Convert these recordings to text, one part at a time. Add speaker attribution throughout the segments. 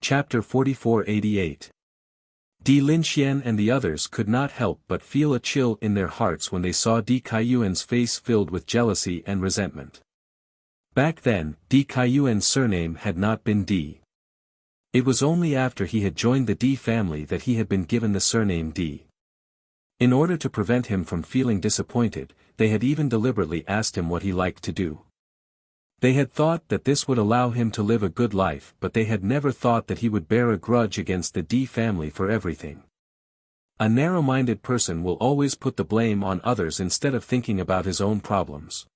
Speaker 1: Chapter 4488. Di Linxian and the others could not help but feel a chill in their hearts when they saw Di Kaiyuan's face filled with jealousy and resentment. Back then, Di Kaiyuan's surname had not been Di. It was only after he had joined the Di family that he had been given the surname Di. In order to prevent him from feeling disappointed, they had even deliberately asked him what he liked to do. They had thought that this would allow him to live a good life, but they had never thought that he would bear a grudge against the Di family for everything. A narrow-minded person will always put the blame on others instead of thinking about his own problems.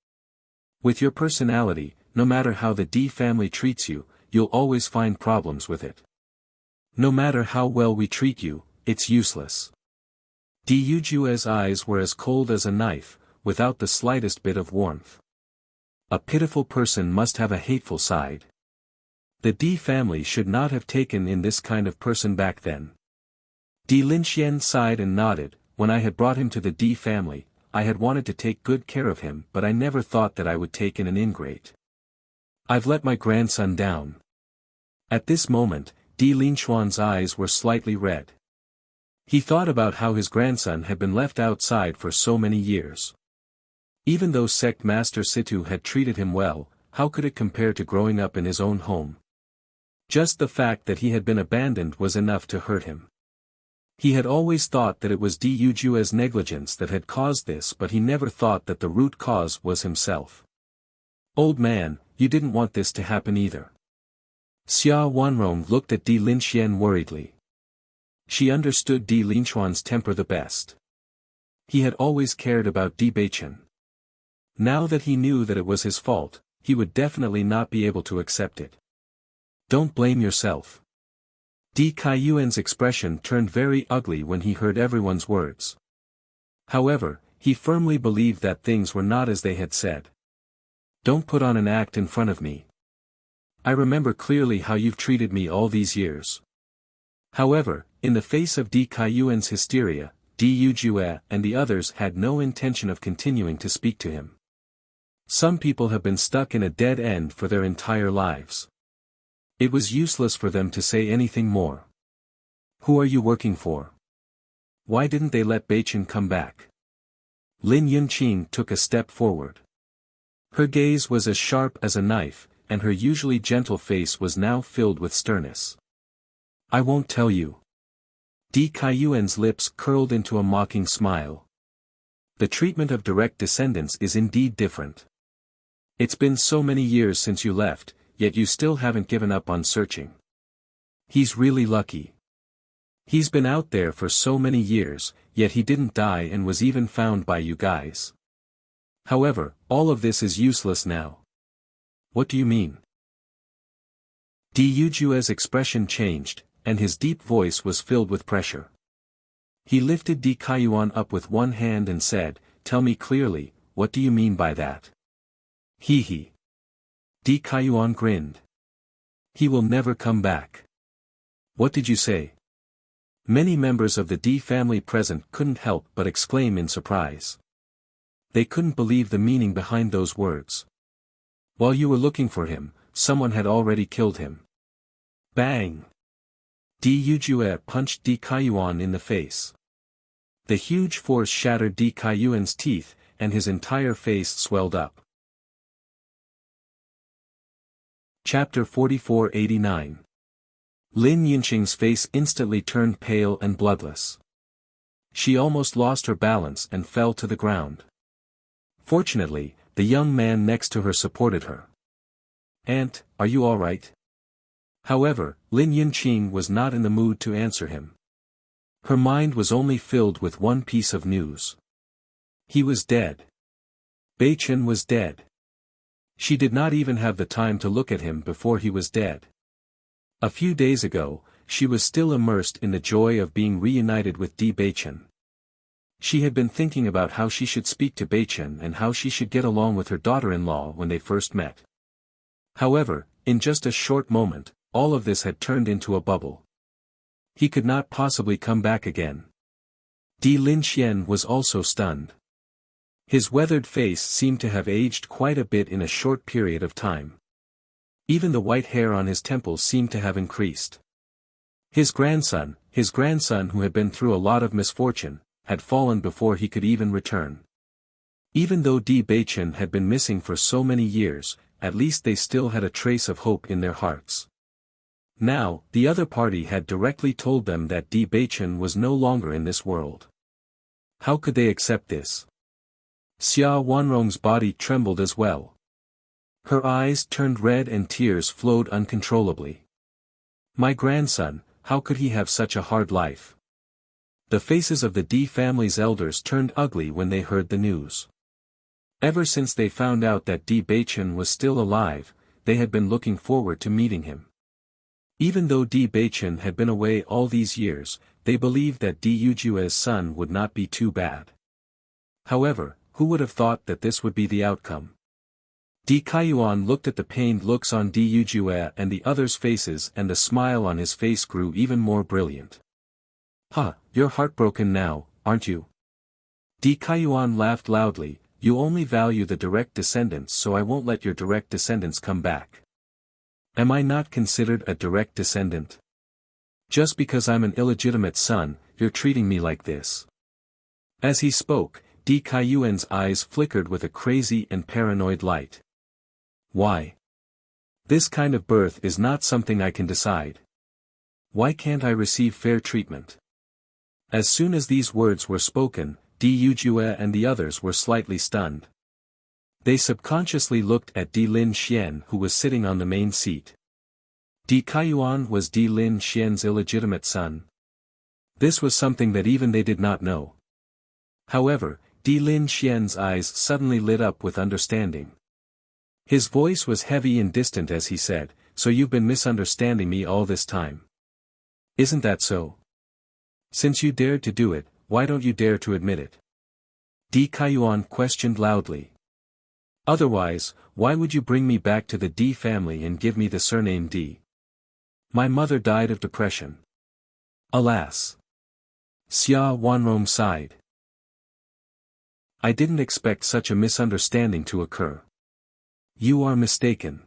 Speaker 1: With your personality, no matter how the Di family treats you, you'll always find problems with it. No matter how well we treat you, it's useless. Di Yujue's eyes were as cold as a knife, without the slightest bit of warmth. A pitiful person must have a hateful side. The Di family should not have taken in this kind of person back then. Di Linxian sighed and nodded. When I had brought him to the Di family, I had wanted to take good care of him, but I never thought that I would take in an ingrate. I've let my grandson down. At this moment, Di Linxuan's eyes were slightly red. He thought about how his grandson had been left outside for so many years. Even though sect master Situ had treated him well, how could it compare to growing up in his own home? Just the fact that he had been abandoned was enough to hurt him. He had always thought that it was Di Yujue's negligence that had caused this, but he never thought that the root cause was himself. Old man, you didn't want this to happen either. Xia Wanrong looked at Di Linxian worriedly. She understood Di Linxuan's temper the best. He had always cared about Di Beichen. Now that he knew that it was his fault, he would definitely not be able to accept it. Don't blame yourself. Di Kaiyuan's expression turned very ugly when he heard everyone's words. However, he firmly believed that things were not as they had said. Don't put on an act in front of me. I remember clearly how you've treated me all these years. However, in the face of Di Kaiyuan's hysteria, Di Yujue and the others had no intention of continuing to speak to him. Some people have been stuck in a dead end for their entire lives. It was useless for them to say anything more. Who are you working for? Why didn't they let Beichen come back? Lin Yunqing took a step forward. Her gaze was as sharp as a knife, and her usually gentle face was now filled with sternness. I won't tell you. Di Kaiyuan's lips curled into a mocking smile. The treatment of direct descendants is indeed different. It's been so many years since you left, yet you still haven't given up on searching. He's really lucky. He's been out there for so many years, yet he didn't die and was even found by you guys. However, all of this is useless now. What do you mean? Di Yujue's expression changed, and his deep voice was filled with pressure. He lifted Di Kaiyuan up with one hand and said, "Tell me clearly, what do you mean by that?" He. Di Kaiyuan grinned. He will never come back. What did you say? Many members of the Di family present couldn't help but exclaim in surprise. They couldn't believe the meaning behind those words. While you were looking for him, someone had already killed him. Bang! Di Yujue punched Di Kaiyuan in the face. The huge force shattered Di Kaiyuan's teeth, and his entire face swelled up. Chapter 4489. Lin Yunqing's face instantly turned pale and bloodless. She almost lost her balance and fell to the ground. Fortunately, the young man next to her supported her. "Aunt, are you all right?" However, Lin Yunqing was not in the mood to answer him. Her mind was only filled with one piece of news. He was dead. Beichen was dead. She did not even have the time to look at him before he was dead. A few days ago, she was still immersed in the joy of being reunited with Di Beichen. She had been thinking about how she should speak to Beichen and how she should get along with her daughter-in-law when they first met. However, in just a short moment, all of this had turned into a bubble. He could not possibly come back again. Di Linxian was also stunned. His weathered face seemed to have aged quite a bit in a short period of time. Even the white hair on his temples seemed to have increased. His grandson who had been through a lot of misfortune, had fallen before he could even return. Even though Di Baichen had been missing for so many years, at least they still had a trace of hope in their hearts. Now, the other party had directly told them that Di Baichen was no longer in this world. How could they accept this? Xia Wanrong's body trembled as well. Her eyes turned red and tears flowed uncontrollably. My grandson, how could he have such a hard life? The faces of the Di family's elders turned ugly when they heard the news. Ever since they found out that Di Baichen was still alive, they had been looking forward to meeting him. Even though Di Baichen had been away all these years, they believed that Di Yujue's son would not be too bad. However, who would have thought that this would be the outcome? Di Kaiyuan looked at the pained looks on Di Yujue and the others' faces, and the smile on his face grew even more brilliant. "Huh, you're heartbroken now, aren't you?" Di Kaiyuan laughed loudly. "You only value the direct descendants, so I won't let your direct descendants come back. Am I not considered a direct descendant? Just because I'm an illegitimate son, you're treating me like this." As he spoke, Di Kaiyuan's eyes flickered with a crazy and paranoid light. Why? This kind of birth is not something I can decide. Why can't I receive fair treatment? As soon as these words were spoken, Di Yujue and the others were slightly stunned. They subconsciously looked at Di Lin Xian, who was sitting on the main seat. Di Kaiyuan was Di Lin Xian's illegitimate son. This was something that even they did not know. However, Di Lin Xian's eyes suddenly lit up with understanding. His voice was heavy and distant as he said, "So you've been misunderstanding me all this time. Isn't that so? Since you dared to do it, why don't you dare to admit it?" Di Kaiyuan questioned loudly. "Otherwise, why would you bring me back to the Di family and give me the surname Di? My mother died of depression." Alas! Xia Wanrong sighed. "I didn't expect such a misunderstanding to occur. You are mistaken.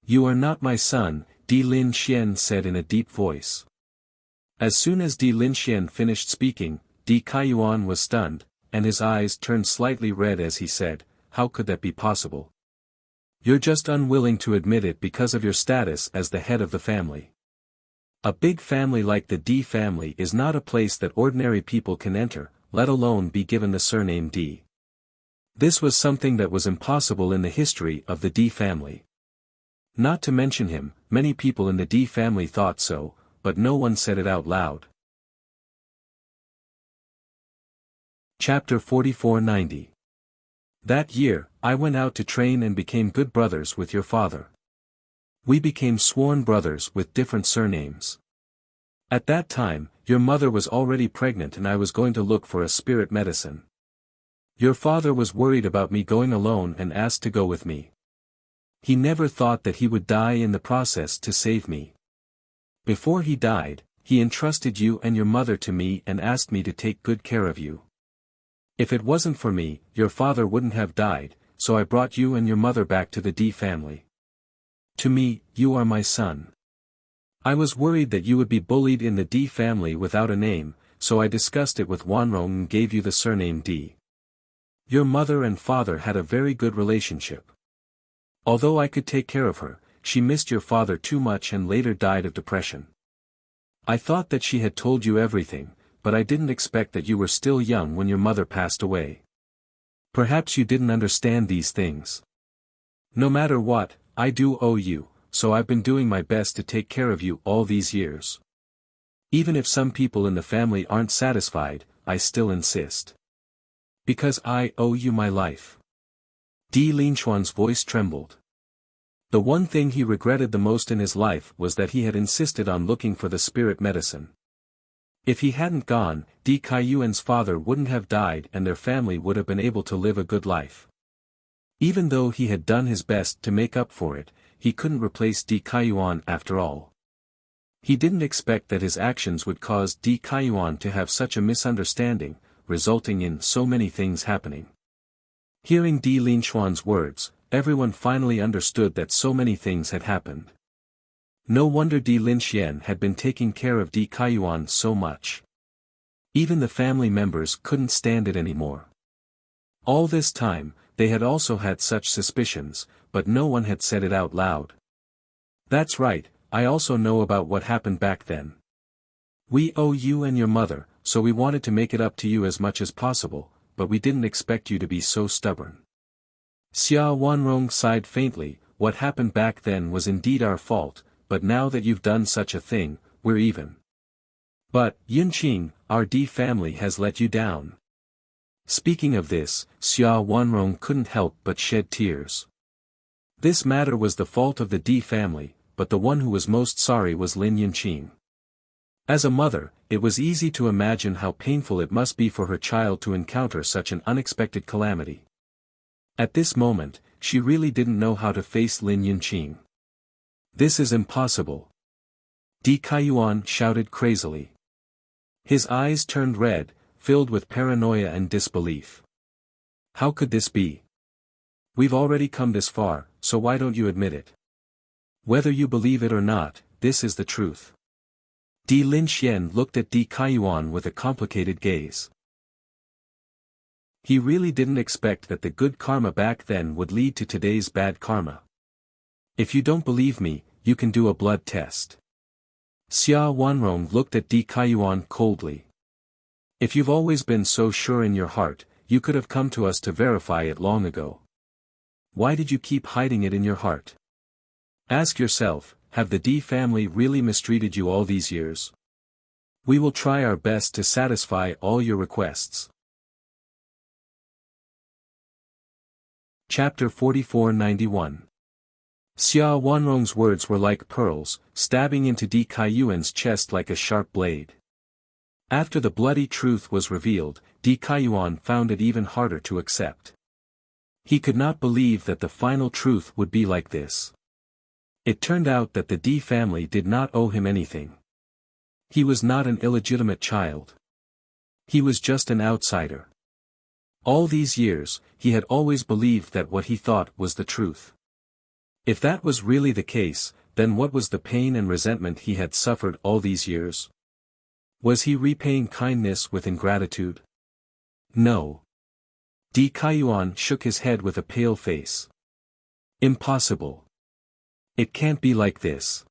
Speaker 1: You are not my son," Di Lin Xian said in a deep voice. As soon as Di Lin Xian finished speaking, Di Kaiyuan was stunned, and his eyes turned slightly red as he said, "How could that be possible? You're just unwilling to admit it because of your status as the head of the family. A big family like the Di family is not a place that ordinary people can enter, let alone be given the surname Di. This was something that was impossible in the history of the Di family. Not to mention him, many people in the Di family thought so, but no one said it out loud." Chapter 4490. That year, I went out to train and became good brothers with your father. We became sworn brothers with different surnames. At that time, your mother was already pregnant and I was going to look for a spirit medicine. Your father was worried about me going alone and asked to go with me. He never thought that he would die in the process to save me. Before he died, he entrusted you and your mother to me and asked me to take good care of you. If it wasn't for me, your father wouldn't have died, so I brought you and your mother back to the Di family. To me, you are my son. I was worried that you would be bullied in the Di family without a name, so I discussed it with Wanrong and gave you the surname Di. Your mother and father had a very good relationship. Although I could take care of her, she missed your father too much and later died of depression. I thought that she had told you everything, but I didn't expect that you were still young when your mother passed away. Perhaps you didn't understand these things. No matter what, I do owe you, so I've been doing my best to take care of you all these years. Even if some people in the family aren't satisfied, I still insist. Because I owe you my life." Di Linchuan's voice trembled. The one thing he regretted the most in his life was that he had insisted on looking for the spirit medicine. If he hadn't gone, Di Kaiyuan's father wouldn't have died and their family would have been able to live a good life. Even though he had done his best to make up for it, he couldn't replace Di Kaiyuan after all. He didn't expect that his actions would cause Di Kaiyuan to have such a misunderstanding, resulting in so many things happening. Hearing Di Linchuan's words, everyone finally understood that so many things had happened. No wonder Di Linxian had been taking care of Di Kaiyuan so much. Even the family members couldn't stand it anymore. All this time, they had also had such suspicions, but no one had said it out loud. That's right, I also know about what happened back then. We owe you and your mother, so we wanted to make it up to you as much as possible, but we didn't expect you to be so stubborn. Xia Wanrong sighed faintly. What happened back then was indeed our fault, but now that you've done such a thing, we're even. But, Yunqing, our Di family has let you down. Speaking of this, Xia Wanrong couldn't help but shed tears. This matter was the fault of the Di family, but the one who was most sorry was Lin Yunqing. As a mother, it was easy to imagine how painful it must be for her child to encounter such an unexpected calamity. At this moment, she really didn't know how to face Lin Yunqing. This is impossible. Di Kaiyuan shouted crazily. His eyes turned red, filled with paranoia and disbelief. How could this be? We've already come this far, so why don't you admit it? Whether you believe it or not, this is the truth. Di Linxian looked at Di Kaiyuan with a complicated gaze. He really didn't expect that the good karma back then would lead to today's bad karma. If you don't believe me, you can do a blood test. Xia Wanrong looked at Di Kaiyuan coldly. If you've always been so sure in your heart, you could have come to us to verify it long ago. Why did you keep hiding it in your heart? Ask yourself, have the Di family really mistreated you all these years? We will try our best to satisfy all your requests. Chapter 4491. Xia Wanrong's words were like pearls, stabbing into Di Kaiyuan's chest like a sharp blade. After the bloody truth was revealed, Di Kaiyuan found it even harder to accept. He could not believe that the final truth would be like this. It turned out that the Di family did not owe him anything. He was not an illegitimate child. He was just an outsider. All these years, he had always believed that what he thought was the truth. If that was really the case, then what was the pain and resentment he had suffered all these years? Was he repaying kindness with ingratitude? No. Di Kaiyuan shook his head with a pale face. Impossible. It can't be like this.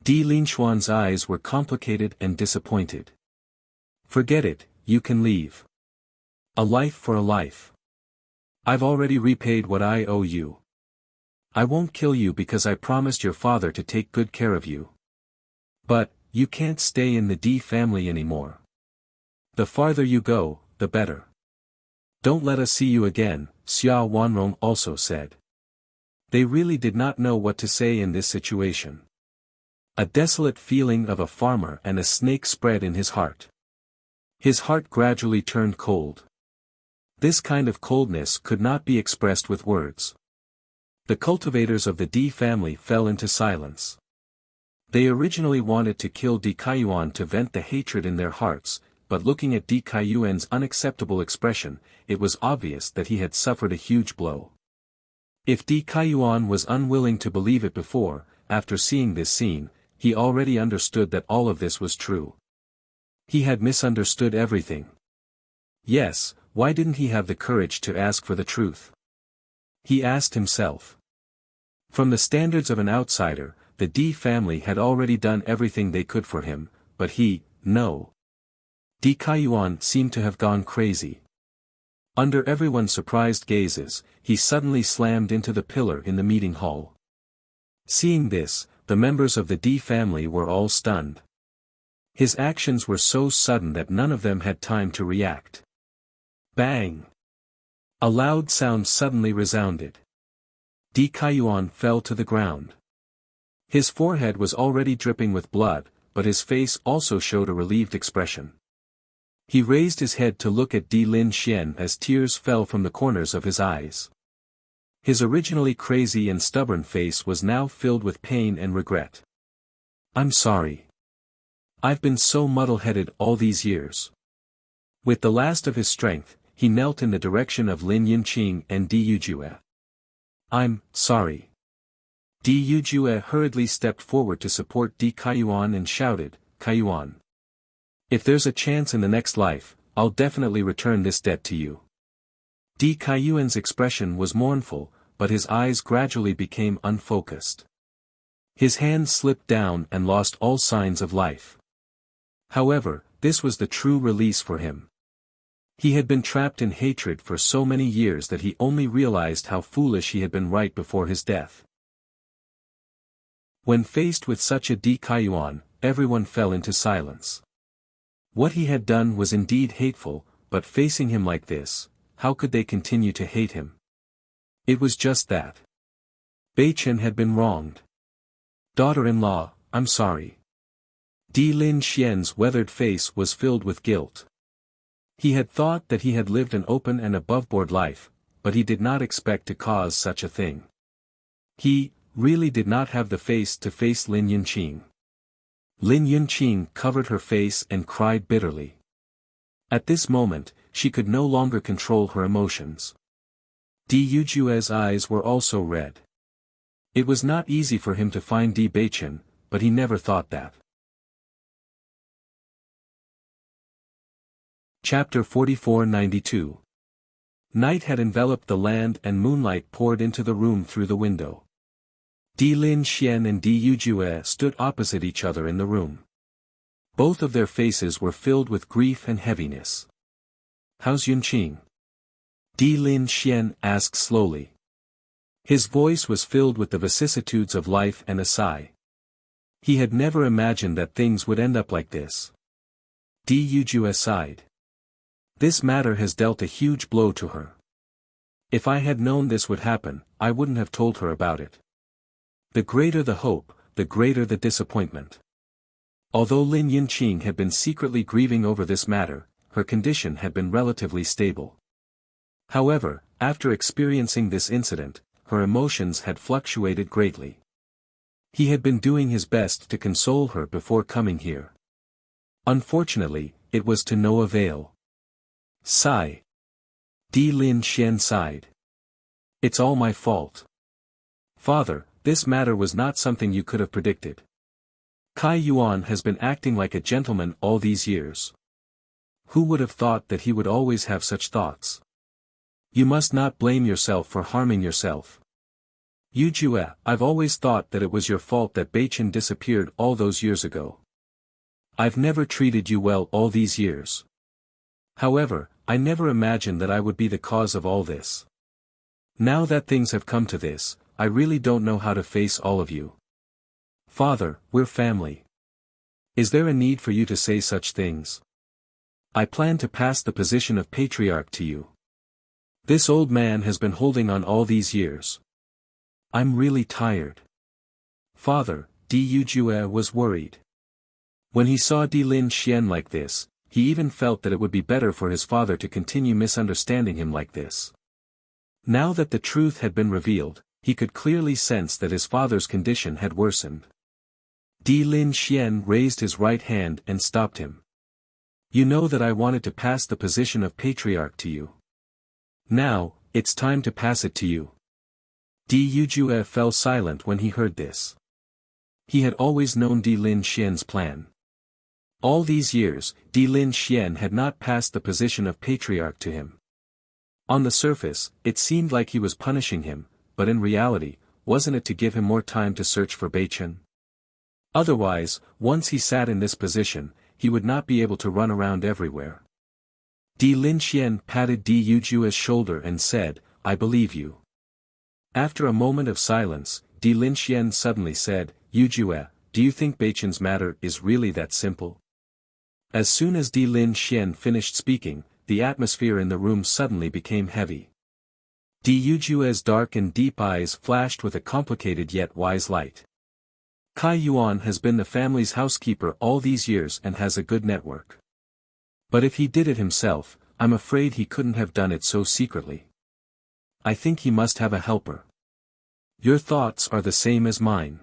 Speaker 1: Di Linxuan's eyes were complicated and disappointed. Forget it, you can leave. A life for a life. I've already repaid what I owe you. I won't kill you because I promised your father to take good care of you. But, you can't stay in the Di family anymore. The farther you go, the better. Don't let us see you again, Xia Wanrong also said. They really did not know what to say in this situation. A desolate feeling of a farmer and a snake spread in his heart. His heart gradually turned cold. This kind of coldness could not be expressed with words. The cultivators of the Di family fell into silence. They originally wanted to kill Di Kaiyuan to vent the hatred in their hearts, but looking at Di Kaiyuan's unacceptable expression, it was obvious that he had suffered a huge blow. If Di Kaiyuan was unwilling to believe it before, after seeing this scene, he already understood that all of this was true. He had misunderstood everything. Yes, why didn't he have the courage to ask for the truth? He asked himself. From the standards of an outsider, the Di family had already done everything they could for him, but no. Di Kaiyuan seemed to have gone crazy. Under everyone's surprised gazes, he suddenly slammed into the pillar in the meeting hall. Seeing this, the members of the Di family were all stunned. His actions were so sudden that none of them had time to react. Bang! A loud sound suddenly resounded. Di Kaiyuan fell to the ground. His forehead was already dripping with blood, but his face also showed a relieved expression. He raised his head to look at Di Linxian as tears fell from the corners of his eyes. His originally crazy and stubborn face was now filled with pain and regret. I'm sorry. I've been so muddle-headed all these years. With the last of his strength, he knelt in the direction of Lin Yunqing and Di Yujue. I'm sorry. Di Yujue hurriedly stepped forward to support Di Kaiyuan and shouted, "Kaiyuan. If there's a chance in the next life, I'll definitely return this debt to you." Di Kaiyuan's expression was mournful, but his eyes gradually became unfocused. His hands slipped down and lost all signs of life. However, this was the true release for him. He had been trapped in hatred for so many years that he only realized how foolish he had been right before his death. When faced with such a Di Kaiyuan, everyone fell into silence. What he had done was indeed hateful, but facing him like this, how could they continue to hate him? It was just that. Beichen had been wronged. "Daughter-in-law, I'm sorry." Di Lin Xian's weathered face was filled with guilt. He had thought that he had lived an open and above-board life, but he did not expect to cause such a thing. He really did not have the face to face Lin Yunqing. Lin Yunqing covered her face and cried bitterly. At this moment, she could no longer control her emotions. Di Yujue's eyes were also red. It was not easy for him to find Di Beichen, but he never thought that. Chapter 4492. Night had enveloped the land and moonlight poured into the room through the window. Di Lin Xian and Di Yujue stood opposite each other in the room. Both of their faces were filled with grief and heaviness. "How's Yunqing?" Di Lin Xian asked slowly. His voice was filled with the vicissitudes of life and a sigh. He had never imagined that things would end up like this. Di Yujue sighed. This matter has dealt a huge blow to her. If I had known this would happen, I wouldn't have told her about it. The greater the hope, the greater the disappointment. Although Lin Yunqing had been secretly grieving over this matter, her condition had been relatively stable. However, after experiencing this incident, her emotions had fluctuated greatly. He had been doing his best to console her before coming here. Unfortunately, it was to no avail. Sigh. Di Lin Xian sighed. "It's all my fault. Father, this matter was not something you could have predicted. Kai Yuan has been acting like a gentleman all these years. Who would have thought that he would always have such thoughts? You must not blame yourself for harming yourself. Yujue, I've always thought that it was your fault that Beichen disappeared all those years ago. I've never treated you well all these years. However, I never imagined that I would be the cause of all this. Now that things have come to this, I really don't know how to face all of you. Father, we're family. Is there a need for you to say such things? I plan to pass the position of patriarch to you. This old man has been holding on all these years. I'm really tired. Father, Di Yujue was worried. When he saw Di Lin Xian like this, he even felt that it would be better for his father to continue misunderstanding him like this. Now that the truth had been revealed, he could clearly sense that his father's condition had worsened. Di Lin Xian raised his right hand and stopped him. You know that I wanted to pass the position of patriarch to you. Now, it's time to pass it to you. Di Yujue fell silent when he heard this. He had always known Di Lin Xian's plan. All these years, Di Lin Xian had not passed the position of patriarch to him. On the surface, it seemed like he was punishing him, but in reality, wasn't it to give him more time to search for Beichen? Otherwise, once he sat in this position, he would not be able to run around everywhere. Di Lin Xian patted Di Yujue's shoulder and said, I believe you. After a moment of silence, Di Lin Xian suddenly said, Yujue, do you think Beichen's matter is really that simple? As soon as Di Lin Xian finished speaking, the atmosphere in the room suddenly became heavy. Di Yujue's dark and deep eyes flashed with a complicated yet wise light. Kai Yuan has been the family's housekeeper all these years and has a good network. But if he did it himself, I'm afraid he couldn't have done it so secretly. I think he must have a helper. Your thoughts are the same as mine.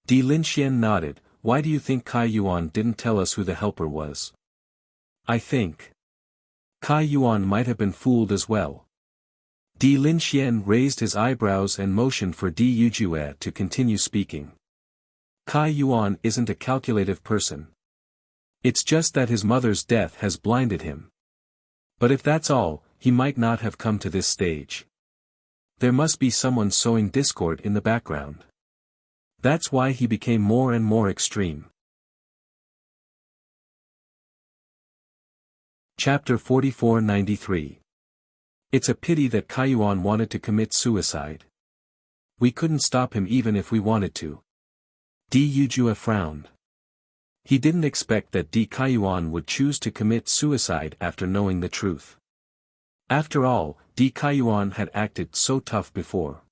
Speaker 1: Di Lin Xian nodded. Why do you think Kai Yuan didn't tell us who the helper was? I think Kai Yuan might have been fooled as well. Di Linxian raised his eyebrows and motioned for Di Yujue to continue speaking. Kai Yuan isn't a calculative person. It's just that his mother's death has blinded him. But if that's all, he might not have come to this stage. There must be someone sowing discord in the background. That's why he became more and more extreme. Chapter 4493. It's a pity that Kaiyuan wanted to commit suicide. We couldn't stop him even if we wanted to. Di Yujue frowned. He didn't expect that Di Kaiyuan would choose to commit suicide after knowing the truth. After all, Di Kaiyuan had acted so tough before.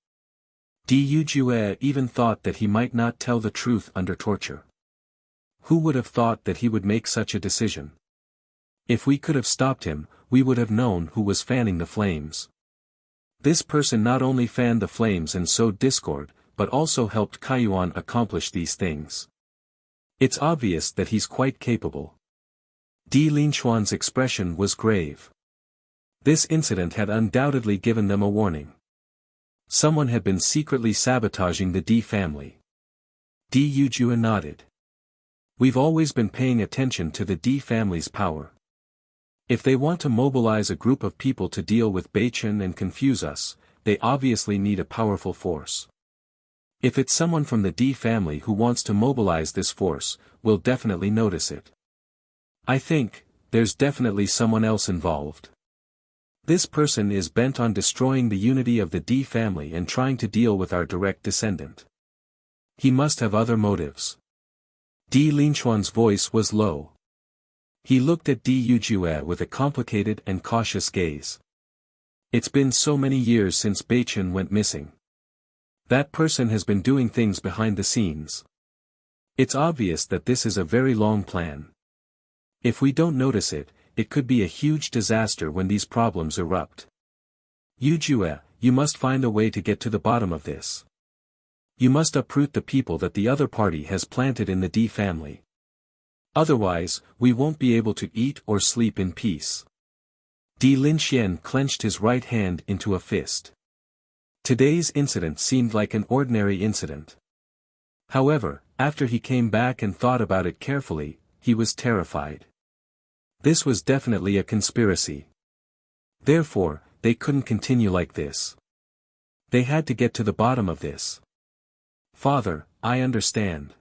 Speaker 1: Di Yujue even thought that he might not tell the truth under torture. Who would have thought that he would make such a decision? If we could have stopped him, we would have known who was fanning the flames. This person not only fanned the flames and sowed discord, but also helped Kaiyuan accomplish these things. It's obvious that he's quite capable. Di Linxuan's expression was grave. This incident had undoubtedly given them a warning. Someone had been secretly sabotaging the Di family. Di Yujue nodded. We've always been paying attention to the Di family's power. If they want to mobilize a group of people to deal with Beichen and confuse us, they obviously need a powerful force. If it's someone from the Di family who wants to mobilize this force, we'll definitely notice it. I think, there's definitely someone else involved. This person is bent on destroying the unity of the Di family and trying to deal with our direct descendant. He must have other motives. Di Linxuan's voice was low. He looked at Di Yujue with a complicated and cautious gaze. It's been so many years since Beichen went missing. That person has been doing things behind the scenes. It's obvious that this is a very long plan. If we don't notice it, it could be a huge disaster when these problems erupt. Yujue, you must find a way to get to the bottom of this. You must uproot the people that the other party has planted in the Di family. Otherwise, we won't be able to eat or sleep in peace. Di Linxian clenched his right hand into a fist. Today's incident seemed like an ordinary incident. However, after he came back and thought about it carefully, he was terrified. This was definitely a conspiracy. Therefore, they couldn't continue like this. They had to get to the bottom of this. Father, I understand.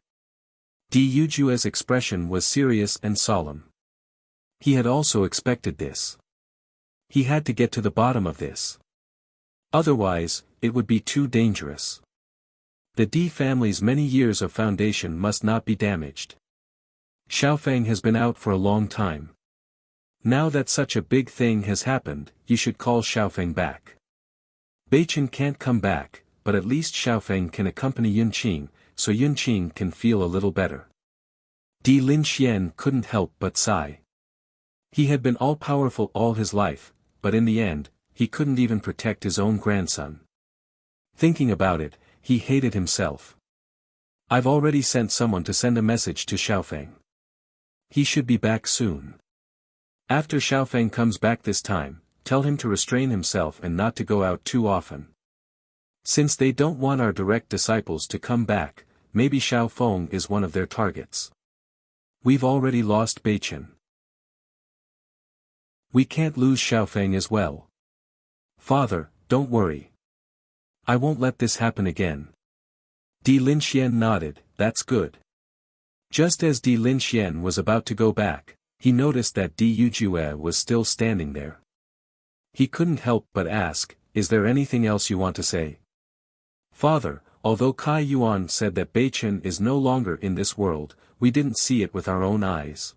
Speaker 1: Di Yujue's expression was serious and solemn. He had also expected this. He had to get to the bottom of this. Otherwise, it would be too dangerous. The Di family's many years of foundation must not be damaged. Xiaofeng has been out for a long time. Now that such a big thing has happened, you should call Xiaofeng back. Beichen can't come back, but at least Xiaofeng can accompany Yunqing, so Yunqing can feel a little better. Di Linxian couldn't help but sigh. He had been all-powerful all his life, but in the end, he couldn't even protect his own grandson. Thinking about it, he hated himself. I've already sent someone to send a message to Xiaofeng. He should be back soon. After Xiaofeng comes back this time, tell him to restrain himself and not to go out too often. Since they don't want our direct disciples to come back, maybe Xiaofeng is one of their targets. We've already lost Beichen. We can't lose Xiaofeng as well. Father, don't worry. I won't let this happen again. Di Linxian nodded, that's good. Just as Di Linxian was about to go back, he noticed that Di Yujue was still standing there. He couldn't help but ask, is there anything else you want to say? Father, although Kai Yuan said that Beichen is no longer in this world, we didn't see it with our own eyes.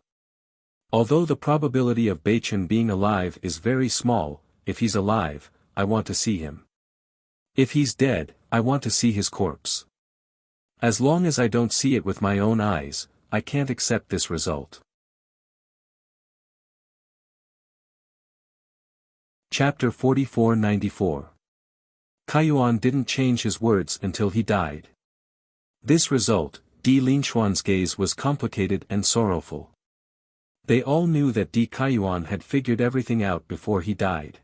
Speaker 1: Although the probability of Beichen being alive is very small, if he's alive, I want to see him. If he's dead, I want to see his corpse. As long as I don't see it with my own eyes, I can't accept this result. Chapter 4494. Kaiyuan didn't change his words until he died. This result, Di Linxuan's gaze was complicated and sorrowful. They all knew that Di Kaiyuan had figured everything out before he died.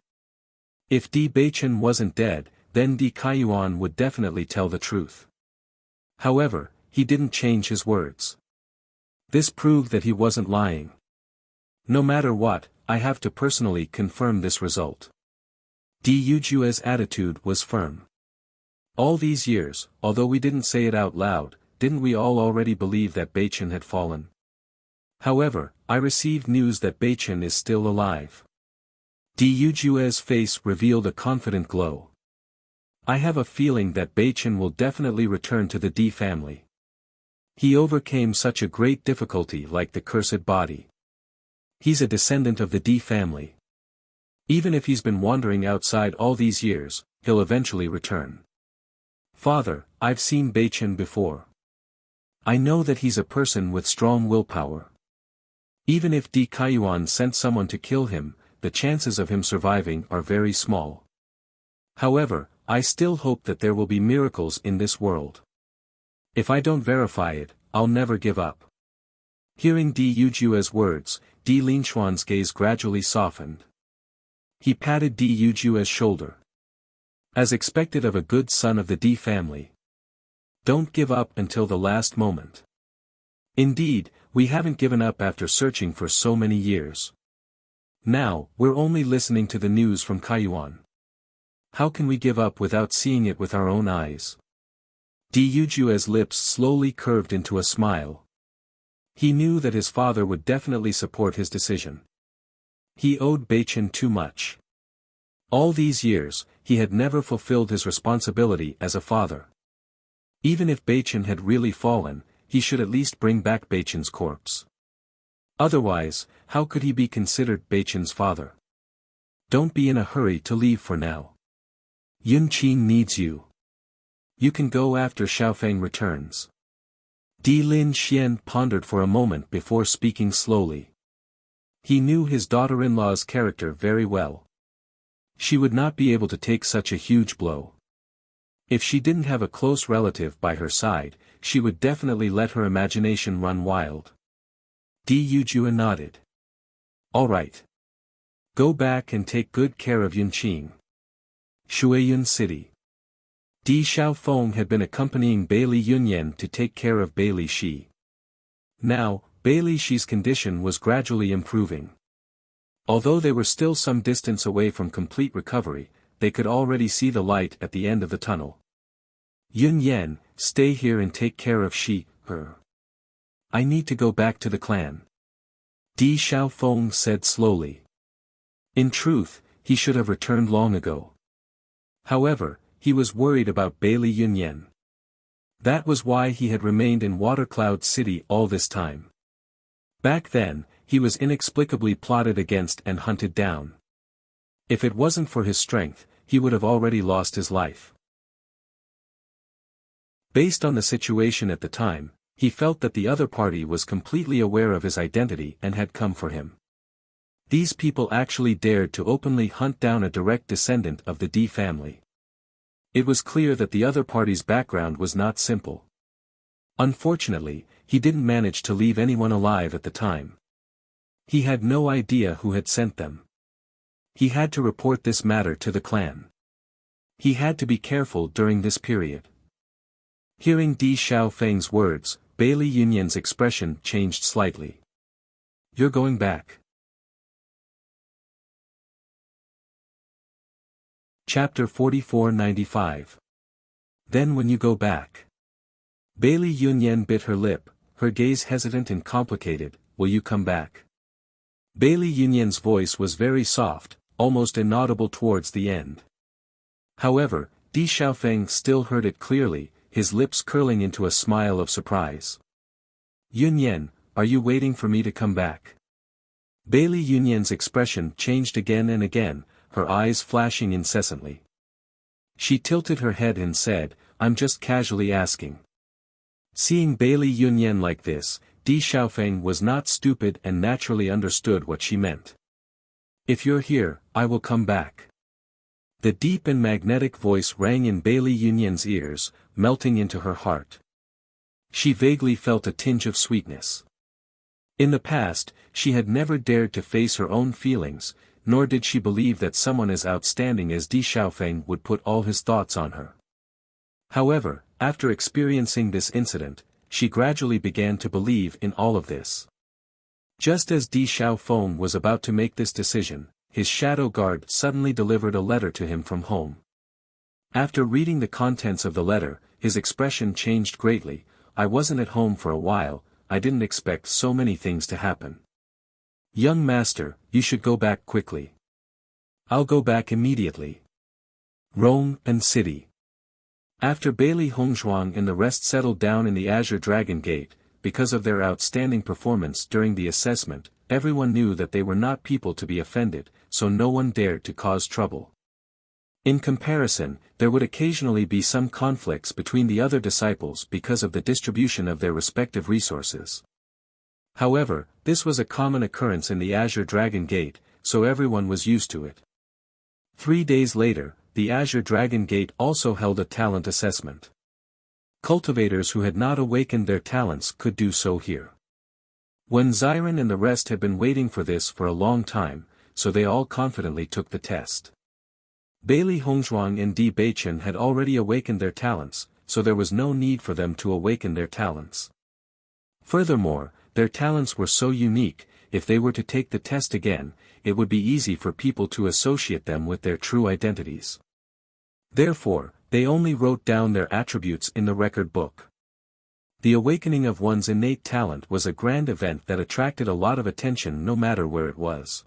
Speaker 1: If Di Baichen wasn't dead, then Di Kaiyuan would definitely tell the truth. However, he didn't change his words. This proved that he wasn't lying. No matter what, I have to personally confirm this result. Di Yujue's attitude was firm. All these years, although we didn't say it out loud, didn't we all already believe that Baichen had fallen? However, I received news that Baichen is still alive. Di Yujue's face revealed a confident glow. I have a feeling that Baichen will definitely return to the Di family. He overcame such a great difficulty like the cursed body. He's a descendant of the Di family. Even if he's been wandering outside all these years, he'll eventually return. Father, I've seen Baichen before. I know that he's a person with strong willpower. Even if Di Kaiyuan sent someone to kill him, the chances of him surviving are very small. However, I still hope that there will be miracles in this world. If I don't verify it, I'll never give up. Hearing Di Yujue's words, Di Linxuan's gaze gradually softened. He patted Di Yujue's shoulder. As expected of a good son of the Di family. Don't give up until the last moment. Indeed, we haven't given up after searching for so many years. Now, we're only listening to the news from Kaiyuan. How can we give up without seeing it with our own eyes? Di Yujue's lips slowly curved into a smile. He knew that his father would definitely support his decision. He owed Baichen too much. All these years, he had never fulfilled his responsibility as a father. Even if Baichen had really fallen, he should at least bring back Baichen's corpse. Otherwise, how could he be considered Baichen's father? Don't be in a hurry to leave for now. Yunqing needs you. You can go after Xiaofeng returns. Di Lin Xian pondered for a moment before speaking slowly. He knew his daughter-in-law's character very well. She would not be able to take such a huge blow. If she didn't have a close relative by her side, she would definitely let her imagination run wild. Di Yujue nodded. All right. Go back and take good care of Yunqing. Shuiyun City. Di Xiaofeng had been accompanying Bailey Yunyan to take care of Bailey Shi. Now, Bailey Shi's condition was gradually improving. Although they were still some distance away from complete recovery, they could already see the light at the end of the tunnel. Yunyan, stay here and take care of Shi, her. I need to go back to the clan. Di Xiaofeng said slowly. In truth, he should have returned long ago. However, he was worried about Bailey Yunyan. That was why he had remained in Watercloud City all this time. Back then, he was inexplicably plotted against and hunted down. If it wasn't for his strength, he would have already lost his life. Based on the situation at the time, he felt that the other party was completely aware of his identity and had come for him. These people actually dared to openly hunt down a direct descendant of the Di family. It was clear that the other party's background was not simple. Unfortunately, he didn't manage to leave anyone alive at the time. He had no idea who had sent them. He had to report this matter to the clan. He had to be careful during this period. Hearing Di Xiaofeng's words, Bailey Yunyan's expression changed slightly. You're going back. Chapter 4495. Then when you go back. Bailey Yunyan bit her lip, her gaze hesitant and complicated, will you come back? Bailey Yunyan's voice was very soft, almost inaudible towards the end. However, Di Xiaofeng still heard it clearly, his lips curling into a smile of surprise. Yunyan, are you waiting for me to come back? Bailey Yunyan's expression changed again and again, her eyes flashing incessantly. She tilted her head and said, I'm just casually asking. Seeing Bailey Yunyan like this, Di Xiaofeng was not stupid and naturally understood what she meant. If you're here, I will come back. The deep and magnetic voice rang in Bailey Yunyan's ears, melting into her heart. She vaguely felt a tinge of sweetness. In the past, she had never dared to face her own feelings, nor did she believe that someone as outstanding as Di Xiaofeng would put all his thoughts on her. However, after experiencing this incident, she gradually began to believe in all of this. Just as Di Xiaofeng was about to make this decision, his shadow guard suddenly delivered a letter to him from home. After reading the contents of the letter, his expression changed greatly. "I wasn't at home for a while, I didn't expect so many things to happen. Young master, you should go back quickly." "I'll go back immediately." Rome and City. After Bailey Hongzhuang and the rest settled down in the Azure Dragon Gate, because of their outstanding performance during the assessment, everyone knew that they were not people to be offended, so no one dared to cause trouble. In comparison, there would occasionally be some conflicts between the other disciples because of the distribution of their respective resources. However, this was a common occurrence in the Azure Dragon Gate, so everyone was used to it. 3 days later, the Azure Dragon Gate also held a talent assessment. Cultivators who had not awakened their talents could do so here. When Xiren and the rest had been waiting for this for a long time, so they all confidently took the test. Bailey Hongzhuang and Di Beichen had already awakened their talents, so there was no need for them to awaken their talents. Furthermore, their talents were so unique, if they were to take the test again, it would be easy for people to associate them with their true identities. Therefore, they only wrote down their attributes in the record book. The awakening of one's innate talent was a grand event that attracted a lot of attention no matter where it was.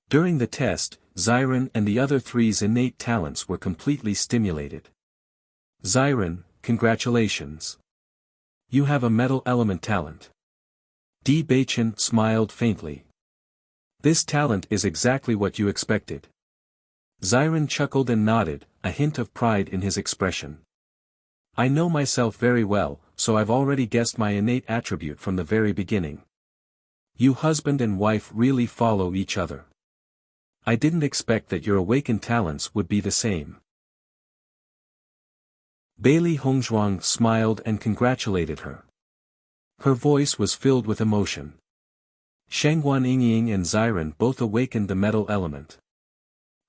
Speaker 1: During the test, Xiren and the other three's innate talents were completely stimulated. "Xiren, congratulations. You have a metal element talent." Di Beichen smiled faintly. "This talent is exactly what you expected." Xiren chuckled and nodded, a hint of pride in his expression. "I know myself very well, so I've already guessed my innate attribute from the very beginning. You husband and wife really follow each other. I didn't expect that your awakened talents would be the same." Bailey Hongzhuang smiled and congratulated her. Her voice was filled with emotion. Shangguan Yingying and Xiren both awakened the metal element.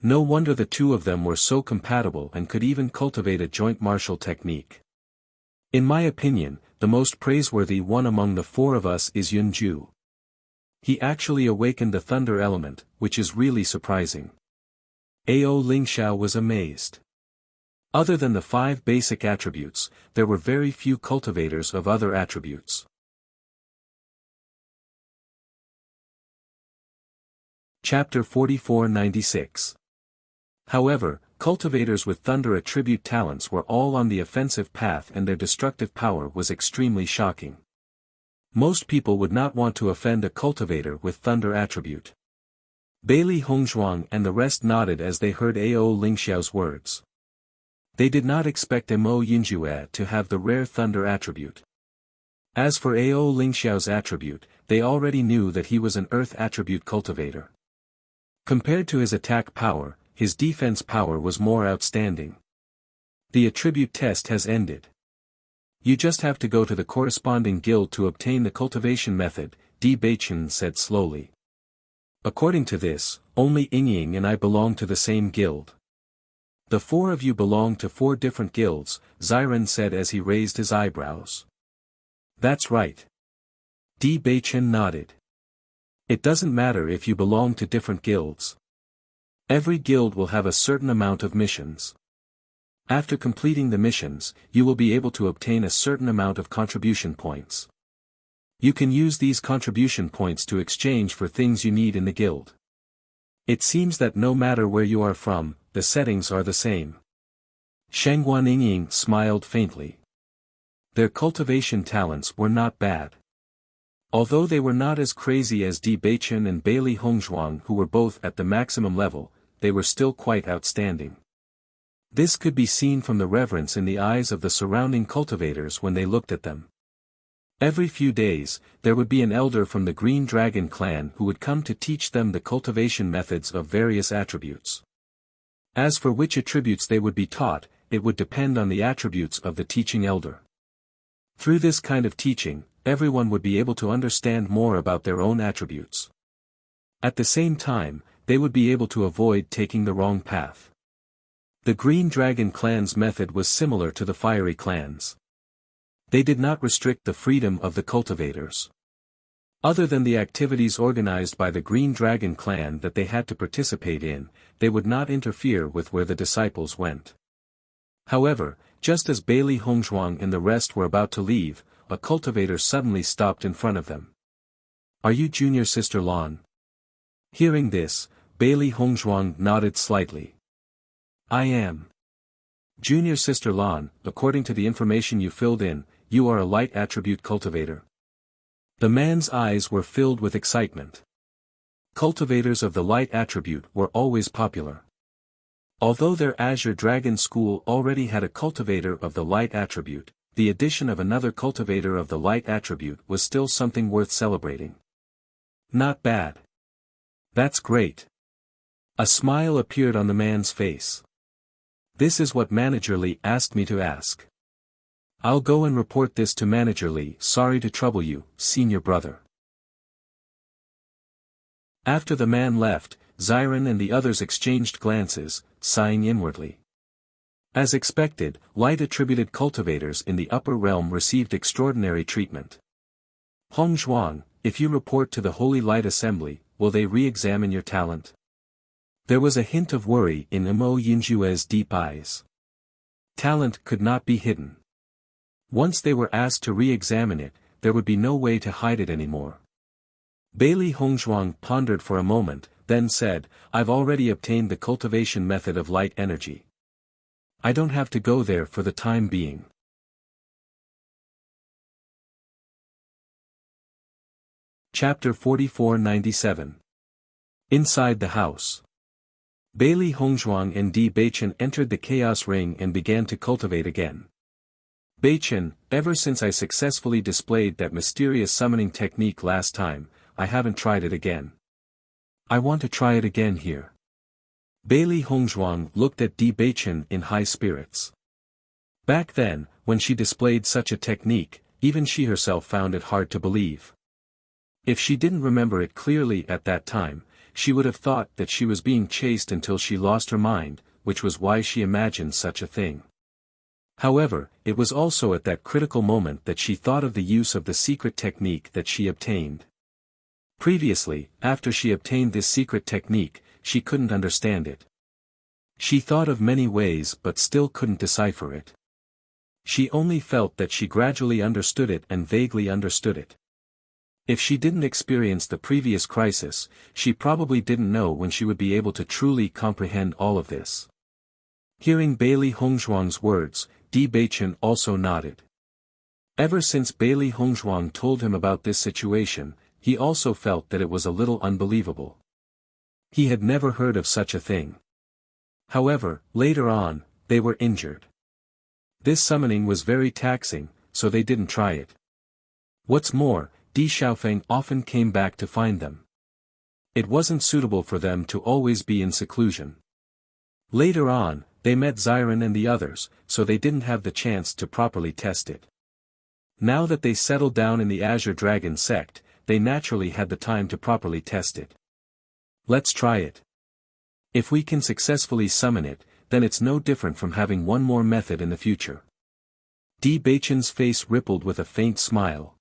Speaker 1: No wonder the two of them were so compatible and could even cultivate a joint martial technique. In my opinion, the most praiseworthy one among the four of us is Yunju. He actually awakened the thunder element, which is really surprising. Ao Lingxiao was amazed. Other than the 5 basic attributes, there were very few cultivators of other attributes. Chapter 4496. However, cultivators with thunder attribute talents were all on the offensive path and their destructive power was extremely shocking. Most people would not want to offend a cultivator with thunder attribute. Bailey Hongzhuang and the rest nodded as they heard Ao Lingxiao's words. They did not expect Mo Yinjue to have the rare thunder attribute. As for Ao Lingxiao's attribute, they already knew that he was an earth attribute cultivator. Compared to his attack power, his defense power was more outstanding. The attribute test has ended. You just have to go to the corresponding guild to obtain the cultivation method, Di Beichen said slowly. According to this, only Yingying and I belong to the same guild. The 4 of you belong to 4 different guilds, Xiren said as he raised his eyebrows. That's right. Di Beichen nodded. It doesn't matter if you belong to different guilds. Every guild will have a certain amount of missions. After completing the missions, you will be able to obtain a certain amount of contribution points. You can use these contribution points to exchange for things you need in the guild. It seems that no matter where you are from, the settings are the same. Shangguan Yingying smiled faintly. Their cultivation talents were not bad. Although they were not as crazy as Di Beichen and Bailey Hongzhuang who were both at the maximum level, they were still quite outstanding. This could be seen from the reverence in the eyes of the surrounding cultivators when they looked at them. Every few days, there would be an elder from the Green Dragon clan who would come to teach them the cultivation methods of various attributes. As for which attributes they would be taught, it would depend on the attributes of the teaching elder. Through this kind of teaching, everyone would be able to understand more about their own attributes. At the same time, they would be able to avoid taking the wrong path. The Green Dragon clan's method was similar to the Fiery clan's. They did not restrict the freedom of the cultivators. Other than the activities organized by the Green Dragon clan that they had to participate in, they would not interfere with where the disciples went. However, just as Bailey Hongzhuang and the rest were about to leave, a cultivator suddenly stopped in front of them. "Are you Junior Sister Lan?" Hearing this, Bailey Hongzhuang nodded slightly. "I am. Junior Sister Lan, according to the information you filled in, you are a light attribute cultivator." The man's eyes were filled with excitement. Cultivators of the light attribute were always popular. Although their Azure Dragon school already had a cultivator of the light attribute, the addition of another cultivator of the light attribute was still something worth celebrating. "Not bad. That's great." A smile appeared on the man's face. "This is what Manager Li asked me to ask. I'll go and report this to Manager Li. Sorry to trouble you, senior brother." After the man left, Xiren and the others exchanged glances, sighing inwardly. As expected, light-attributed cultivators in the upper realm received extraordinary treatment. "Hongzhuang, if you report to the Holy Light Assembly, will they re-examine your talent?" There was a hint of worry in Mo Yinjue's deep eyes. Talent could not be hidden. Once they were asked to re-examine it, there would be no way to hide it anymore. Bailey Hongzhuang pondered for a moment, then said, "I've already obtained the cultivation method of light energy. I don't have to go there for the time being." Chapter 4497. Inside the house. Bailey Hongzhuang and Di Beichen entered the Chaos Ring and began to cultivate again. "Beichen, ever since I successfully displayed that mysterious summoning technique last time, I haven't tried it again. I want to try it again here." Bailey Hongzhuang looked at Di Beichen in high spirits. Back then, when she displayed such a technique, even she herself found it hard to believe. If she didn't remember it clearly at that time, she would have thought that she was being chased until she lost her mind, which was why she imagined such a thing. However, it was also at that critical moment that she thought of the use of the secret technique that she obtained. Previously, after she obtained this secret technique, she couldn't understand it. She thought of many ways but still couldn't decipher it. She only felt that she gradually understood it and vaguely understood it. If she didn't experience the previous crisis, she probably didn't know when she would be able to truly comprehend all of this. Hearing Bailey Hongzhuang's words, Di Beichen also nodded. Ever since Bailey Hongzhuang told him about this situation, he also felt that it was a little unbelievable. He had never heard of such a thing. However, later on, they were injured. This summoning was very taxing, so they didn't try it. What's more, Di Xiaofeng often came back to find them. It wasn't suitable for them to always be in seclusion. Later on, they met Xiren and the others, so they didn't have the chance to properly test it. Now that they settled down in the Azure Dragon sect, they naturally had the time to properly test it. "Let's try it. If we can successfully summon it, then it's no different from having one more method in the future." Di Beichen's face rippled with a faint smile.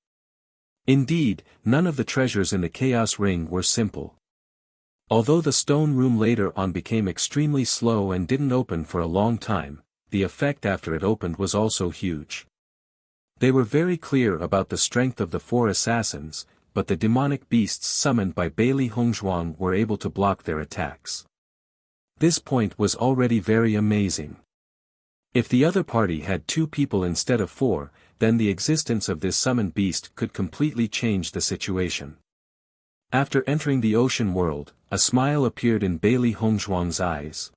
Speaker 1: Indeed, none of the treasures in the Chaos Ring were simple. Although the stone room later on became extremely slow and didn't open for a long time, the effect after it opened was also huge. They were very clear about the strength of the four assassins, but the demonic beasts summoned by Bailey Hongzhuang were able to block their attacks. This point was already very amazing. If the other party had 2 people instead of 4, then the existence of this summoned beast could completely change the situation. After entering the ocean world, a smile appeared in Bailey Hongzhuang's eyes.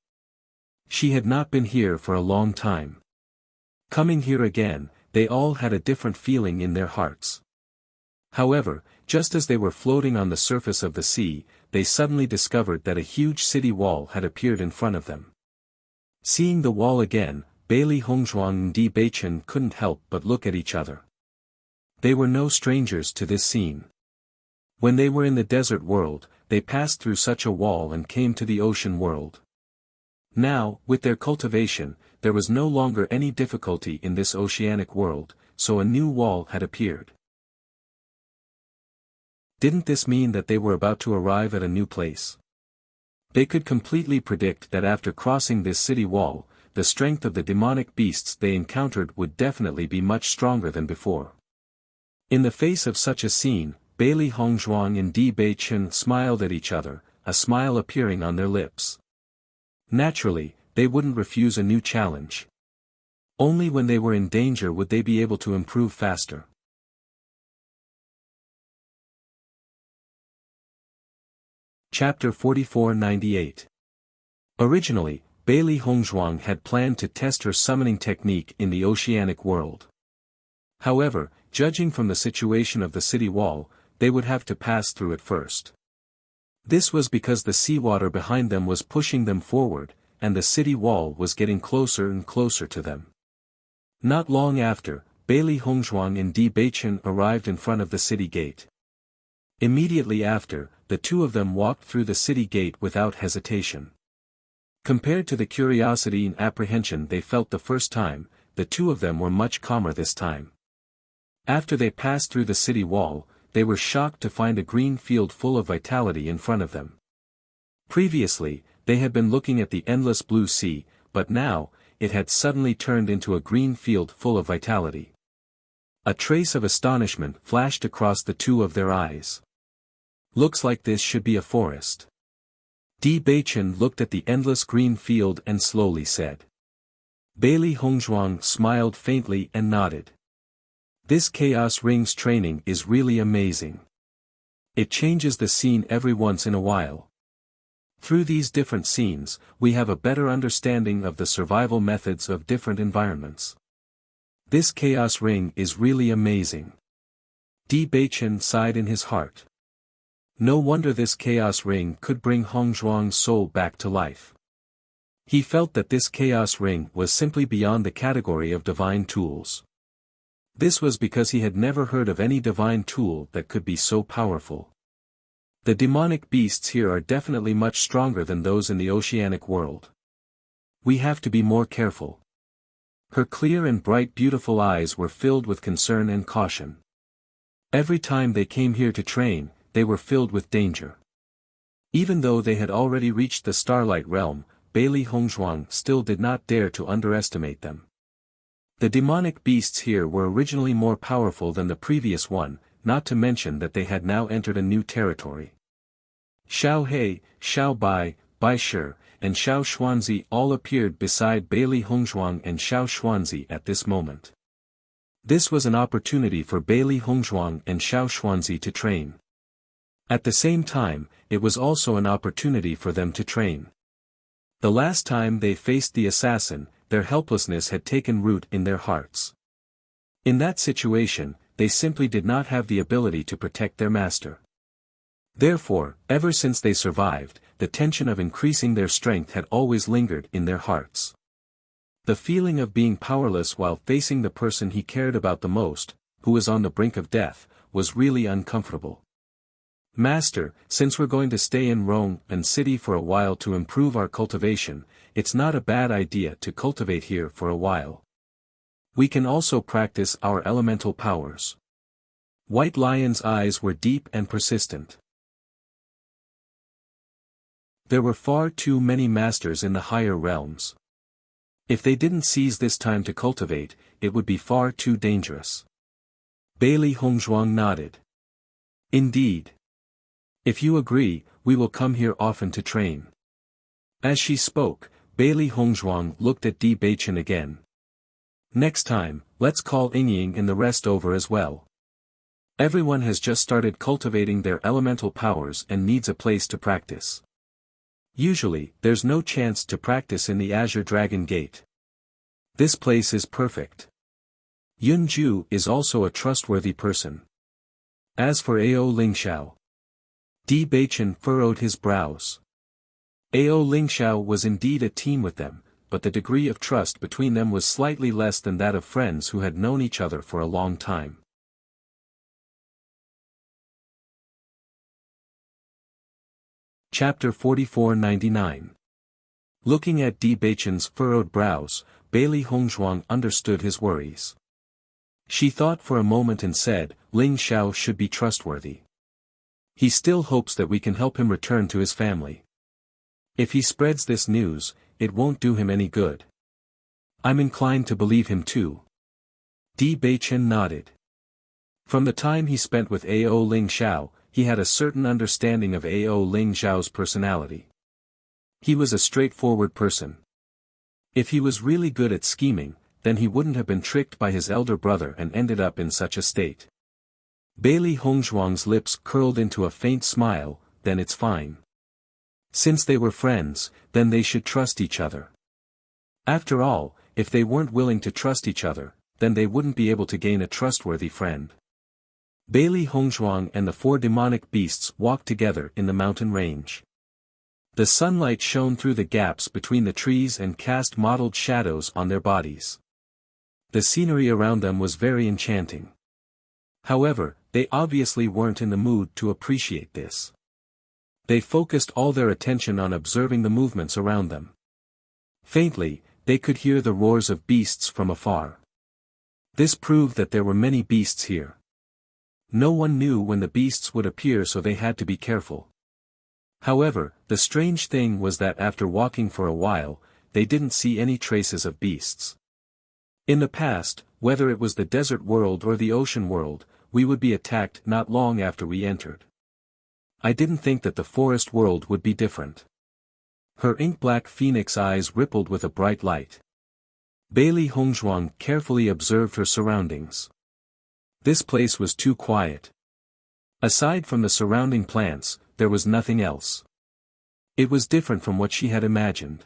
Speaker 1: She had not been here for a long time. Coming here again, they all had a different feeling in their hearts. However, just as they were floating on the surface of the sea, they suddenly discovered that a huge city wall had appeared in front of them. Seeing the wall again, Bailey Hongzhuang and Di Beichen couldn't help but look at each other. They were no strangers to this scene. When they were in the desert world, they passed through such a wall and came to the ocean world. Now, with their cultivation, there was no longer any difficulty in this oceanic world, so a new wall had appeared. Didn't this mean that they were about to arrive at a new place? They could completely predict that after crossing this city wall, the strength of the demonic beasts they encountered would definitely be much stronger than before. In the face of such a scene, Bailey Hongzhuang and Di Beichen smiled at each other, a smile appearing on their lips. Naturally, they wouldn't refuse a new challenge. Only when they were in danger would they be able to improve faster. Chapter 4498. Originally, Bailey Hongzhuang had planned to test her summoning technique in the oceanic world. However, judging from the situation of the city wall, they would have to pass through it first. This was because the seawater behind them was pushing them forward, and the city wall was getting closer and closer to them. Not long after, Bailey Hongzhuang and Di Beichen arrived in front of the city gate. Immediately after, the two of them walked through the city gate without hesitation. Compared to the curiosity and apprehension they felt the first time, the two of them were much calmer this time. After they passed through the city wall, they were shocked to find a green field full of vitality in front of them. Previously, they had been looking at the endless blue sea, but now, it had suddenly turned into a green field full of vitality. A trace of astonishment flashed across the two of their eyes. Looks like this should be a forest. Di Beichen looked at the endless green field and slowly said. Bailey Hongzhuang smiled faintly and nodded. This Chaos Rings training is really amazing. It changes the scene every once in a while. Through these different scenes, we have a better understanding of the survival methods of different environments. This Chaos Ring is really amazing. Di Beichen sighed in his heart. No wonder this Chaos Ring could bring Hongzhuang's soul back to life. He felt that this Chaos Ring was simply beyond the category of divine tools. This was because he had never heard of any divine tool that could be so powerful. The demonic beasts here are definitely much stronger than those in the oceanic world. We have to be more careful. Her clear and bright beautiful eyes were filled with concern and caution. Every time they came here to train, they were filled with danger. Even though they had already reached the Starlight Realm, Bailey Hongzhuang still did not dare to underestimate them. The demonic beasts here were originally more powerful than the previous one, not to mention that they had now entered a new territory. Xiao He, Xiao Bai, Bai Shi, and Xiao Xuanzi all appeared beside Bailey Hongzhuang and Xiao Xuanzi at this moment. This was an opportunity for Bailey Hongzhuang and Xiao Xuanzi to train. At the same time, it was also an opportunity for them to train. The last time they faced the assassin, their helplessness had taken root in their hearts. In that situation, they simply did not have the ability to protect their master. Therefore, ever since they survived, the tension of increasing their strength had always lingered in their hearts. The feeling of being powerless while facing the person he cared about the most, who was on the brink of death, was really uncomfortable. Master, since we're going to stay in Rome and city for a while to improve our cultivation, it's not a bad idea to cultivate here for a while. We can also practice our elemental powers. White Lion's eyes were deep and persistent. There were far too many masters in the higher realms. If they didn't seize this time to cultivate, it would be far too dangerous. Bailey Hongzhuang nodded. Indeed. If you agree, we will come here often to train. As she spoke, Bailey Hongzhuang looked at Di Beichen again. Next time, let's call Yingying and the rest over as well. Everyone has just started cultivating their elemental powers and needs a place to practice. Usually, there's no chance to practice in the Azure Dragon Gate. This place is perfect. Yun Ju is also a trustworthy person. As for Ao Lingxiao, Di Beichen furrowed his brows. Ao Lingxiao was indeed a team with them, but the degree of trust between them was slightly less than that of friends who had known each other for a long time. Chapter 4499. Looking at Di Beichen's furrowed brows, Bailey Hongzhuang understood his worries. She thought for a moment and said, Ling Xiao should be trustworthy. He still hopes that we can help him return to his family. If he spreads this news, it won't do him any good. I'm inclined to believe him too. Di Beichen nodded. From the time he spent with Ao Ling Xiao, he had a certain understanding of Ao Ling Xiao's personality. He was a straightforward person. If he was really good at scheming, then he wouldn't have been tricked by his elder brother and ended up in such a state. Bailey Hongzhuang's lips curled into a faint smile, then it's fine. Since they were friends, then they should trust each other. After all, if they weren't willing to trust each other, then they wouldn't be able to gain a trustworthy friend. Bailey Hongzhuang and the 4 demonic beasts walked together in the mountain range. The sunlight shone through the gaps between the trees and cast mottled shadows on their bodies. The scenery around them was very enchanting. However, they obviously weren't in the mood to appreciate this. They focused all their attention on observing the movements around them. Faintly, they could hear the roars of beasts from afar. This proved that there were many beasts here. No one knew when the beasts would appear, so they had to be careful. However, the strange thing was that after walking for a while, they didn't see any traces of beasts. In the past, whether it was the desert world or the ocean world, we would be attacked not long after we entered. I didn't think that the forest world would be different. Her ink-black phoenix eyes rippled with a bright light. Bailey Hongzhuang carefully observed her surroundings. This place was too quiet. Aside from the surrounding plants, there was nothing else. It was different from what she had imagined.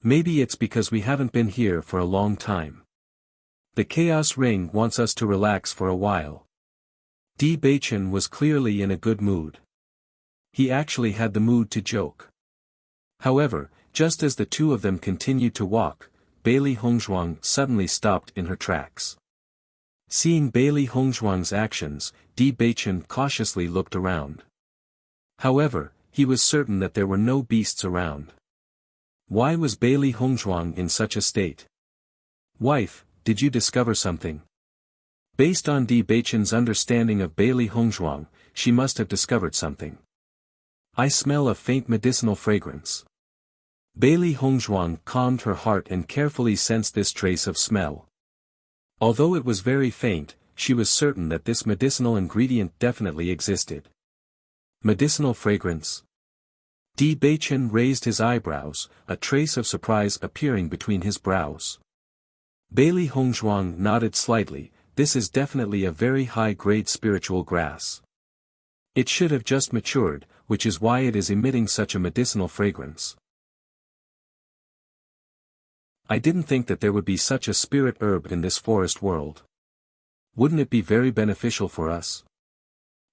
Speaker 1: Maybe it's because we haven't been here for a long time. The Chaos Ring wants us to relax for a while. Di Beichen was clearly in a good mood. He actually had the mood to joke. However, just as the two of them continued to walk, Bailey Hongzhuang suddenly stopped in her tracks. Seeing Bailey Hongzhuang's actions, Di Beichen cautiously looked around. However, he was certain that there were no beasts around. Why was Bailey Hongzhuang in such a state? Wife, did you discover something? Based on Di Beichen's understanding of Bailey Hongzhuang, she must have discovered something. I smell a faint medicinal fragrance. Bailey Hongzhuang calmed her heart and carefully sensed this trace of smell. Although it was very faint, she was certain that this medicinal ingredient definitely existed. Medicinal fragrance? Di Beichen raised his eyebrows, a trace of surprise appearing between his brows. Bailey Hongzhuang nodded slightly. This is definitely a very high-grade spiritual grass. It should have just matured, which is why it is emitting such a medicinal fragrance. I didn't think that there would be such a spirit herb in this forest world. Wouldn't it be very beneficial for us?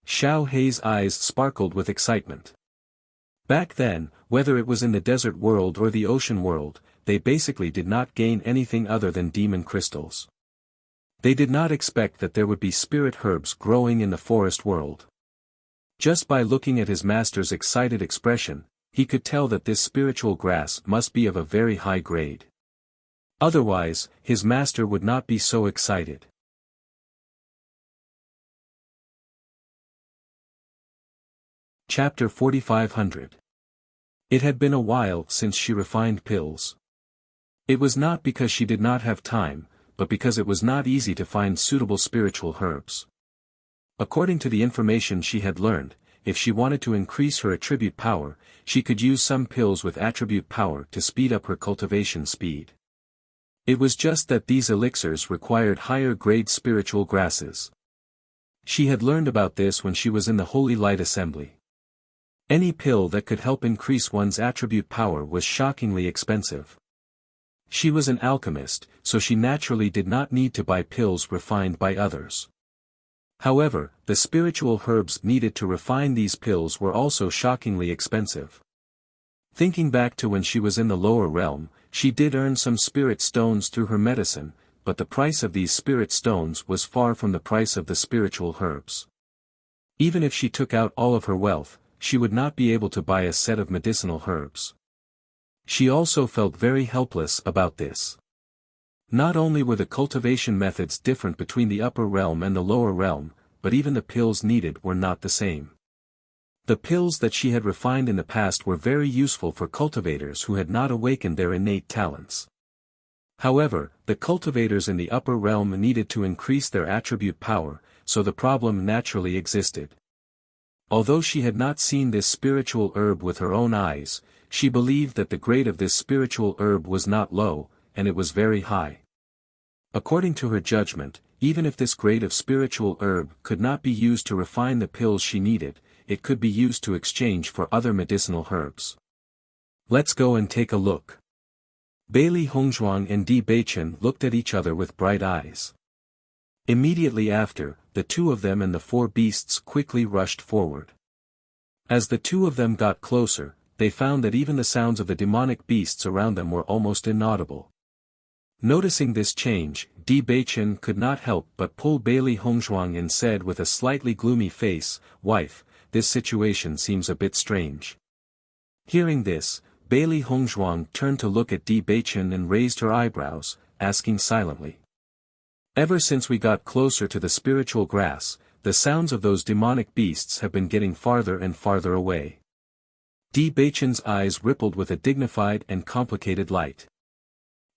Speaker 1: Xiao Hei's eyes sparkled with excitement. Back then, whether it was in the desert world or the ocean world, they basically did not gain anything other than demon crystals. They did not expect that there would be spirit herbs growing in the forest world. Just by looking at his master's excited expression, he could tell that this spiritual grass must be of a very high grade. Otherwise, his master would not be so excited. Chapter 4500. It had been a while since she refined pills. It was not because she did not have time, but because it was not easy to find suitable spiritual herbs. According to the information she had learned, if she wanted to increase her attribute power, she could use some pills with attribute power to speed up her cultivation speed. It was just that these elixirs required higher-grade spiritual grasses. She had learned about this when she was in the Holy Light Assembly. Any pill that could help increase one's attribute power was shockingly expensive. She was an alchemist, so she naturally did not need to buy pills refined by others. However, the spiritual herbs needed to refine these pills were also shockingly expensive. Thinking back to when she was in the lower realm, she did earn some spirit stones through her medicine, but the price of these spirit stones was far from the price of the spiritual herbs. Even if she took out all of her wealth, she would not be able to buy a set of medicinal herbs. She also felt very helpless about this. Not only were the cultivation methods different between the upper realm and the lower realm, but even the pills needed were not the same. The pills that she had refined in the past were very useful for cultivators who had not awakened their innate talents. However, the cultivators in the upper realm needed to increase their attribute power, so the problem naturally existed. Although she had not seen this spiritual herb with her own eyes, she believed that the grade of this spiritual herb was not low, and it was very high. According to her judgment, even if this grade of spiritual herb could not be used to refine the pills she needed, it could be used to exchange for other medicinal herbs. Let's go and take a look. Bailey Hongzhuang and Di Beichen looked at each other with bright eyes. Immediately after, the two of them and the four beasts quickly rushed forward. As the two of them got closer, they found that even the sounds of the demonic beasts around them were almost inaudible. Noticing this change, Di Beichen could not help but pull Bailey Hongzhuang and said with a slightly gloomy face, "Wife, this situation seems a bit strange." Hearing this, Bailey Hongzhuang turned to look at Di Beichen and raised her eyebrows, asking silently. "Ever since we got closer to the spiritual grass, the sounds of those demonic beasts have been getting farther and farther away." Di Beichen's eyes rippled with a dignified and complicated light.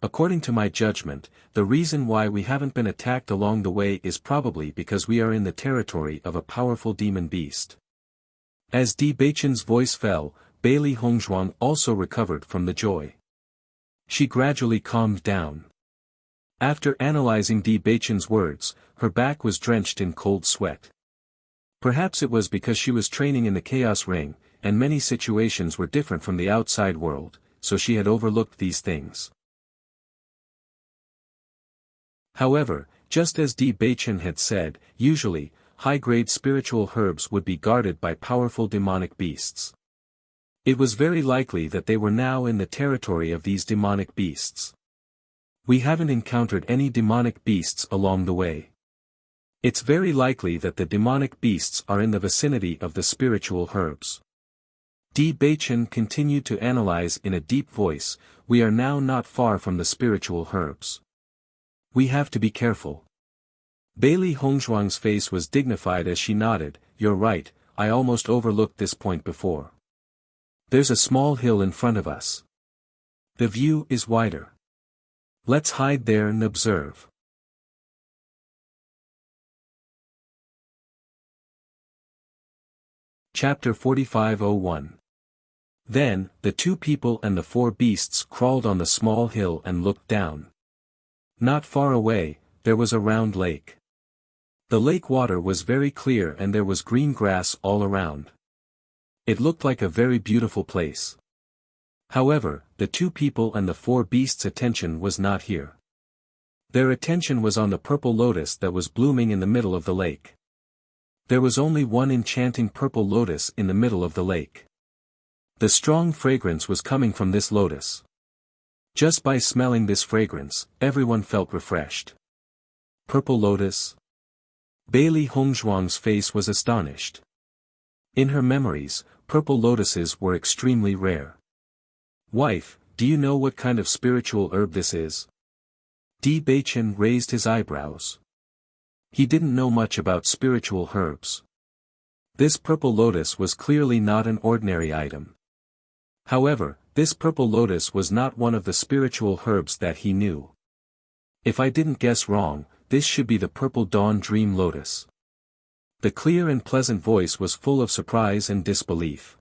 Speaker 1: "According to my judgment, the reason why we haven't been attacked along the way is probably because we are in the territory of a powerful demon beast." As Di Beichen's voice fell, Bailey Hongzhuang also recovered from the joy. She gradually calmed down. After analyzing Di Beichen's words, her back was drenched in cold sweat. Perhaps it was because she was training in the Chaos Ring, and many situations were different from the outside world, so she had overlooked these things. However, just as Di Beichen had said, usually, high-grade spiritual herbs would be guarded by powerful demonic beasts. It was very likely that they were now in the territory of these demonic beasts. We haven't encountered any demonic beasts along the way. It's very likely that the demonic beasts are in the vicinity of the spiritual herbs. Di Beichen continued to analyze in a deep voice, "We are now not far from the spiritual herbs. We have to be careful." Bailey Hongzhuang's face was dignified as she nodded, "You're right, I almost overlooked this point before. There's a small hill in front of us. The view is wider. Let's hide there and observe." Chapter 45:01. Then, the two people and the four beasts crawled on the small hill and looked down. Not far away, there was a round lake. The lake water was very clear and there was green grass all around. It looked like a very beautiful place. However, the two people and the four beasts' attention was not here. Their attention was on the purple lotus that was blooming in the middle of the lake. There was only one enchanting purple lotus in the middle of the lake. The strong fragrance was coming from this lotus. Just by smelling this fragrance, everyone felt refreshed. Purple lotus? Bailey Hongzhuang's face was astonished. In her memories, purple lotuses were extremely rare. "Wife, do you know what kind of spiritual herb this is?" Di Beichen raised his eyebrows. He didn't know much about spiritual herbs. This purple lotus was clearly not an ordinary item. However, this purple lotus was not one of the spiritual herbs that he knew. "If I didn't guess wrong, this should be the purple dawn dream lotus." The clear and pleasant voice was full of surprise and disbelief.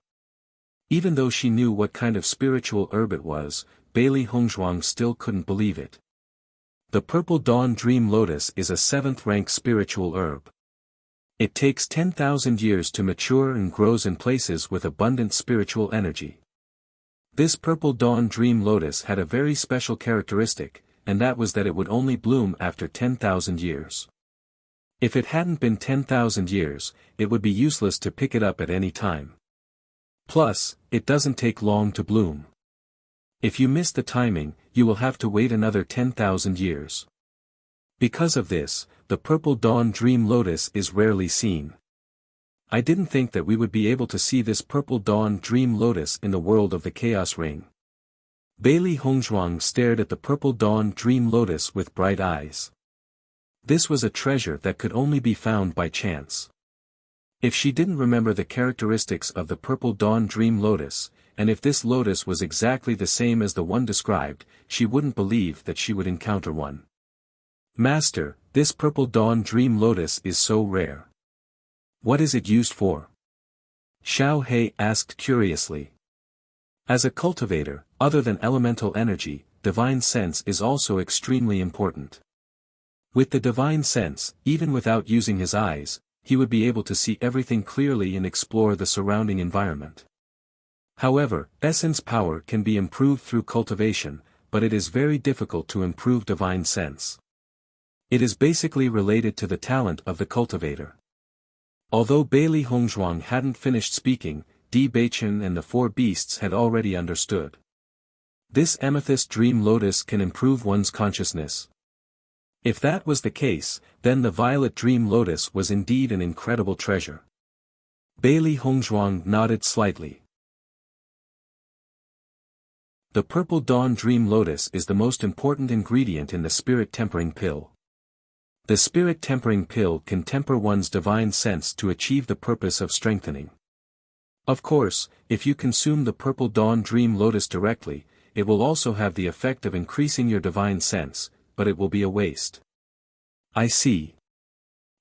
Speaker 1: Even though she knew what kind of spiritual herb it was, Bailey Hongzhuang still couldn't believe it. The purple dawn dream lotus is a 7th-rank spiritual herb. It takes 10,000 years to mature and grows in places with abundant spiritual energy. This purple dawn dream lotus had a very special characteristic, and that was that it would only bloom after 10,000 years. If it hadn't been 10,000 years, it would be useless to pick it up at any time. Plus, it doesn't take long to bloom. If you miss the timing, you will have to wait another 10,000 years. Because of this, the purple dawn dream lotus is rarely seen. I didn't think that we would be able to see this purple dawn dream lotus in the world of the Chaos Ring. Bailey Hongzhuang stared at the purple dawn dream lotus with bright eyes. This was a treasure that could only be found by chance. If she didn't remember the characteristics of the purple dawn dream lotus, and if this lotus was exactly the same as the one described, she wouldn't believe that she would encounter one. Master, this purple dawn dream lotus is so rare. What is it used for? Xiao He asked curiously. As a cultivator, other than elemental energy, divine sense is also extremely important. With the divine sense, even without using his eyes, he would be able to see everything clearly and explore the surrounding environment. However, essence power can be improved through cultivation, but it is very difficult to improve divine sense. It is basically related to the talent of the cultivator. Although Bailey Hongzhuang hadn't finished speaking, Di Beichen and the four beasts had already understood. This amethyst dream lotus can improve one's consciousness. If that was the case, then the violet dream lotus was indeed an incredible treasure. Bailey Hongzhuang nodded slightly. The purple dawn dream lotus is the most important ingredient in the spirit tempering pill. The spirit tempering pill can temper one's divine sense to achieve the purpose of strengthening. Of course, if you consume the purple dawn dream lotus directly, it will also have the effect of increasing your divine sense, but it will be a waste. I see.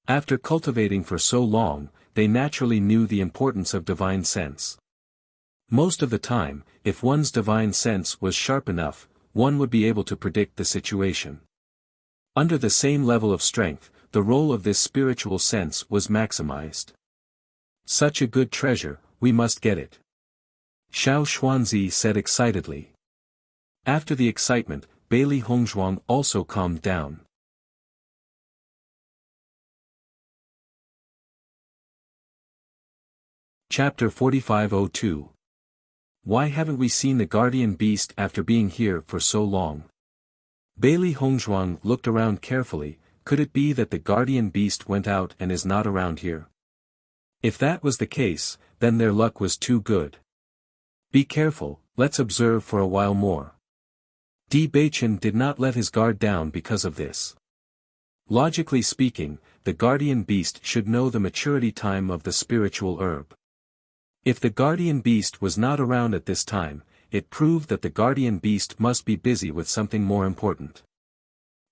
Speaker 1: After cultivating for so long, they naturally knew the importance of divine sense. Most of the time, if one's divine sense was sharp enough, one would be able to predict the situation. Under the same level of strength, the role of this spiritual sense was maximized. Such a good treasure, we must get it. Xiao Xuanzi said excitedly. After the excitement, Bailey Hongzhuang also calmed down. Chapter 4502. Why haven't we seen the guardian beast after being here for so long? Bailey Hongzhuang looked around carefully. Could it be that the guardian beast went out and is not around here? If that was the case, then their luck was too good. Be careful, let's observe for a while more. Di Beichen did not let his guard down because of this. Logically speaking, the guardian beast should know the maturity time of the spiritual herb. If the guardian beast was not around at this time, it proved that the guardian beast must be busy with something more important.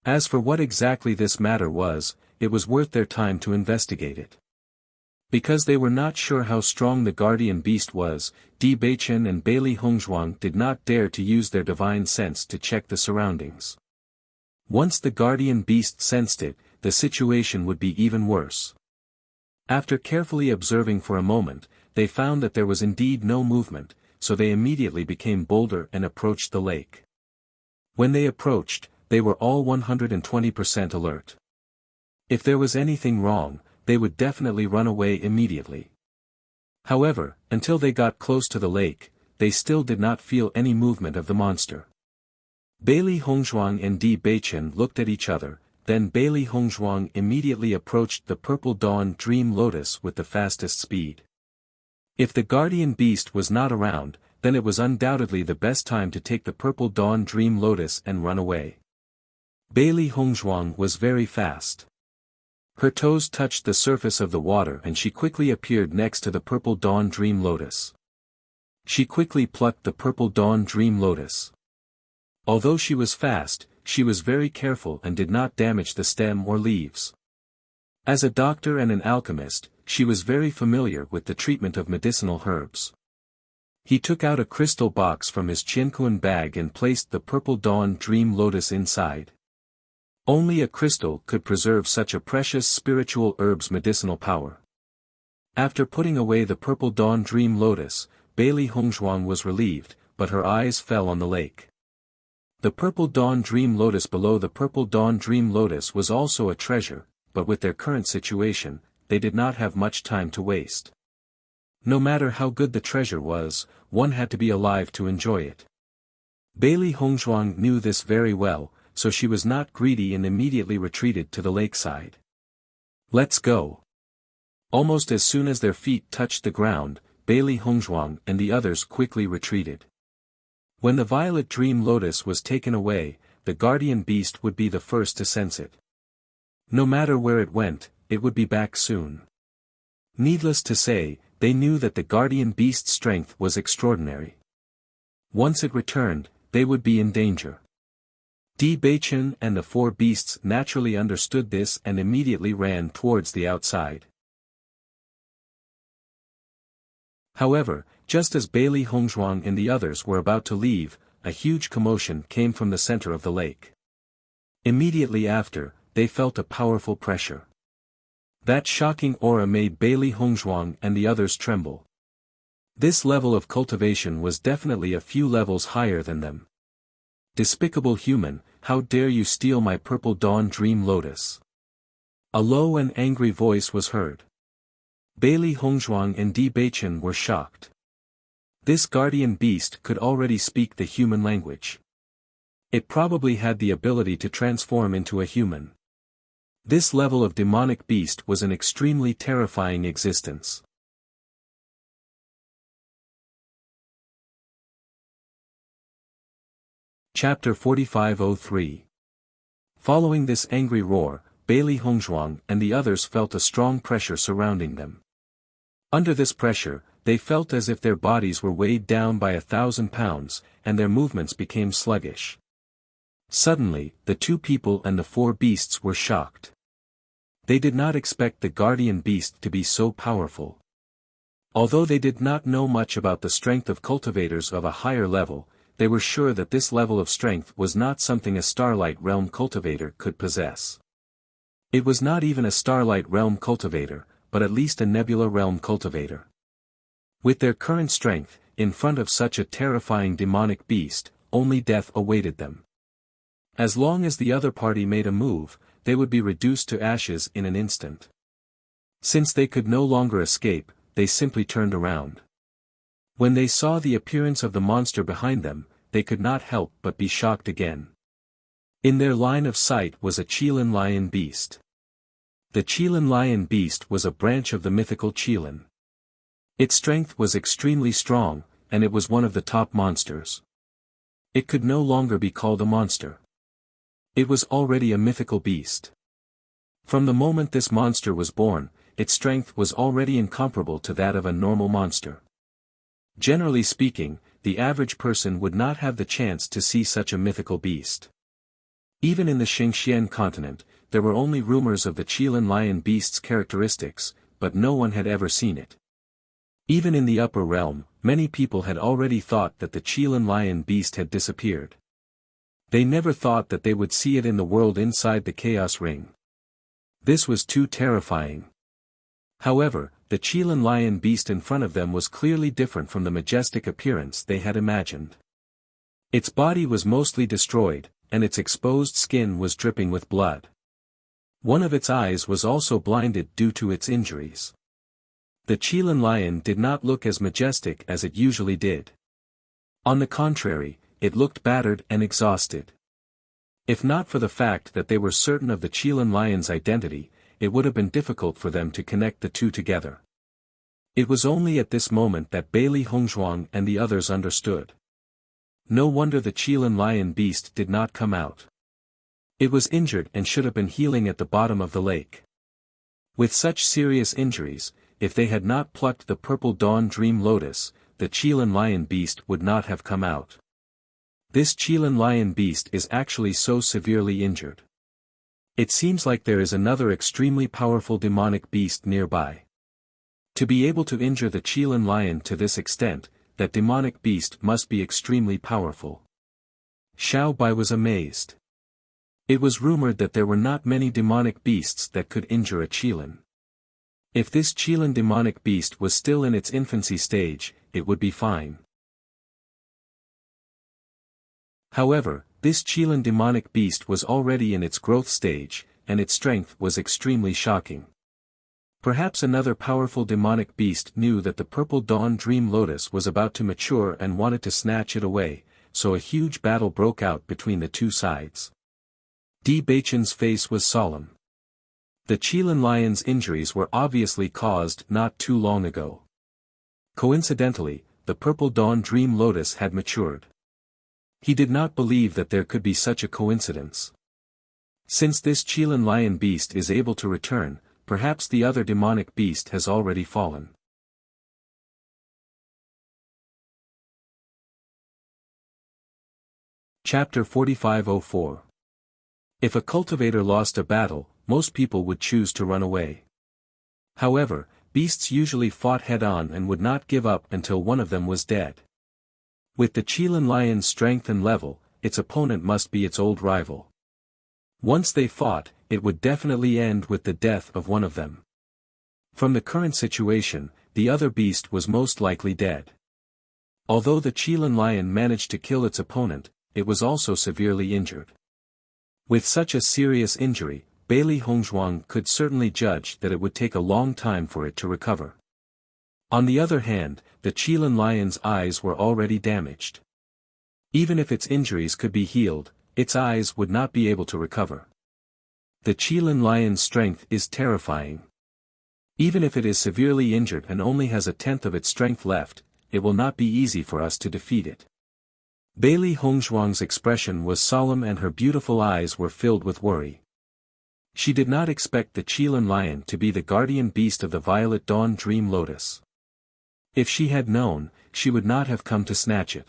Speaker 1: As for what exactly this matter was, it was worth their time to investigate it. Because they were not sure how strong the guardian beast was, Di Beichen and Bailey Hongzhuang did not dare to use their divine sense to check the surroundings. Once the guardian beast sensed it, the situation would be even worse. After carefully observing for a moment, they found that there was indeed no movement, so they immediately became bolder and approached the lake. When they approached, they were all 120% alert. If there was anything wrong, they would definitely run away immediately. However, until they got close to the lake, they still did not feel any movement of the monster. Bailey Hongzhuang and Di Beichen looked at each other, then Bailey Hongzhuang immediately approached the purple dawn dream lotus with the fastest speed. If the guardian beast was not around, then it was undoubtedly the best time to take the purple dawn dream lotus and run away. Bailey Hongzhuang was very fast. Her toes touched the surface of the water and she quickly appeared next to the purple dawn dream lotus. She quickly plucked the purple dawn dream lotus. Although she was fast, she was very careful and did not damage the stem or leaves. As a doctor and an alchemist, she was very familiar with the treatment of medicinal herbs. He took out a crystal box from his Qianquan bag and placed the purple dawn dream lotus inside. Only a crystal could preserve such a precious spiritual herb's medicinal power. After putting away the purple dawn dream lotus, Bailey Hongzhuang was relieved, but her eyes fell on the lake. The purple dawn dream lotus below the purple dawn dream lotus was also a treasure, but with their current situation, they did not have much time to waste. No matter how good the treasure was, one had to be alive to enjoy it. Bailey Hongzhuang knew this very well, so she was not greedy and immediately retreated to the lakeside. Let's go. Almost as soon as their feet touched the ground, Bailey Hongzhuang and the others quickly retreated. When the violet dream lotus was taken away, the guardian beast would be the first to sense it. No matter where it went, it would be back soon. Needless to say, they knew that the guardian beast's strength was extraordinary. Once it returned, they would be in danger. Di Beichen and the four beasts naturally understood this and immediately ran towards the outside. However, just as Bailey Hongzhuang and the others were about to leave, a huge commotion came from the center of the lake. Immediately after, they felt a powerful pressure. That shocking aura made Bailey Hongzhuang and the others tremble. This level of cultivation was definitely a few levels higher than them. Despicable human, how dare you steal my purple dawn dream lotus? A low and angry voice was heard. Bailey Hongzhuang and Di Beichen were shocked. This guardian beast could already speak the human language. It probably had the ability to transform into a human. This level of demonic beast was an extremely terrifying existence. Chapter 4503. Following this angry roar, Bailey Hongzhuang and the others felt a strong pressure surrounding them. Under this pressure, they felt as if their bodies were weighed down by 1,000 pounds, and their movements became sluggish. Suddenly, the two people and the four beasts were shocked. They did not expect the guardian beast to be so powerful. Although they did not know much about the strength of cultivators of a higher level, they were sure that this level of strength was not something a Starlight Realm cultivator could possess. It was not even a Starlight Realm cultivator, but at least a Nebula Realm cultivator. With their current strength, in front of such a terrifying demonic beast, only death awaited them. As long as the other party made a move, they would be reduced to ashes in an instant. Since they could no longer escape, they simply turned around. When they saw the appearance of the monster behind them, they could not help but be shocked again. In their line of sight was a Qilin lion beast. The Qilin lion beast was a branch of the mythical Qilin. Its strength was extremely strong, and it was one of the top monsters. It could no longer be called a monster. It was already a mythical beast. From the moment this monster was born, its strength was already incomparable to that of a normal monster. Generally speaking, the average person would not have the chance to see such a mythical beast. Even in the Xingxian continent, there were only rumors of the Qilin lion beast's characteristics, but no one had ever seen it. Even in the upper realm, many people had already thought that the Qilin lion beast had disappeared. They never thought that they would see it in the world inside the Chaos Ring. This was too terrifying. However, the Qilin lion beast in front of them was clearly different from the majestic appearance they had imagined. Its body was mostly destroyed, and its exposed skin was dripping with blood. One of its eyes was also blinded due to its injuries. The Qilin lion did not look as majestic as it usually did. On the contrary, it looked battered and exhausted. If not for the fact that they were certain of the Qilin lion's identity, it would have been difficult for them to connect the two together. It was only at this moment that Bailey Hongzhuang and the others understood. No wonder the Qilin lion beast did not come out. It was injured and should have been healing at the bottom of the lake. With such serious injuries, if they had not plucked the purple dawn dream lotus, the Qilin lion beast would not have come out. This Qilin lion beast is actually so severely injured. It seems like there is another extremely powerful demonic beast nearby. To be able to injure the Qilin lion to this extent, that demonic beast must be extremely powerful. Xiao Bai was amazed. It was rumored that there were not many demonic beasts that could injure a Qilin. If this Qilin demonic beast was still in its infancy stage, it would be fine. However, this Qilin demonic beast was already in its growth stage, and its strength was extremely shocking. Perhaps another powerful demonic beast knew that the purple dawn dream lotus was about to mature and wanted to snatch it away, so a huge battle broke out between the two sides. Di Beichen's face was solemn. The Qilin lion's injuries were obviously caused not too long ago. Coincidentally, the purple dawn dream lotus had matured. He did not believe that there could be such a coincidence. Since this Qilin lion beast is able to return, perhaps the other demonic beast has already fallen. Chapter 4504. If a cultivator lost a battle, most people would choose to run away. However, beasts usually fought head-on and would not give up until one of them was dead. With the Qilin lion's strength and level, its opponent must be its old rival. Once they fought, it would definitely end with the death of one of them. From the current situation, the other beast was most likely dead. Although the Qilin lion managed to kill its opponent, it was also severely injured. With such a serious injury, Bailey Hongzhuang could certainly judge that it would take a long time for it to recover. On the other hand, the Qilin lion's eyes were already damaged. Even if its injuries could be healed, its eyes would not be able to recover. The Qilin lion's strength is terrifying. Even if it is severely injured and only has a tenth of its strength left, it will not be easy for us to defeat it. Bailey Hongzhuang's expression was solemn and her beautiful eyes were filled with worry. She did not expect the Qilin lion to be the guardian beast of the Violet Dawn Dream Lotus. If she had known, she would not have come to snatch it.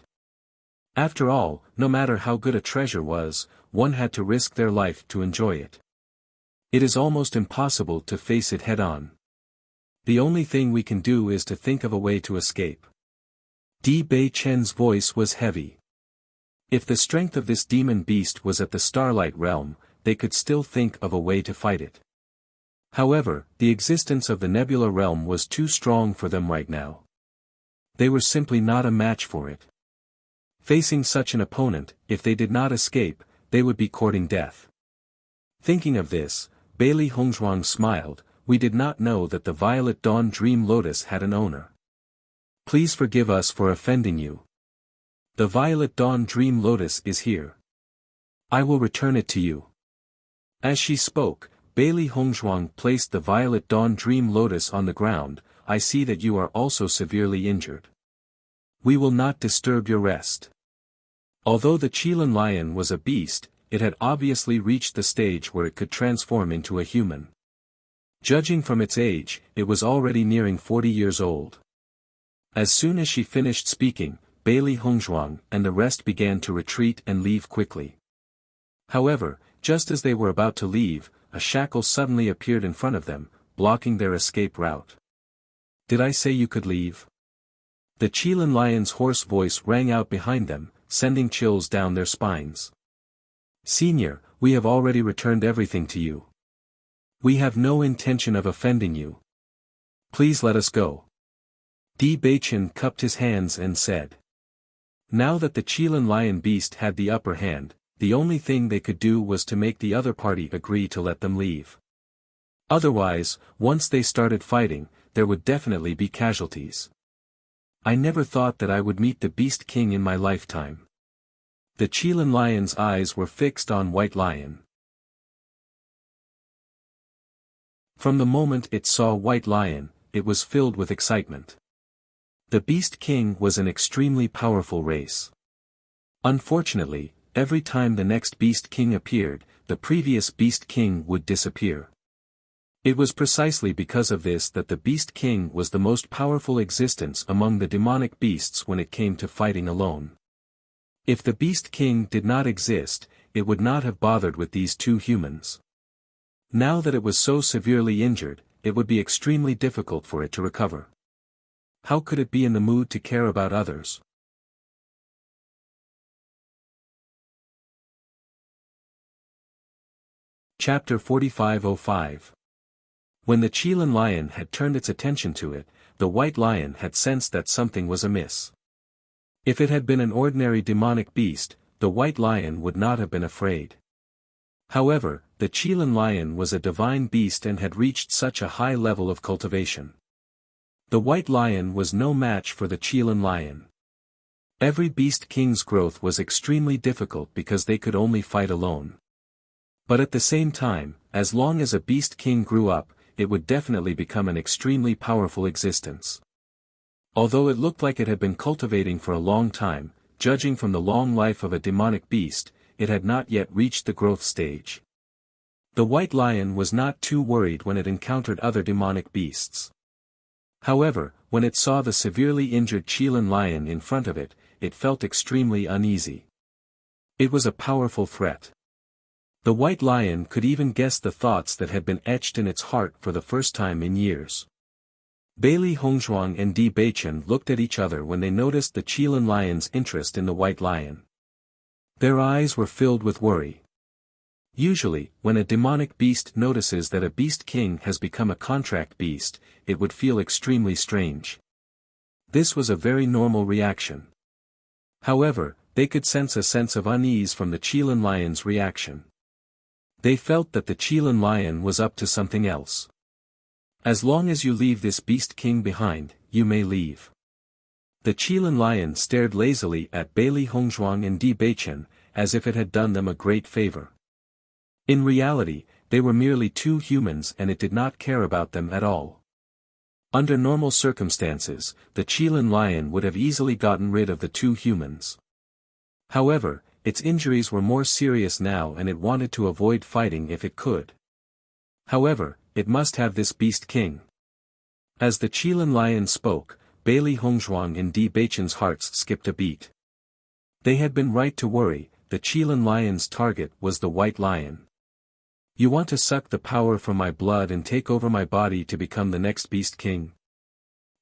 Speaker 1: After all, no matter how good a treasure was, one had to risk their life to enjoy it. It is almost impossible to face it head-on. The only thing we can do is to think of a way to escape. Di Bei Chen's voice was heavy. If the strength of this demon beast was at the Starlight Realm, they could still think of a way to fight it. However, the existence of the Nebula Realm was too strong for them right now. They were simply not a match for it. Facing such an opponent, if they did not escape, they would be courting death. Thinking of this, Bailey Hongzhuang smiled. We did not know that the Violet Dawn Dream Lotus had an owner. Please forgive us for offending you. The Violet Dawn Dream Lotus is here. I will return it to you. As she spoke, Bailey Hongzhuang placed the Violet Dawn Dream Lotus on the ground. I see that you are also severely injured. We will not disturb your rest. Although the Qilin lion was a beast, it had obviously reached the stage where it could transform into a human. Judging from its age, it was already nearing 40 years old. As soon as she finished speaking, Bailey Hongzhuang and the rest began to retreat and leave quickly. However, just as they were about to leave, a shackle suddenly appeared in front of them, blocking their escape route. Did I say you could leave? The Qilin lion's hoarse voice rang out behind them, sending chills down their spines. Senior, we have already returned everything to you. We have no intention of offending you. Please let us go. Di Beichen cupped his hands and said. Now that the Qilin lion beast had the upper hand, the only thing they could do was to make the other party agree to let them leave. Otherwise, once they started fighting, there would definitely be casualties. I never thought that I would meet the Beast King in my lifetime. The Qilin lion's eyes were fixed on White Lion. From the moment it saw White Lion, it was filled with excitement. The Beast King was an extremely powerful race. Unfortunately, every time the next Beast King appeared, the previous Beast King would disappear. It was precisely because of this that the Beast King was the most powerful existence among the demonic beasts when it came to fighting alone. If the Beast King did not exist, it would not have bothered with these two humans. Now that it was so severely injured, it would be extremely difficult for it to recover. How could it be in the mood to care about others? Chapter 4505. When the Qilin lion had turned its attention to it, the White Lion had sensed that something was amiss. If it had been an ordinary demonic beast, the White Lion would not have been afraid. However, the Qilin lion was a divine beast and had reached such a high level of cultivation. The White Lion was no match for the Qilin lion. Every Beast King's growth was extremely difficult because they could only fight alone. But at the same time, as long as a beast king grew up, it would definitely become an extremely powerful existence. Although it looked like it had been cultivating for a long time, judging from the long life of a demonic beast, it had not yet reached the growth stage. The white lion was not too worried when it encountered other demonic beasts. However, when it saw the severely injured Qilin lion in front of it, it felt extremely uneasy. It was a powerful threat. The white lion could even guess the thoughts that had been etched in its heart for the first time in years. Bailey Hongzhuang and Di Beichen looked at each other when they noticed the Qilin lion's interest in the white lion. Their eyes were filled with worry. Usually, when a demonic beast notices that a beast king has become a contract beast, it would feel extremely strange. This was a very normal reaction. However, they could sense a sense of unease from the Qilin lion's reaction. They felt that the Qilin lion was up to something else. As long as you leave this beast king behind, you may leave. The Qilin lion stared lazily at Bailey Hongzhuang and Di Beichen, as if it had done them a great favor. In reality, they were merely two humans and it did not care about them at all. Under normal circumstances, the Qilin lion would have easily gotten rid of the two humans. However, its injuries were more serious now and it wanted to avoid fighting if it could. However, it must have this beast king. As the Qilin lion spoke, Bailey Hongzhuang and Di Beichen's hearts skipped a beat. They had been right to worry, the Qilin lion's target was the white lion. You want to suck the power from my blood and take over my body to become the next beast king?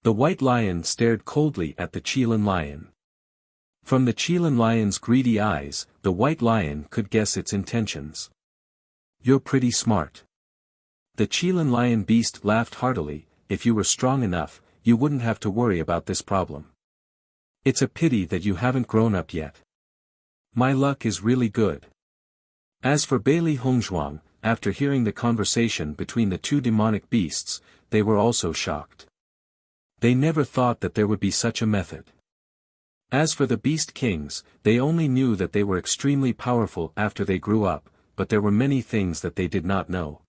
Speaker 1: The white lion stared coldly at the Qilin lion. From the Qilin lion's greedy eyes, the white lion could guess its intentions. You're pretty smart. The Qilin lion beast laughed heartily. If you were strong enough, you wouldn't have to worry about this problem. It's a pity that you haven't grown up yet. My luck is really good. As for Bailey Hongzhuang, after hearing the conversation between the two demonic beasts, they were also shocked. They never thought that there would be such a method. As for the beast kings, they only knew that they were extremely powerful after they grew up, but there were many things that they did not know.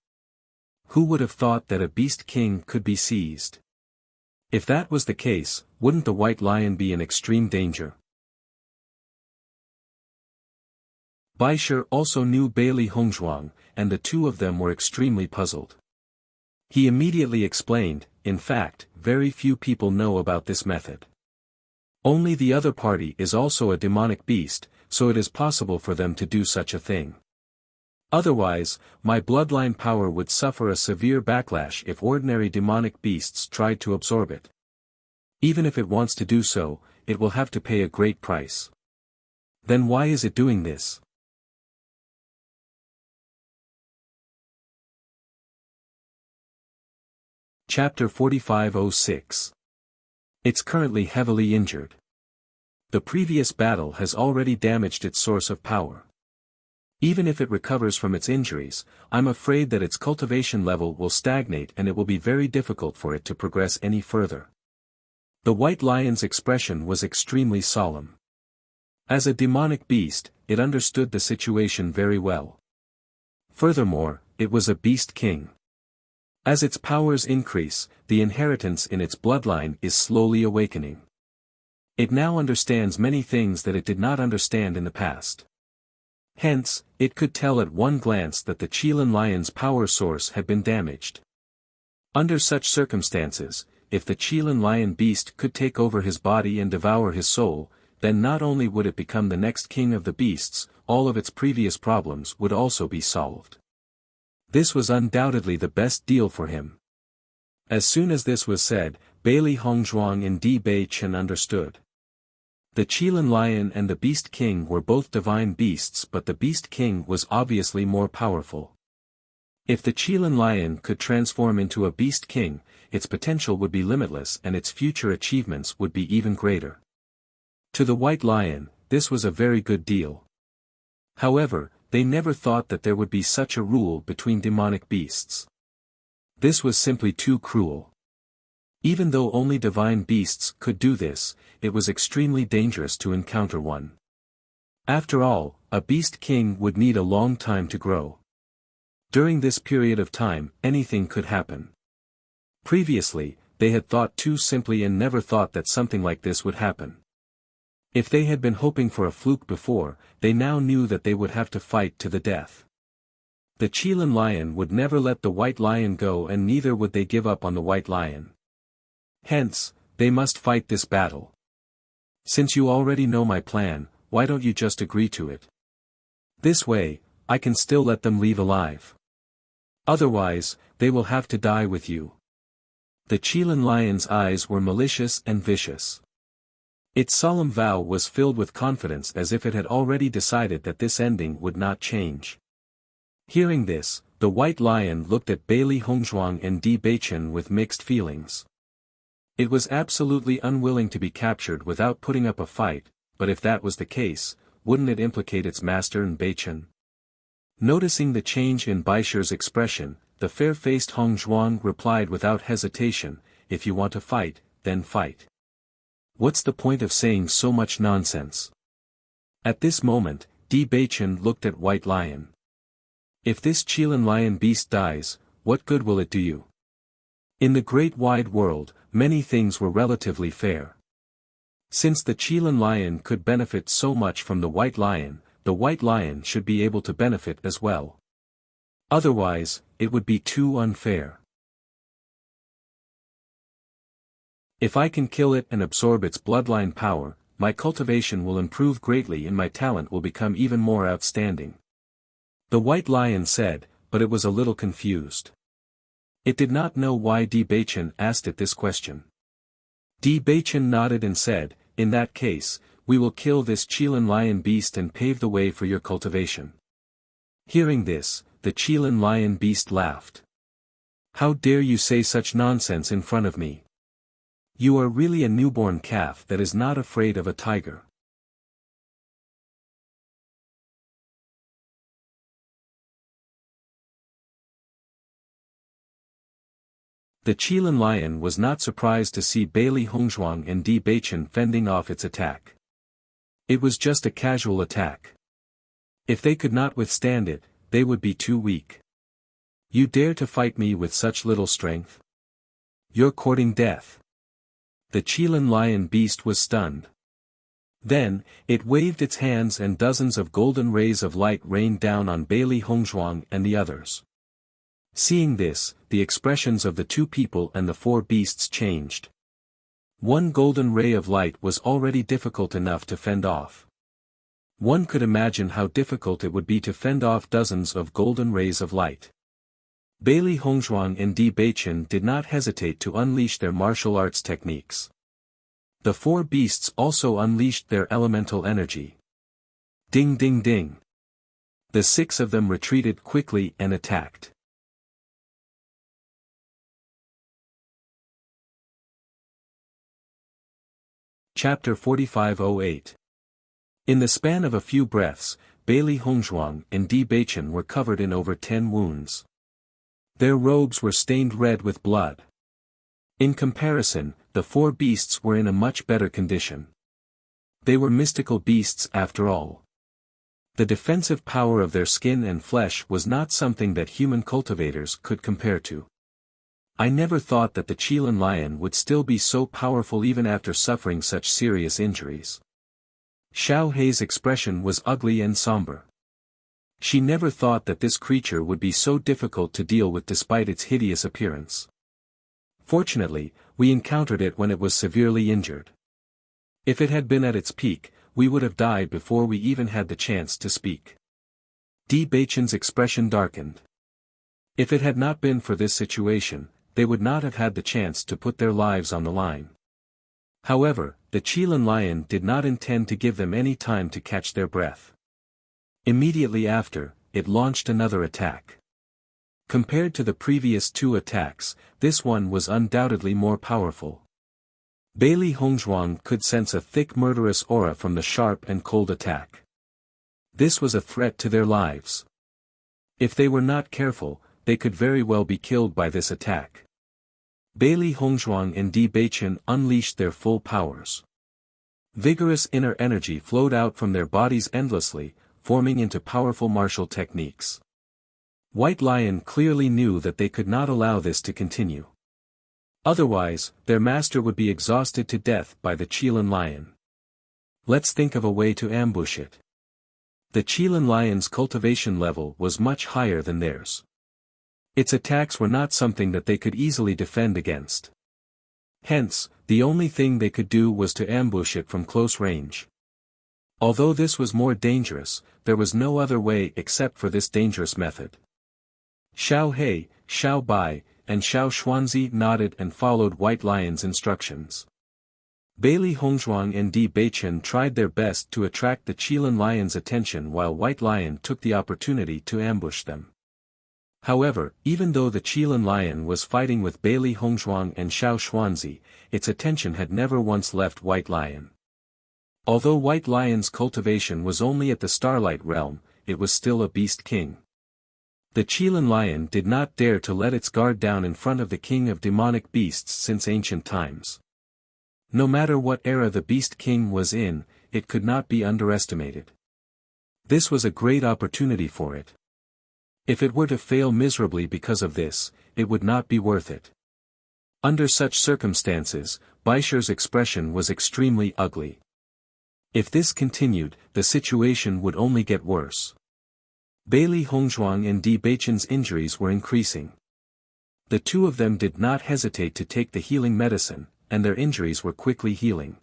Speaker 1: Who would have thought that a beast king could be seized? If that was the case, wouldn't the white lion be in extreme danger? Baisher also knew Bailey Hongzhuang, and the two of them were extremely puzzled. He immediately explained, in fact, very few people know about this method. Only the other party is also a demonic beast, so it is possible for them to do such a thing. Otherwise, my bloodline power would suffer a severe backlash if ordinary demonic beasts tried to absorb it. Even if it wants to do so, it will have to pay a great price. Then why is it doing this? Chapter 4506. It's currently heavily injured. The previous battle has already damaged its source of power. Even if it recovers from its injuries, I'm afraid that its cultivation level will stagnate and it will be very difficult for it to progress any further. The white lion's expression was extremely solemn. As a demonic beast, it understood the situation very well. Furthermore, it was a beast king. As its powers increase, the inheritance in its bloodline is slowly awakening. It now understands many things that it did not understand in the past. Hence, it could tell at one glance that the Qilin lion's power source had been damaged. Under such circumstances, if the Qilin lion beast could take over his body and devour his soul, then not only would it become the next king of the beasts, all of its previous problems would also be solved. This was undoubtedly the best deal for him. As soon as this was said, Bailey Hongzhuang and Di Beichen understood. The Qilin lion and the beast king were both divine beasts, but the beast king was obviously more powerful. If the Qilin lion could transform into a beast king, its potential would be limitless and its future achievements would be even greater. To the white lion, this was a very good deal. However, they never thought that there would be such a rule between demonic beasts. This was simply too cruel. Even though only divine beasts could do this, it was extremely dangerous to encounter one. After all, a beast king would need a long time to grow. During this period of time, anything could happen. Previously, they had thought too simply and never thought that something like this would happen. If they had been hoping for a fluke before, they now knew that they would have to fight to the death. The Qilin lion would never let the white lion go, and neither would they give up on the white lion. Hence, they must fight this battle. Since you already know my plan, why don't you just agree to it? This way, I can still let them leave alive. Otherwise, they will have to die with you. The Qilin lion's eyes were malicious and vicious. Its solemn vow was filled with confidence, as if it had already decided that this ending would not change. Hearing this, the white lion looked at Bailey Hongzhuang and Di Beichen with mixed feelings. It was absolutely unwilling to be captured without putting up a fight, but if that was the case, wouldn't it implicate its master in Beichen? Noticing the change in Baisher's expression, the fair-faced Hongzhuang replied without hesitation, "If you want to fight, then fight. What's the point of saying so much nonsense?" At this moment, Di Beichen looked at White Lion. "If this Qilin lion beast dies, what good will it do you? In the great wide world, many things were relatively fair. Since the Qilin lion could benefit so much from the white lion should be able to benefit as well. Otherwise, it would be too unfair. If I can kill it and absorb its bloodline power, my cultivation will improve greatly and my talent will become even more outstanding." The white lion said, but it was a little confused. It did not know why Di Beichen asked it this question. Di Beichen nodded and said, "In that case, we will kill this Qilin lion beast and pave the way for your cultivation." Hearing this, the Qilin lion beast laughed. "How dare you say such nonsense in front of me? You are really a newborn calf that is not afraid of a tiger." The Qilin lion was not surprised to see Bailey Hongzhuang and Di Beichen fending off its attack. It was just a casual attack. If they could not withstand it, they would be too weak. "You dare to fight me with such little strength? You're courting death." The Qilin lion beast was stunned. Then, it waved its hands and dozens of golden rays of light rained down on Bailey Hongzhuang and the others. Seeing this, the expressions of the two people and the four beasts changed. One golden ray of light was already difficult enough to fend off. One could imagine how difficult it would be to fend off dozens of golden rays of light. Bailey Hongzhuang and Di Beichen did not hesitate to unleash their martial arts techniques. The four beasts also unleashed their elemental energy. Ding ding ding. The six of them retreated quickly and attacked. Chapter 4508. In the span of a few breaths, Bailey Hongzhuang and Di Beichen were covered in over 10 wounds. Their robes were stained red with blood. In comparison, the four beasts were in a much better condition. They were mystical beasts after all. The defensive power of their skin and flesh was not something that human cultivators could compare to. I never thought that the Qilin lion would still be so powerful even after suffering such serious injuries. Xiao Hei's expression was ugly and somber. She never thought that this creature would be so difficult to deal with despite its hideous appearance. Fortunately, we encountered it when it was severely injured. If it had been at its peak, we would have died before we even had the chance to speak. Di Beichen's expression darkened. If it had not been for this situation, they would not have had the chance to put their lives on the line. However, the Qilin lion did not intend to give them any time to catch their breath. Immediately after, it launched another attack. Compared to the previous two attacks, this one was undoubtedly more powerful. Bailey Hongzhuang could sense a thick murderous aura from the sharp and cold attack. This was a threat to their lives. If they were not careful, they could very well be killed by this attack. Bailey Hongzhuang and Di Beichen unleashed their full powers. Vigorous inner energy flowed out from their bodies endlessly, forming into powerful martial techniques. White Lion clearly knew that they could not allow this to continue. Otherwise, their master would be exhausted to death by the Qilin lion. Let's think of a way to ambush it. The Qilin lion's cultivation level was much higher than theirs. Its attacks were not something that they could easily defend against. Hence, the only thing they could do was to ambush it from close range. Although this was more dangerous, there was no other way except for this dangerous method. Xiao He, Xiao Bai, and Xiao Xuanzi nodded and followed White Lion's instructions. Bailey Hongzhuang and Di Beichen tried their best to attract the Qilin lion's attention while White Lion took the opportunity to ambush them. However, even though the Qilin lion was fighting with Bailey Hongzhuang and Xiao Xuanzi, its attention had never once left White Lion. Although White Lion's cultivation was only at the Starlight realm, it was still a beast king. The Qilin lion did not dare to let its guard down in front of the king of demonic beasts since ancient times. No matter what era the beast king was in, it could not be underestimated. This was a great opportunity for it. If it were to fail miserably because of this, it would not be worth it. Under such circumstances, Baisher's expression was extremely ugly. If this continued, the situation would only get worse. Bailey Hongzhuang and Di Beichen's injuries were increasing. The two of them did not hesitate to take the healing medicine, and their injuries were quickly healing.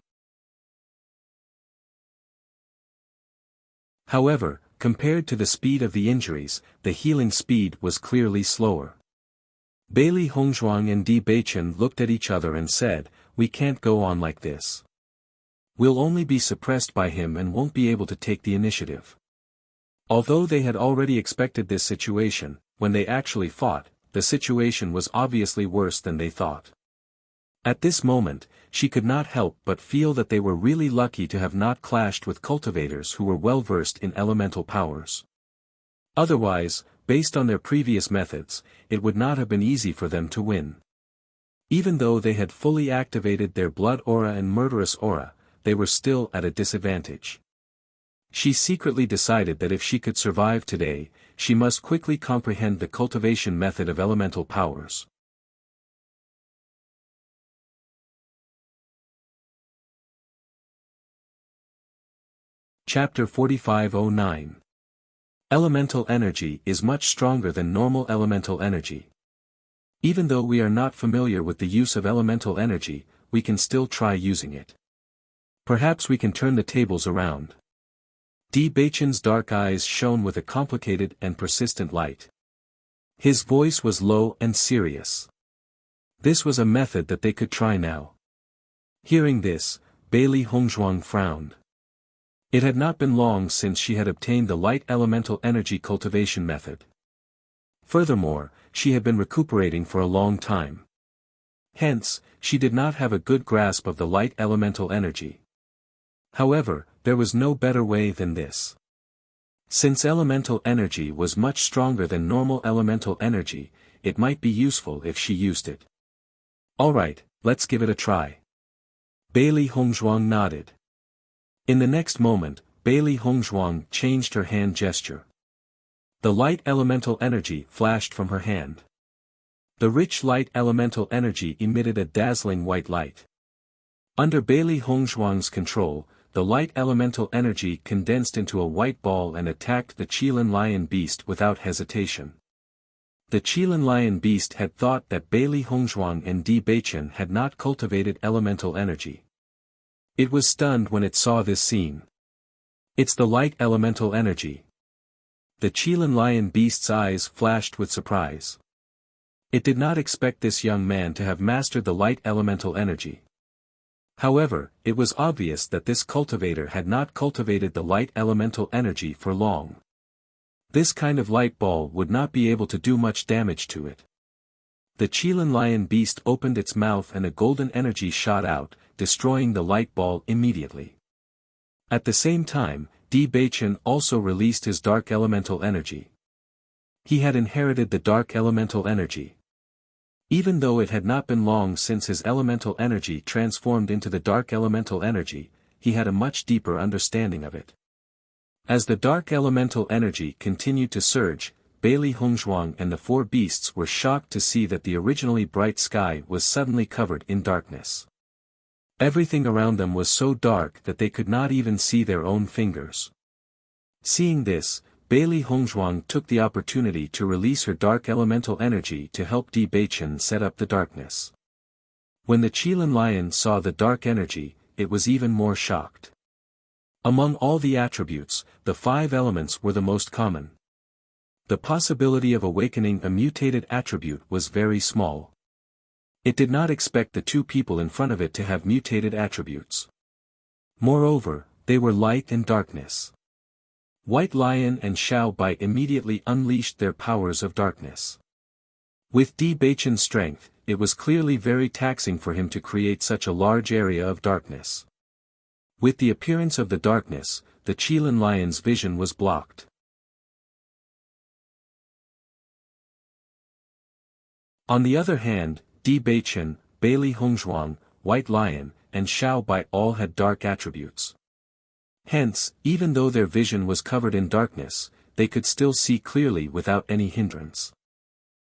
Speaker 1: However, compared to the speed of the injuries, the healing speed was clearly slower. Bailey Hongzhuang and Di Beichen looked at each other and said, "We can't go on like this. We'll only be suppressed by him and won't be able to take the initiative." Although they had already expected this situation, when they actually fought, the situation was obviously worse than they thought. At this moment, she could not help but feel that they were really lucky to have not clashed with cultivators who were well versed in elemental powers. Otherwise, based on their previous methods, it would not have been easy for them to win. Even though they had fully activated their blood aura and murderous aura, they were still at a disadvantage. She secretly decided that if she could survive today, she must quickly comprehend the cultivation method of elemental powers. Chapter 4509. Elemental energy is much stronger than normal elemental energy. Even though we are not familiar with the use of elemental energy, we can still try using it. Perhaps we can turn the tables around. Di Beichen's dark eyes shone with a complicated and persistent light. His voice was low and serious. This was a method that they could try now. Hearing this, Bailey Hongzhuang frowned. It had not been long since she had obtained the light elemental energy cultivation method. Furthermore, she had been recuperating for a long time. Hence, she did not have a good grasp of the light elemental energy. However, there was no better way than this. Since elemental energy was much stronger than normal elemental energy, it might be useful if she used it. Alright, let's give it a try. Bailey Hongzhuang nodded. In the next moment, Bailey Hongzhuang changed her hand gesture. The light elemental energy flashed from her hand. The rich light elemental energy emitted a dazzling white light. Under Bailey Hongzhuang's control, the light elemental energy condensed into a white ball and attacked the Qilin lion beast without hesitation. The Qilin lion beast had thought that Bailey Hongzhuang and Di Beichen had not cultivated elemental energy. It was stunned when it saw this scene. It's the light elemental energy. The Qilin lion beast's eyes flashed with surprise. It did not expect this young man to have mastered the light elemental energy. However, it was obvious that this cultivator had not cultivated the light elemental energy for long. This kind of light ball would not be able to do much damage to it. The Qilin lion beast opened its mouth and a golden energy shot out, destroying the light ball immediately. At the same time, Di Beichen also released his dark elemental energy. He had inherited the dark elemental energy. Even though it had not been long since his elemental energy transformed into the dark elemental energy, he had a much deeper understanding of it. As the dark elemental energy continued to surge, Bailey Hongzhuang and the four beasts were shocked to see that the originally bright sky was suddenly covered in darkness. Everything around them was so dark that they could not even see their own fingers. Seeing this, Bailey Hongzhuang took the opportunity to release her dark elemental energy to help Di Beichen set up the darkness. When the Qilin lion saw the dark energy, it was even more shocked. Among all the attributes, the 5 elements were the most common. The possibility of awakening a mutated attribute was very small. It did not expect the 2 people in front of it to have mutated attributes. Moreover, they were light and darkness. White Lion and Xiao Bai immediately unleashed their powers of darkness. With Di Beichen's strength, it was clearly very taxing for him to create such a large area of darkness. With the appearance of the darkness, the Qilin lion's vision was blocked. On the other hand, Di Beichen, Bailey Hongzhuang, White Lion, and Xiao Bai all had dark attributes. Hence, even though their vision was covered in darkness, they could still see clearly without any hindrance.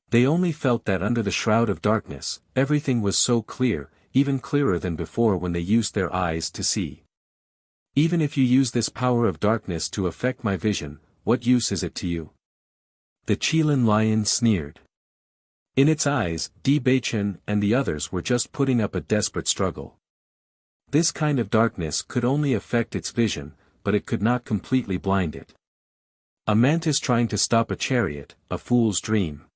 Speaker 1: They only felt that under the shroud of darkness, everything was so clear, even clearer than before when they used their eyes to see. Even if you use this power of darkness to affect my vision, what use is it to you? The Qilin lion sneered. In its eyes, Di Beichen and the others were just putting up a desperate struggle. This kind of darkness could only affect its vision, but it could not completely blind it. A mantis trying to stop a chariot, a fool's dream.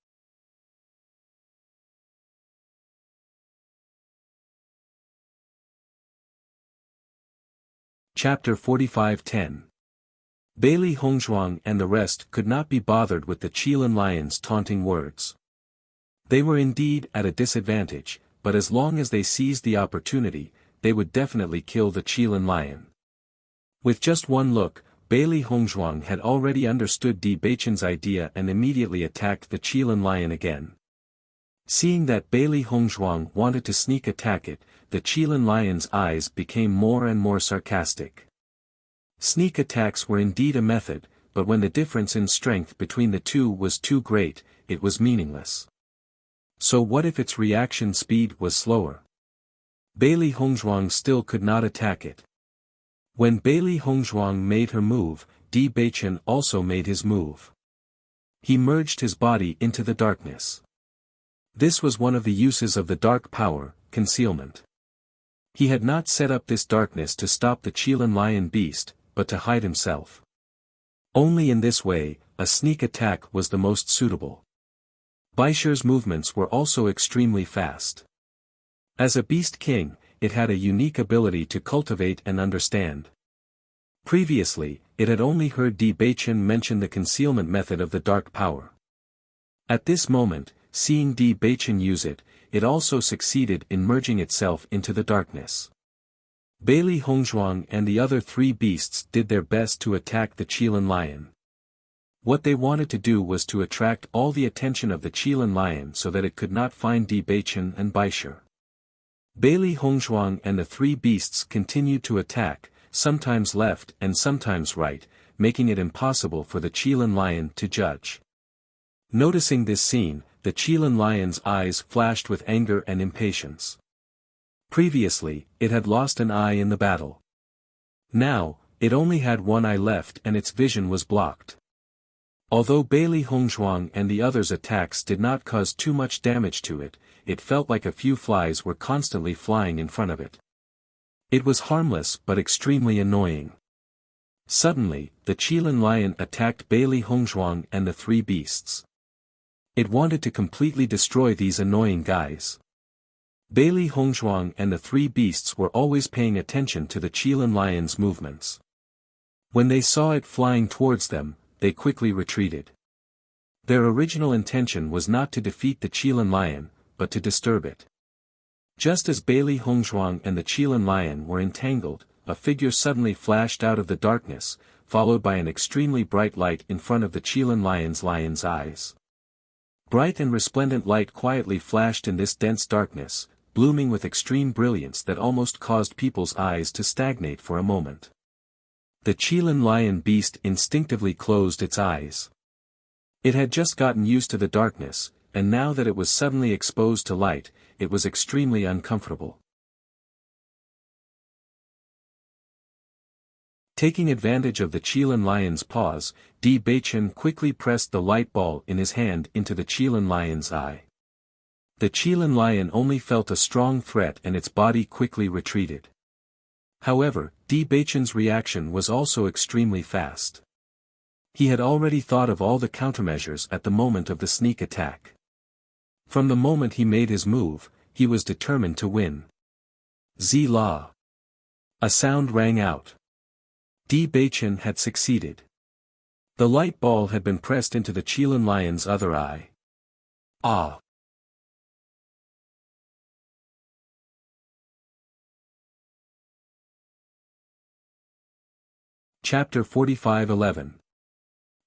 Speaker 1: Chapter 45:10. Bailey Hongzhuang and the rest could not be bothered with the Qilin lion's taunting words. They were indeed at a disadvantage, but as long as they seized the opportunity, they would definitely kill the Qilin lion. With just one look, Bailey Hongzhuang had already understood Di Beichen's idea and immediately attacked the Qilin lion again. Seeing that Bailey Hongzhuang wanted to sneak attack it, the Qilin lion's eyes became more and more sarcastic. Sneak attacks were indeed a method, but when the difference in strength between the two was too great, it was meaningless. So what if its reaction speed was slower? Bailey Hongzhuang still could not attack it. When Bailey Hongzhuang made her move, Di Beichen also made his move. He merged his body into the darkness. This was one of the uses of the dark power, concealment. He had not set up this darkness to stop the Qilin lion beast, but to hide himself. Only in this way, a sneak attack was the most suitable. Baisher's movements were also extremely fast. As a beast king, it had a unique ability to cultivate and understand. Previously, it had only heard Di Beichen mention the concealment method of the dark power. At this moment, seeing Di Beichen use it, it also succeeded in merging itself into the darkness. Bailey Hongzhuang and the other 3 beasts did their best to attack the Qilin lion. What they wanted to do was to attract all the attention of the Qilin lion so that it could not find Di Beichen and Baisher. Bailey Hongzhuang and the 3 beasts continued to attack, sometimes left and sometimes right, making it impossible for the Qilin lion to judge. Noticing this scene, the Qilin lion's eyes flashed with anger and impatience. Previously, it had lost an eye in the battle. Now, it only had one eye left and its vision was blocked. Although Bailey Hongzhuang and the others' attacks did not cause too much damage to it, it felt like a few flies were constantly flying in front of it. It was harmless but extremely annoying. Suddenly, the Qilin lion attacked Bailey Hongzhuang and the 3 beasts. It wanted to completely destroy these annoying guys. Bailey Hongzhuang and the 3 beasts were always paying attention to the Qilin lion's movements. When they saw it flying towards them, they quickly retreated. Their original intention was not to defeat the Qilin lion, but to disturb it. Just as Bailey Hongzhuang and the Qilin lion were entangled, a figure suddenly flashed out of the darkness, followed by an extremely bright light in front of the Qilin lion's eyes. Bright and resplendent light quietly flashed in this dense darkness, blooming with extreme brilliance that almost caused people's eyes to stagnate for a moment. The Qilin lion beast instinctively closed its eyes. It had just gotten used to the darkness, and now that it was suddenly exposed to light, it was extremely uncomfortable. Taking advantage of the Qilin lion's pause, Di Baichen quickly pressed the light ball in his hand into the Qilin lion's eye. The Qilin lion only felt a strong threat and its body quickly retreated. However, Di Baichen's reaction was also extremely fast. He had already thought of all the countermeasures at the moment of the sneak attack. From the moment he made his move, he was determined to win. Zi-la! A sound rang out. Di Baichen had succeeded. The light ball had been pressed into the Qilin lion's other eye. Ah! Chapter 45:11.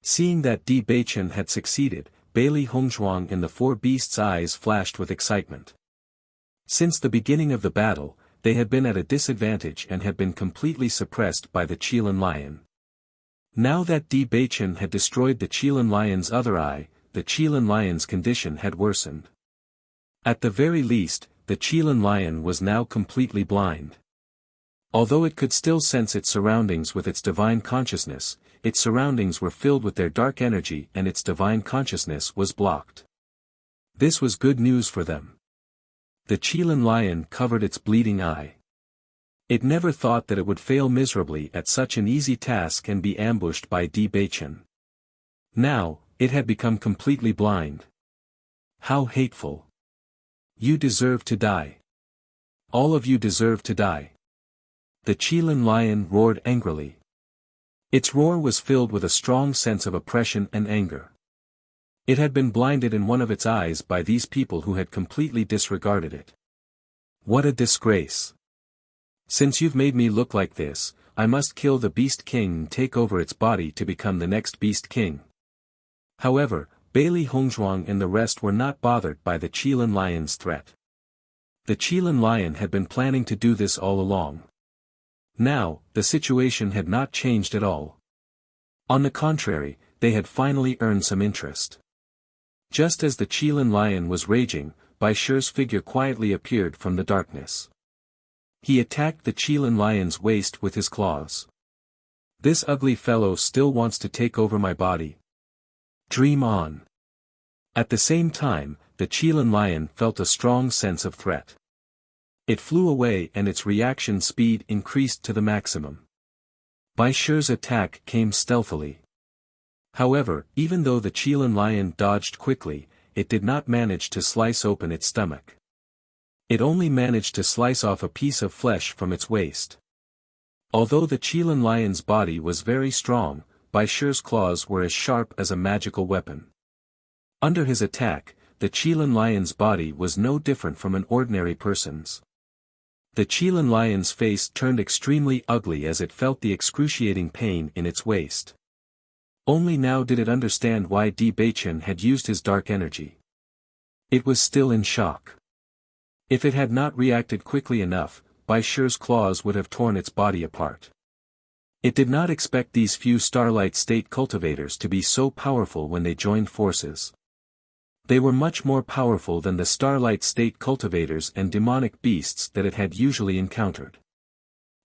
Speaker 1: Seeing that Di Baichen had succeeded, Bailey Hongzhuang in the four beasts' eyes flashed with excitement. Since the beginning of the battle, they had been at a disadvantage and had been completely suppressed by the Qilin lion. Now that Di Baichen had destroyed the Qilin lion's other eye, the Qilin lion's condition had worsened. At the very least, the Qilin lion was now completely blind. Although it could still sense its surroundings with its divine consciousness, its surroundings were filled with their dark energy and its divine consciousness was blocked. This was good news for them. The Qilin lion covered its bleeding eye. It never thought that it would fail miserably at such an easy task and be ambushed by Di Baichen. Now, it had become completely blind. How hateful! You deserve to die. All of you deserve to die. The Qilin lion roared angrily. Its roar was filled with a strong sense of oppression and anger. It had been blinded in one of its eyes by these people who had completely disregarded it. What a disgrace! Since you've made me look like this, I must kill the Beast King and take over its body to become the next Beast King. However, Bailey Hongzhuang and the rest were not bothered by the Qilin lion's threat. The Qilin lion had been planning to do this all along. Now, the situation had not changed at all. On the contrary, they had finally earned some interest. Just as the Qilin lion was raging, Bai Shi's figure quietly appeared from the darkness. He attacked the Qilin lion's waist with his claws. This ugly fellow still wants to take over my body. Dream on. At the same time, the Qilin lion felt a strong sense of threat. It flew away and its reaction speed increased to the maximum. Bai Shi's attack came stealthily. However, even though the Qilin lion dodged quickly, it did not manage to slice open its stomach. It only managed to slice off a piece of flesh from its waist. Although the Qilin lion's body was very strong, Bai Shi's claws were as sharp as a magical weapon. Under his attack, the Qilin lion's body was no different from an ordinary person's. The Qilin lion's face turned extremely ugly as it felt the excruciating pain in its waist. Only now did it understand why Di Baichen had used his dark energy. It was still in shock. If it had not reacted quickly enough, Bai Shi's claws would have torn its body apart. It did not expect these few Starlight State cultivators to be so powerful when they joined forces. They were much more powerful than the Starlight State cultivators and demonic beasts that it had usually encountered.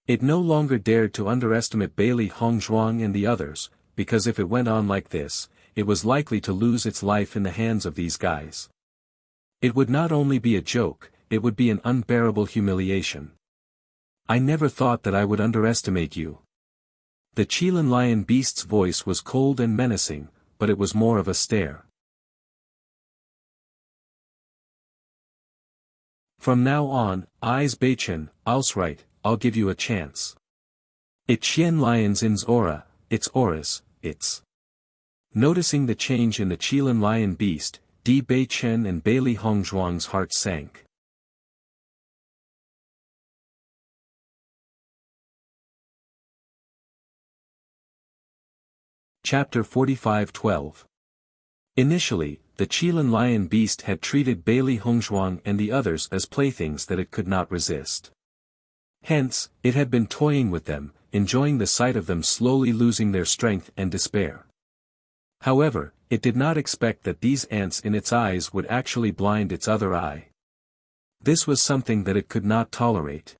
Speaker 1: It no longer dared to underestimate Bailey Hongzhuang and the others, because if it went on like this, it was likely to lose its life in the hands of these guys. It would not only be a joke, it would be an unbearable humiliation. I never thought that I would underestimate you. The Qilin lion beast's voice was cold and menacing, but it was more of a stare. From now on, Eyes Baichen, Ausright, I'll give you a chance. It Qian lion's in's aura, its auras, its. Noticing the change in the Qilin lion beast, Di Baichen and Bailey Hongzhuang's heart sank. Chapter 45:12. Initially, the Qilin lion beast had treated Bailey Hongzhuang and the others as playthings that it could not resist. Hence, it had been toying with them, enjoying the sight of them slowly losing their strength and despair. However, it did not expect that these ants in its eyes would actually blind its other eye. This was something that it could not tolerate.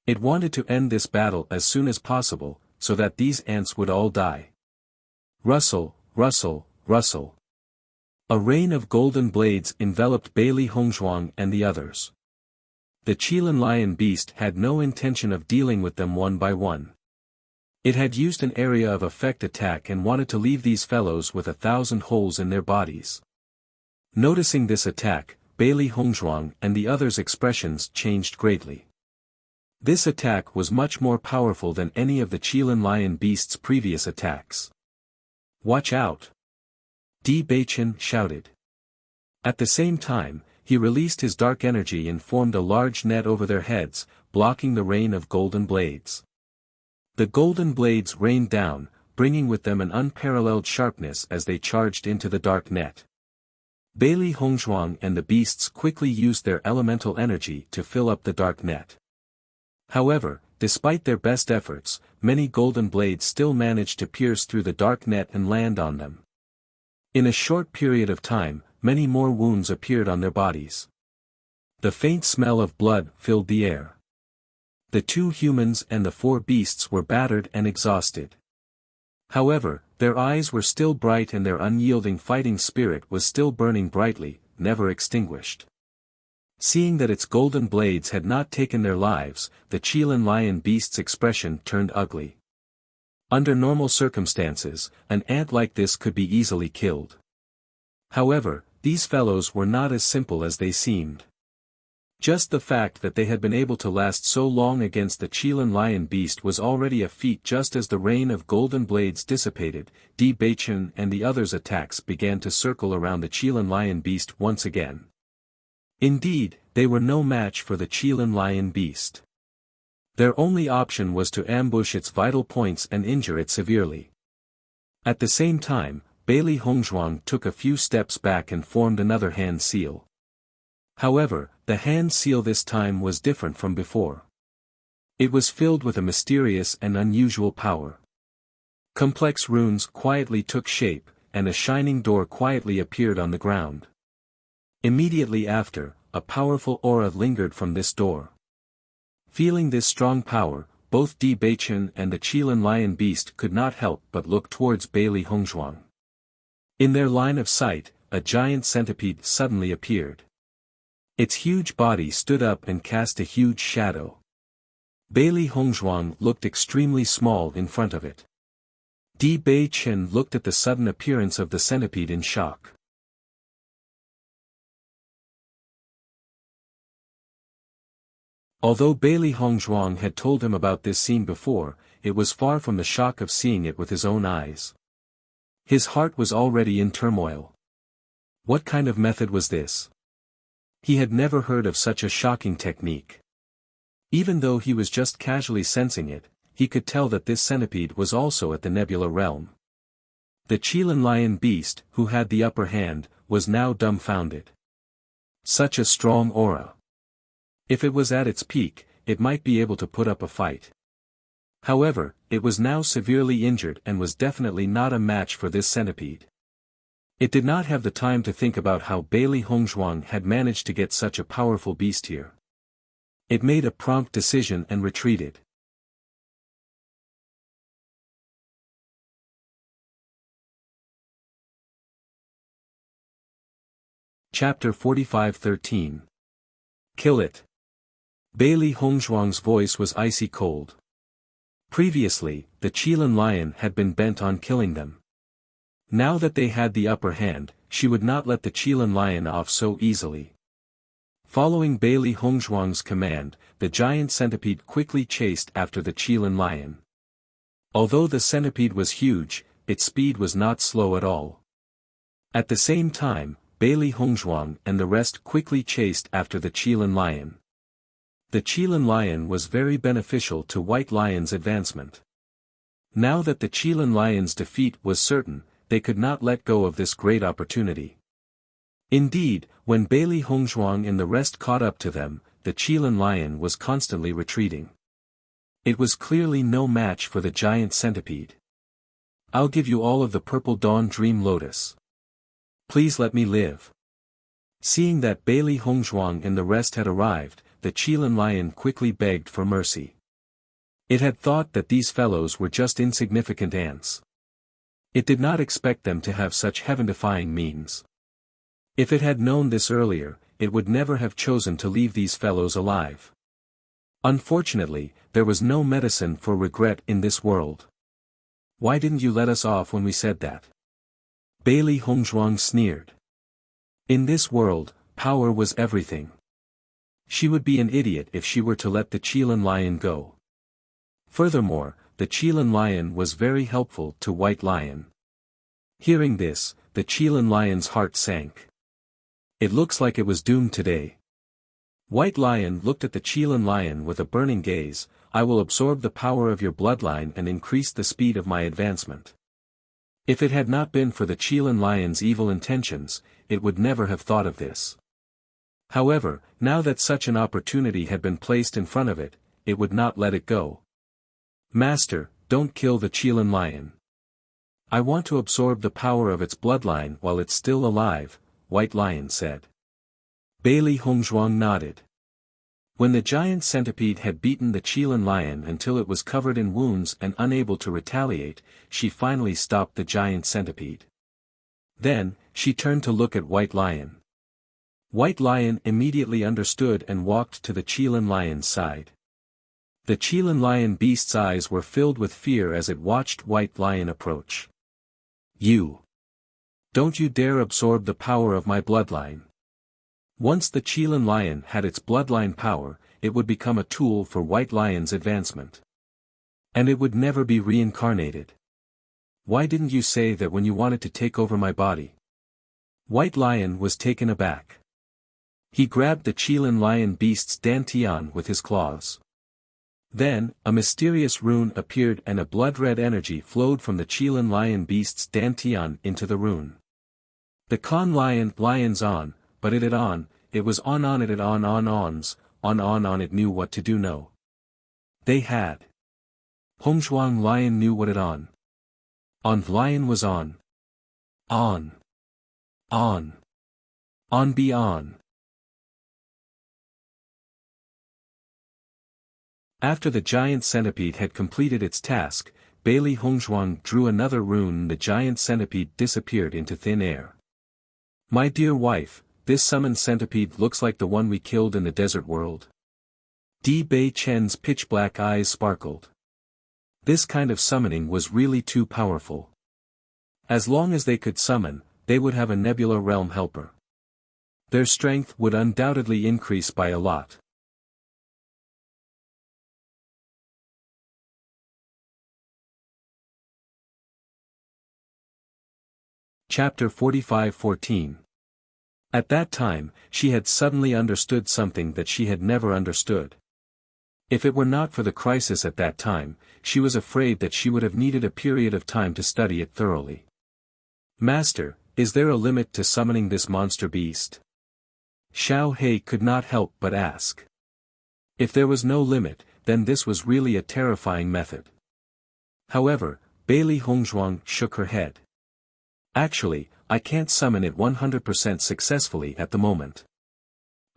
Speaker 1: It wanted to end this battle as soon as possible, so that these ants would all die. Rustle, rustle, rustle. A rain of golden blades enveloped Bailey Hongzhuang and the others. The Qilin lion beast had no intention of dealing with them one by one. It had used an area of effect attack and wanted to leave these fellows with 1,000 holes in their bodies. Noticing this attack, Bailey Hongzhuang and the others' expressions changed greatly. This attack was much more powerful than any of the Qilin lion beast's previous attacks. Watch out! Di Beichen shouted. At the same time, he released his dark energy and formed a large net over their heads, blocking the rain of golden blades. The golden blades rained down, bringing with them an unparalleled sharpness as they charged into the dark net. Bailey Hongzhuang and the beasts quickly used their elemental energy to fill up the dark net. However, despite their best efforts, many golden blades still managed to pierce through the dark net and land on them. In a short period of time, many more wounds appeared on their bodies. The faint smell of blood filled the air. The 2 humans and the 4 beasts were battered and exhausted. However, their eyes were still bright and their unyielding fighting spirit was still burning brightly, never extinguished. Seeing that its golden blades had not taken their lives, the Qilin lion beast's expression turned ugly. Under normal circumstances, an ant like this could be easily killed. However, these fellows were not as simple as they seemed. Just the fact that they had been able to last so long against the Qilin lion beast was already a feat. Just as the rain of golden blades dissipated, Di Beichen and the others' attacks began to circle around the Qilin lion beast once again. Indeed, they were no match for the Qilin lion beast. Their only option was to ambush its vital points and injure it severely. At the same time, Bailey Hongzhuang took a few steps back and formed another hand seal. However, the hand seal this time was different from before. It was filled with a mysterious and unusual power. Complex runes quietly took shape, and a shining door quietly appeared on the ground. Immediately after, a powerful aura lingered from this door. Feeling this strong power, both Di Beichen and the Qilin lion beast could not help but look towards Bailey Hongzhuang. In their line of sight, a giant centipede suddenly appeared. Its huge body stood up and cast a huge shadow. Bailey Hongzhuang looked extremely small in front of it. Di Beichen looked at the sudden appearance of the centipede in shock. Although Bailey Hongzhuang had told him about this scene before, it was far from the shock of seeing it with his own eyes. His heart was already in turmoil. What kind of method was this? He had never heard of such a shocking technique. Even though he was just casually sensing it, he could tell that this centipede was also at the nebula realm. The Qilin lion beast, who had the upper hand, was now dumbfounded. Such a strong aura. If it was at its peak, it might be able to put up a fight. However, it was now severely injured and was definitely not a match for this centipede. It did not have the time to think about how Bailey Hongzhuang had managed to get such a powerful beast here. It made a prompt decision and retreated. Chapter 45-13. Kill it. Bailey Hongzhuang's voice was icy cold. Previously, the Qilin lion had been bent on killing them. Now that they had the upper hand, she would not let the Qilin lion off so easily. Following Bailey Hongzhuang's command, the giant centipede quickly chased after the Qilin lion. Although the centipede was huge, its speed was not slow at all. At the same time, Bailey Hongzhuang and the rest quickly chased after the Qilin lion. The Qilin lion was very beneficial to White Lion's advancement. Now that the Qilin lion's defeat was certain, they could not let go of this great opportunity. Indeed, when Bailey Hongzhuang and the rest caught up to them, the Qilin lion was constantly retreating. It was clearly no match for the giant centipede. I'll give you all of the purple dawn dream lotus. Please let me live. Seeing that Bailey Hongzhuang and the rest had arrived, the Qilin lion quickly begged for mercy. It had thought that these fellows were just insignificant ants. It did not expect them to have such heaven-defying means. If it had known this earlier, it would never have chosen to leave these fellows alive. Unfortunately, there was no medicine for regret in this world. Why didn't you let us off when we said that? Bailey Hongzhuang sneered. In this world, power was everything. She would be an idiot if she were to let the Qilin lion go. Furthermore, the Qilin lion was very helpful to White Lion. Hearing this, the Qilin lion's heart sank. It looks like it was doomed today. White Lion looked at the Qilin lion with a burning gaze. I will absorb the power of your bloodline and increase the speed of my advancement. If it had not been for the Qilin lion's evil intentions, it would never have thought of this. However, now that such an opportunity had been placed in front of it, it would not let it go. Master, don't kill the Qilin lion. I want to absorb the power of its bloodline while it's still alive, White Lion said. Bailey Hongzhuang nodded. When the giant centipede had beaten the Qilin lion until it was covered in wounds and unable to retaliate, she finally stopped the giant centipede. Then, she turned to look at White Lion. White Lion immediately understood and walked to the Qilin lion's side. The Qilin lion beast's eyes were filled with fear as it watched White Lion approach. You! Don't you dare absorb the power of my bloodline. Once the Qilin lion had its bloodline power, it would become a tool for White Lion's advancement. And it would never be reincarnated. Why didn't you say that when you wanted to take over my body? White Lion was taken aback. He grabbed the Qilin lion beast's dantian with his claws. Then, a mysterious rune appeared and a blood-red energy flowed from the Qilin lion beast's dantian into the rune. The Con lion's on, but it on, it was on it had on it knew what to do no. They had. Hongzhuang lion knew what it on. On lion was on. On. On. On be on. After the giant centipede had completed its task, Bailey Hongzhuang drew another rune and the giant centipede disappeared into thin air. My dear wife, this summoned centipede looks like the one we killed in the desert world. Di Bei Chen's pitch-black eyes sparkled. This kind of summoning was really too powerful. As long as they could summon, they would have a nebula realm helper. Their strength would undoubtedly increase by a lot. Chapter 45:14. At that time, she had suddenly understood something that she had never understood. If it were not for the crisis at that time, she was afraid that she would have needed a period of time to study it thoroughly. Master, is there a limit to summoning this monster beast? Xiao He could not help but ask. If there was no limit, then this was really a terrifying method. However, Bailey Hongzhuang shook her head. Actually, I can't summon it 100% successfully at the moment.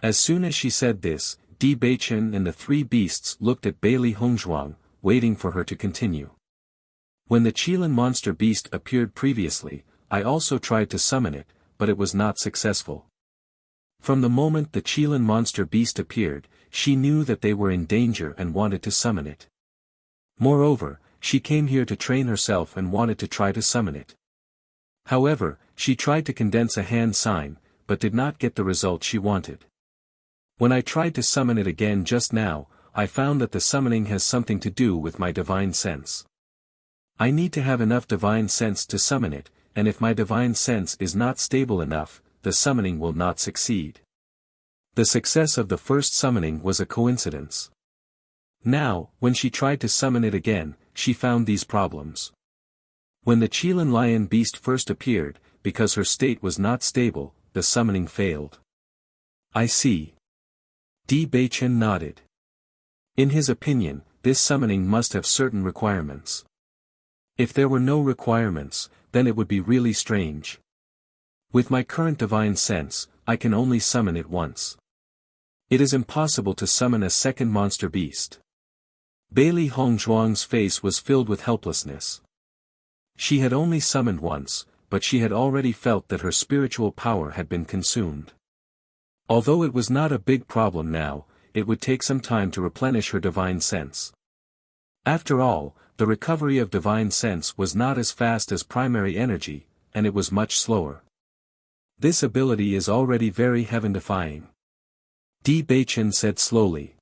Speaker 1: As soon as she said this, Di Beichen and the three beasts looked at Bailey Hongzhuang, waiting for her to continue. When the Qilin monster beast appeared previously, I also tried to summon it, but it was not successful. From the moment the Qilin monster beast appeared, she knew that they were in danger and wanted to summon it. Moreover, she came here to train herself and wanted to try to summon it. However, she tried to condense a hand sign, but did not get the result she wanted. When I tried to summon it again just now, I found that the summoning has something to do with my divine sense. I need to have enough divine sense to summon it, and if my divine sense is not stable enough, the summoning will not succeed. The success of the first summoning was a coincidence. Now, when she tried to summon it again, she found these problems. When the Qilin lion beast first appeared, because her state was not stable, the summoning failed. I see. Di Beichen nodded. In his opinion, this summoning must have certain requirements. If there were no requirements, then it would be really strange. With my current divine sense, I can only summon it once. It is impossible to summon a second monster beast. Bailey Hongzhuang's face was filled with helplessness. She had only summoned once, but she had already felt that her spiritual power had been consumed. Although it was not a big problem now, it would take some time to replenish her divine sense. After all, the recovery of divine sense was not as fast as primary energy, and it was much slower. This ability is already very heaven-defying. Di Beichen said slowly.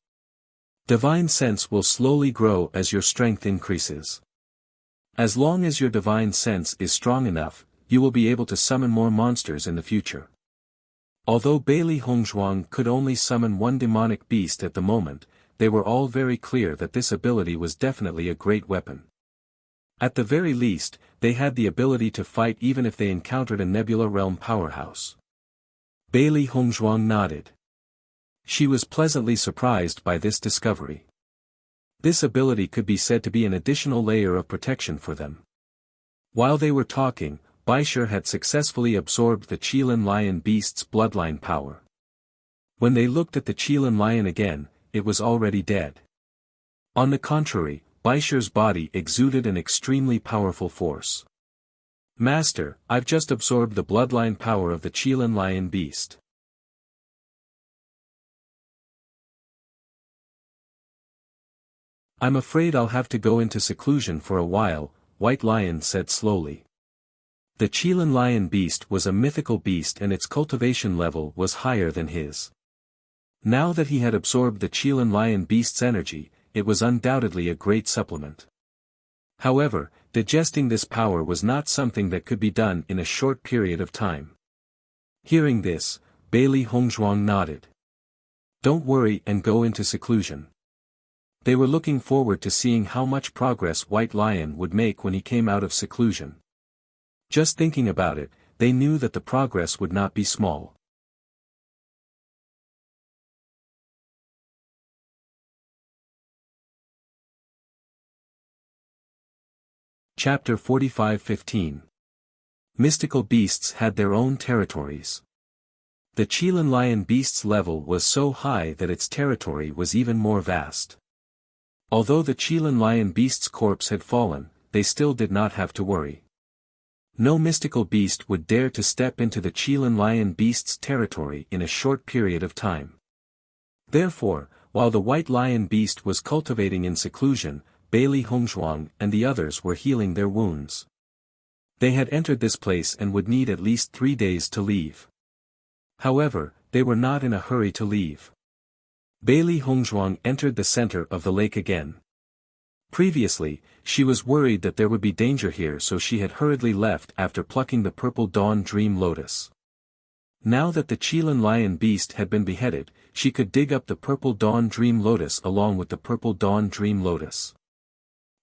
Speaker 1: Divine sense will slowly grow as your strength increases. As long as your divine sense is strong enough, you will be able to summon more monsters in the future. Although Bailey Hongzhuang could only summon one demonic beast at the moment, they were all very clear that this ability was definitely a great weapon. At the very least, they had the ability to fight even if they encountered a Nebula Realm powerhouse. Bailey Hongzhuang nodded. She was pleasantly surprised by this discovery. This ability could be said to be an additional layer of protection for them. While they were talking, Baisher had successfully absorbed the Qilin Lion beast's bloodline power. When they looked at the Qilin Lion again, it was already dead. On the contrary, Baisher's body exuded an extremely powerful force. Master, I've just absorbed the bloodline power of the Qilin Lion beast. I'm afraid I'll have to go into seclusion for a while, White Lion said slowly. The Qilin Lion beast was a mythical beast and its cultivation level was higher than his. Now that he had absorbed the Qilin Lion beast's energy, it was undoubtedly a great supplement. However, digesting this power was not something that could be done in a short period of time. Hearing this, Bailey Hongzhuang nodded. Don't worry and go into seclusion. They were looking forward to seeing how much progress White Lion would make when he came out of seclusion. Just thinking about it, they knew that the progress would not be small. Chapter 45-15. Mystical beasts had their own territories. The Qilin Lion beast's level was so high that its territory was even more vast. Although the Qilin Lion beast's corpse had fallen, they still did not have to worry. No mystical beast would dare to step into the Qilin Lion beast's territory in a short period of time. Therefore, while the White Lion beast was cultivating in seclusion, Bailey Hongzhuang and the others were healing their wounds. They had entered this place and would need at least 3 days to leave. However, they were not in a hurry to leave. Bailey Hongzhuang entered the center of the lake again. Previously, she was worried that there would be danger here, so she had hurriedly left after plucking the Purple Dawn Dream Lotus. Now that the Qilin Lion beast had been beheaded, she could dig up the Purple Dawn Dream Lotus along with the Purple Dawn Dream Lotus.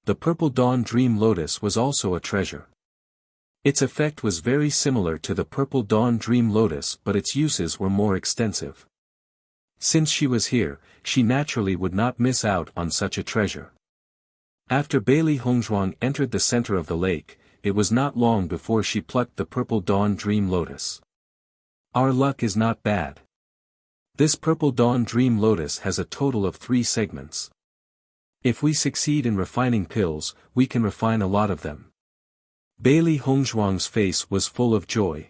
Speaker 1: The Purple Dawn Dream Lotus was also a treasure. Its effect was very similar to the Purple Dawn Dream Lotus, but its uses were more extensive. Since she was here, she naturally would not miss out on such a treasure. After Bailey Hongzhuang entered the center of the lake, it was not long before she plucked the Purple Dawn Dream Lotus. Our luck is not bad. This Purple Dawn Dream Lotus has a total of 3 segments. If we succeed in refining pills, we can refine a lot of them. Bailey Hongzhuang's face was full of joy.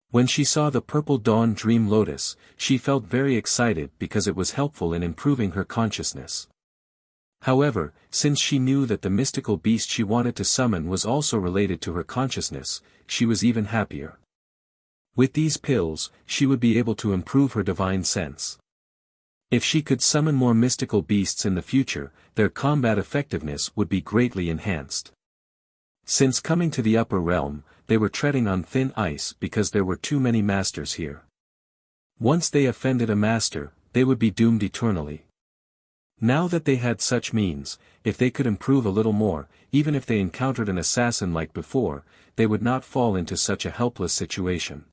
Speaker 1: When she saw the Purple Dawn Dream Lotus, she felt very excited because it was helpful in improving her consciousness. However, since she knew that the mystical beast she wanted to summon was also related to her consciousness, she was even happier. With these pills, she would be able to improve her divine sense. If she could summon more mystical beasts in the future, their combat effectiveness would be greatly enhanced. Since coming to the upper realm, they were treading on thin ice because there were too many masters here. Once they offended a master, they would be doomed eternally. Now that they had such means, if they could improve a little more, even if they encountered an assassin like before, they would not fall into such a helpless situation.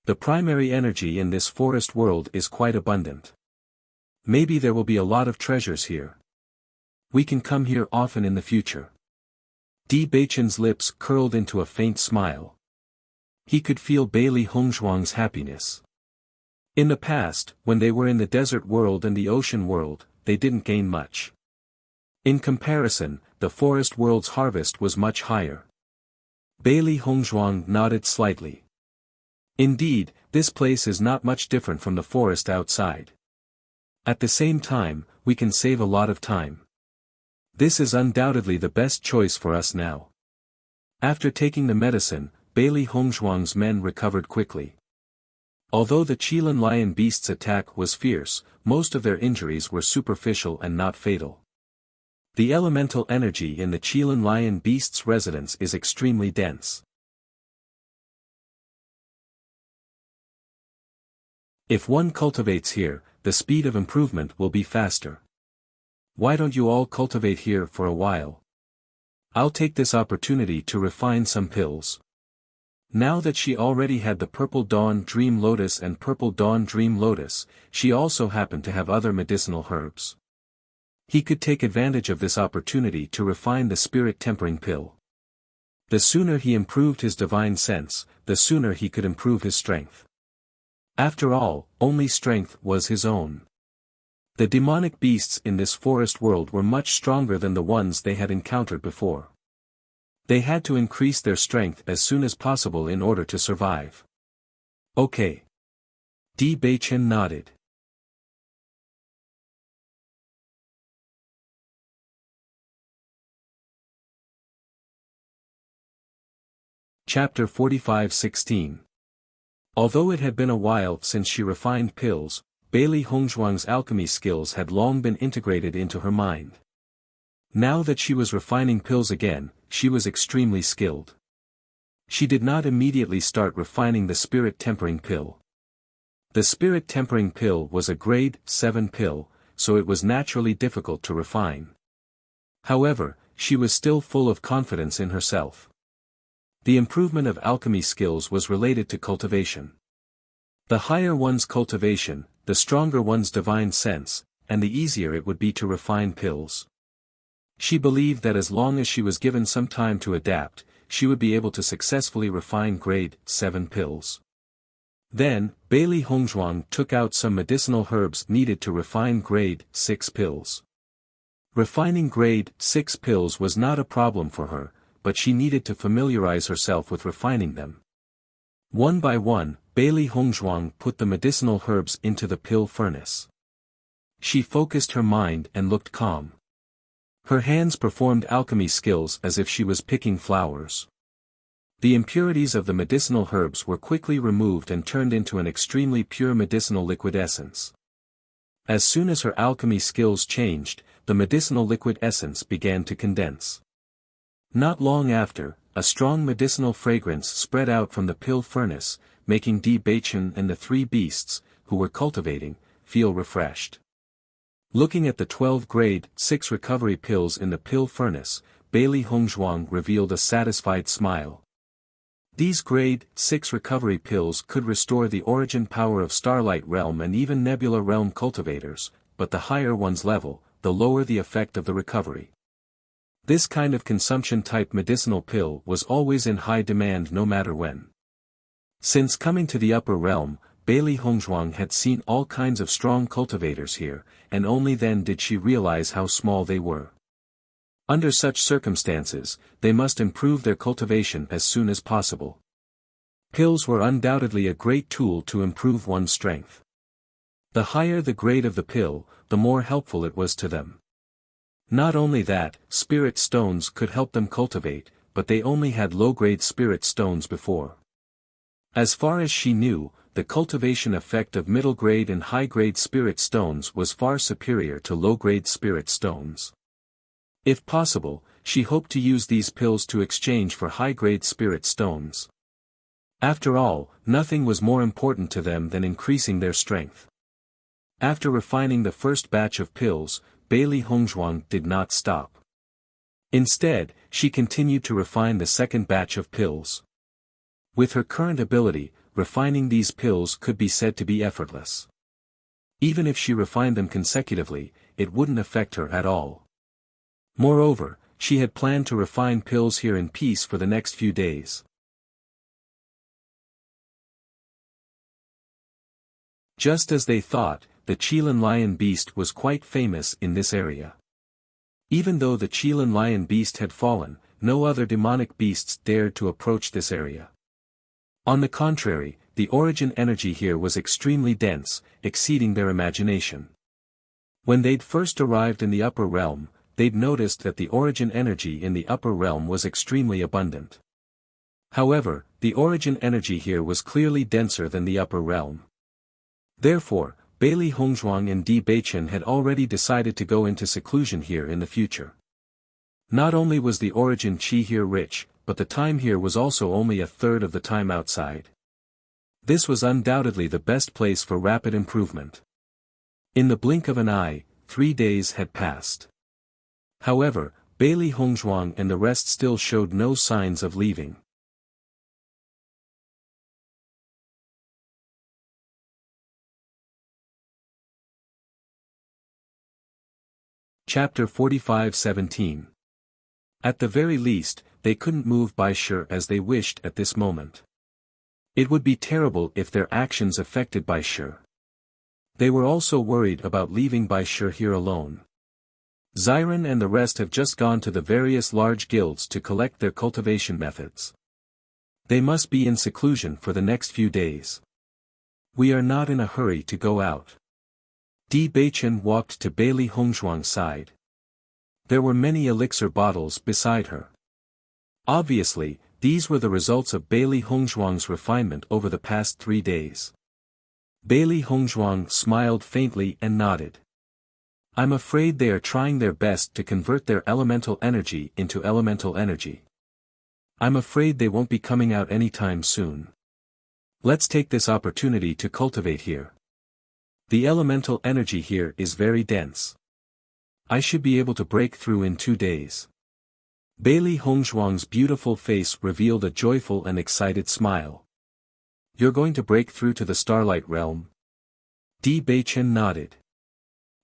Speaker 1: The primary energy in this forest world is quite abundant. Maybe there will be a lot of treasures here. We can come here often in the future. Di Beichen's lips curled into a faint smile. He could feel Bailey Hongzhuang's happiness. In the past, when they were in the desert world and the ocean world, they didn't gain much. In comparison, the forest world's harvest was much higher. Bailey Hongzhuang nodded slightly. Indeed, this place is not much different from the forest outside. At the same time, we can save a lot of time. This is undoubtedly the best choice for us now. After taking the medicine, Bailey Hongzhuang's men recovered quickly. Although the Qilin lion beast's attack was fierce, most of their injuries were superficial and not fatal. The elemental energy in the Qilin lion beast's residence is extremely dense. If one cultivates here, the speed of improvement will be faster. Why don't you all cultivate here for a while? I'll take this opportunity to refine some pills. Now that she already had the Purple Dawn Dream Lotus and Purple Dawn Dream Lotus, she also happened to have other medicinal herbs. He could take advantage of this opportunity to refine the spirit tempering pill. The sooner he improved his divine sense, the sooner he could improve his strength. After all, only strength was his own. The demonic beasts in this forest world were much stronger than the ones they had encountered before. They had to increase their strength as soon as possible in order to survive. Okay. Di Beichen nodded. Chapter 45:16. Although it had been a while since she refined pills, Bailey Hongzhuang's alchemy skills had long been integrated into her mind. Now that she was refining pills again, she was extremely skilled. She did not immediately start refining the spirit tempering pill. The spirit tempering pill was a grade 7 pill, so it was naturally difficult to refine. However, she was still full of confidence in herself. The improvement of alchemy skills was related to cultivation. The higher one's cultivation, the stronger one's divine sense, and the easier it would be to refine pills. She believed that as long as she was given some time to adapt, she would be able to successfully refine grade 7 pills. Then, Bailey Hongzhuang took out some medicinal herbs needed to refine grade 6 pills. Refining grade 6 pills was not a problem for her, but she needed to familiarize herself with refining them. One by one, Bailey Hongzhuang put the medicinal herbs into the pill furnace. She focused her mind and looked calm. Her hands performed alchemy skills as if she was picking flowers. The impurities of the medicinal herbs were quickly removed and turned into an extremely pure medicinal liquid essence. As soon as her alchemy skills changed, the medicinal liquid essence began to condense. Not long after, a strong medicinal fragrance spread out from the pill furnace, making Di Beichen and the three beasts, who were cultivating, feel refreshed. Looking at the 12 grade 6 recovery pills in the pill furnace, Bailey Hongzhuang revealed a satisfied smile. These grade 6 recovery pills could restore the origin power of Starlight Realm and even Nebula Realm cultivators, but the higher one's level, the lower the effect of the recovery. This kind of consumption-type medicinal pill was always in high demand no matter when. Since coming to the upper realm, Bailey Hongzhuang had seen all kinds of strong cultivators here, and only then did she realize how small they were. Under such circumstances, they must improve their cultivation as soon as possible. Pills were undoubtedly a great tool to improve one's strength. The higher the grade of the pill, the more helpful it was to them. Not only that, spirit stones could help them cultivate, but they only had low-grade spirit stones before. As far as she knew, the cultivation effect of middle-grade and high-grade spirit stones was far superior to low-grade spirit stones. If possible, she hoped to use these pills to exchange for high-grade spirit stones. After all, nothing was more important to them than increasing their strength. After refining the first batch of pills, Bailey Hongzhuang did not stop. Instead, she continued to refine the second batch of pills. With her current ability, refining these pills could be said to be effortless. Even if she refined them consecutively, it wouldn't affect her at all. Moreover, she had planned to refine pills here in peace for the next few days. Just as they thought, the Qilin lion beast was quite famous in this area. Even though the Qilin lion beast had fallen, no other demonic beasts dared to approach this area. On the contrary, the origin energy here was extremely dense, exceeding their imagination. When they'd first arrived in the upper realm, they'd noticed that the origin energy in the upper realm was extremely abundant. However, the origin energy here was clearly denser than the upper realm. Therefore, Bailey Hongzhuang and Di Beichen had already decided to go into seclusion here in the future. Not only was the origin qi here rich, but the time here was also only a third of the time outside. This was undoubtedly the best place for rapid improvement. In the blink of an eye, 3 days had passed. However, Bailey Hongzhuang and the rest still showed no signs of leaving. Chapter 45:17. At the very least, they couldn't move Bai Shi as they wished at this moment. It would be terrible if their actions affected Bai Shi. They were also worried about leaving Bai Shi here alone. Xiren and the rest have just gone to the various large guilds to collect their cultivation methods. They must be in seclusion for the next few days. We are not in a hurry to go out. Di Beichen walked to Bailey Hongzhuang's side. There were many elixir bottles beside her. Obviously, these were the results of Bailey Hongzhuang's refinement over the past 3 days. Bailey Hongzhuang smiled faintly and nodded. I'm afraid they are trying their best to convert their elemental energy into elemental energy. I'm afraid they won't be coming out anytime soon. Let's take this opportunity to cultivate here. The elemental energy here is very dense. I should be able to break through in 2 days. Bailey Hongzhuang's beautiful face revealed a joyful and excited smile. You're going to break through to the Starlight Realm? Di Beichen nodded.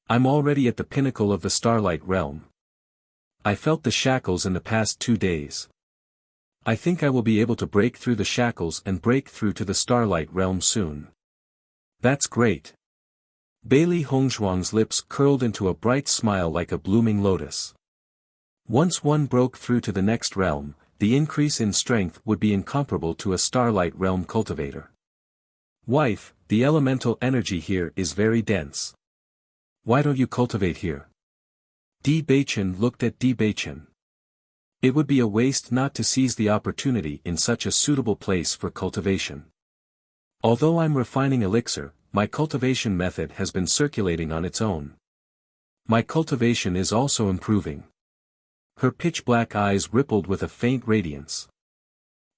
Speaker 1: I'm already at the pinnacle of the Starlight Realm. I felt the shackles in the past 2 days. I think I will be able to break through the shackles and break through to the Starlight Realm soon. That's great. Bailey Hongzhuang's lips curled into a bright smile like a blooming lotus. Once one broke through to the next realm, the increase in strength would be incomparable to a Starlight Realm cultivator. Wife, the elemental energy here is very dense. Why don't you cultivate here? Di Beichen looked at Di Beichen. It would be a waste not to seize the opportunity in such a suitable place for cultivation. Although I'm refining elixir, my cultivation method has been circulating on its own. My cultivation is also improving. Her pitch-black eyes rippled with a faint radiance.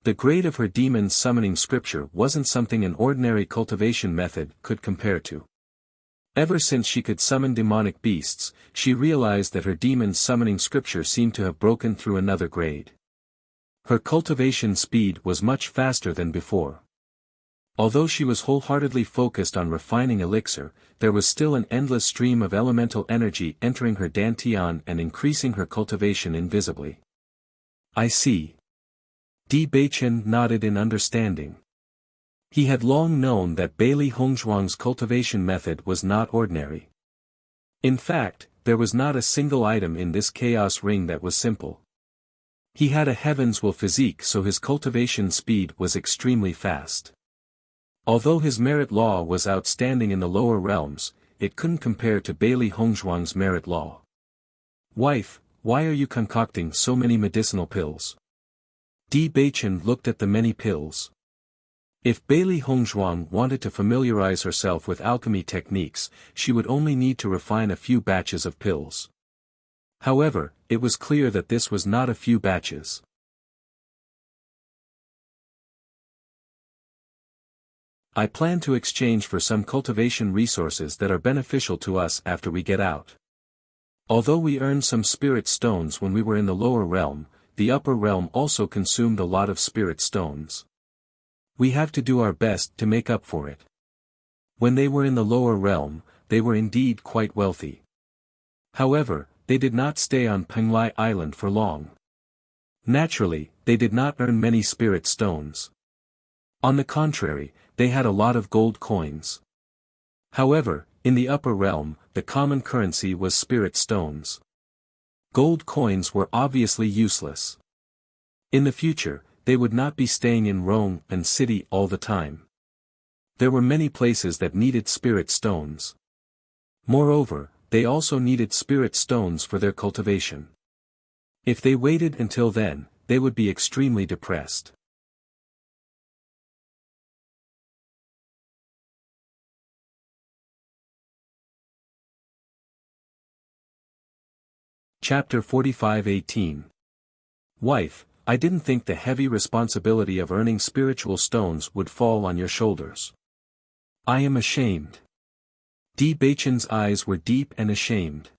Speaker 1: The grade of her demon summoning scripture wasn't something an ordinary cultivation method could compare to. Ever since she could summon demonic beasts, she realized that her demon summoning scripture seemed to have broken through another grade. Her cultivation speed was much faster than before. Although she was wholeheartedly focused on refining elixir, there was still an endless stream of elemental energy entering her dantian and increasing her cultivation invisibly. I see. Di Beichen nodded in understanding. He had long known that Bailey Hongzhuang's cultivation method was not ordinary. In fact, there was not a single item in this chaos ring that was simple. He had a heaven's will physique, so his cultivation speed was extremely fast. Although his merit law was outstanding in the lower realms, it couldn't compare to Bailey Hongzhuang's merit law. Wife, why are you concocting so many medicinal pills? Di Beichen looked at the many pills. If Bailey Hongzhuang wanted to familiarize herself with alchemy techniques, she would only need to refine a few batches of pills. However, it was clear that this was not a few batches. I plan to exchange for some cultivation resources that are beneficial to us after we get out. Although we earned some spirit stones when we were in the lower realm, the upper realm also consumed a lot of spirit stones. We have to do our best to make up for it. When they were in the lower realm, they were indeed quite wealthy. However, they did not stay on Penglai Island for long. Naturally, they did not earn many spirit stones. On the contrary, they had a lot of gold coins. However, in the upper realm, the common currency was spirit stones. Gold coins were obviously useless. In the future, they would not be staying in Rome and city all the time. There were many places that needed spirit stones. Moreover, they also needed spirit stones for their cultivation. If they waited until then, they would be extremely depressed. Chapter 45:18. Wife, I didn't think the heavy responsibility of earning spiritual stones would fall on your shoulders. I am ashamed. Di Baichen's eyes were deep and ashamed.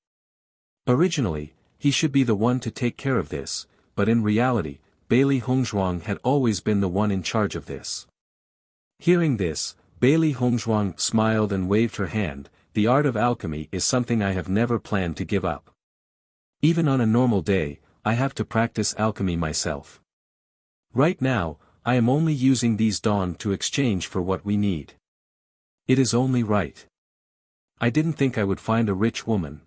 Speaker 1: Originally, he should be the one to take care of this, but in reality, Bailey Hongzhuang had always been the one in charge of this. Hearing this, Bailey Hongzhuang smiled and waved her hand. The art of alchemy is something I have never planned to give up. Even on a normal day, I have to practice alchemy myself. Right now, I am only using these dong to exchange for what we need. It is only right. I didn't think I would find a rich woman.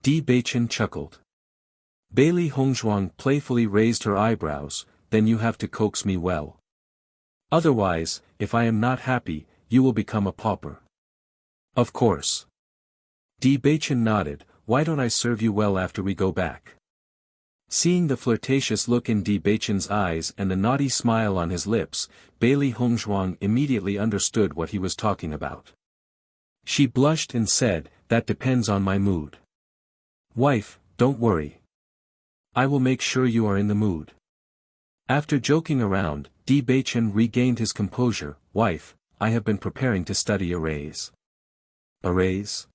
Speaker 1: Di Baichen chuckled. Bailey Hongzhuang playfully raised her eyebrows. Then you have to coax me well. Otherwise, if I am not happy, you will become a pauper. Of course. Di Baichen nodded. Why don't I serve you well after we go back? Seeing the flirtatious look in Di Baichen's eyes and the naughty smile on his lips, Bailey Hongzhuang immediately understood what he was talking about. She blushed and said, that depends on my mood. Wife, don't worry. I will make sure you are in the mood. After joking around, Di Baichen regained his composure. Wife, I have been preparing to study arrays. Arrays?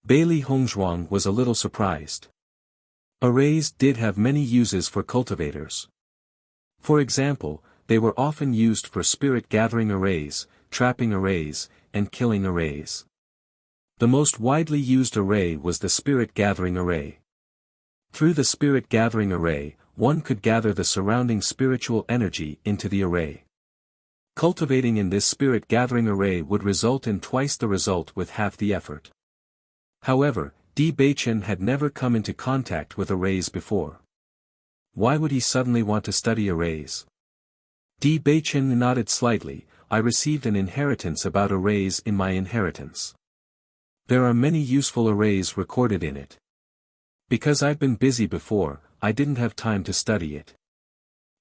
Speaker 1: Bailey Hongzhuang was a little surprised. Arrays did have many uses for cultivators. For example, they were often used for spirit-gathering arrays, trapping arrays, and killing arrays. The most widely used array was the spirit-gathering array. Through the spirit-gathering array, one could gather the surrounding spiritual energy into the array. Cultivating in this spirit-gathering array would result in twice the result with half the effort. However, Di Baichen had never come into contact with arrays before. Why would he suddenly want to study arrays? Di Baichen nodded slightly. I received an inheritance about arrays in my inheritance. There are many useful arrays recorded in it. Because I've been busy before, I didn't have time to study it.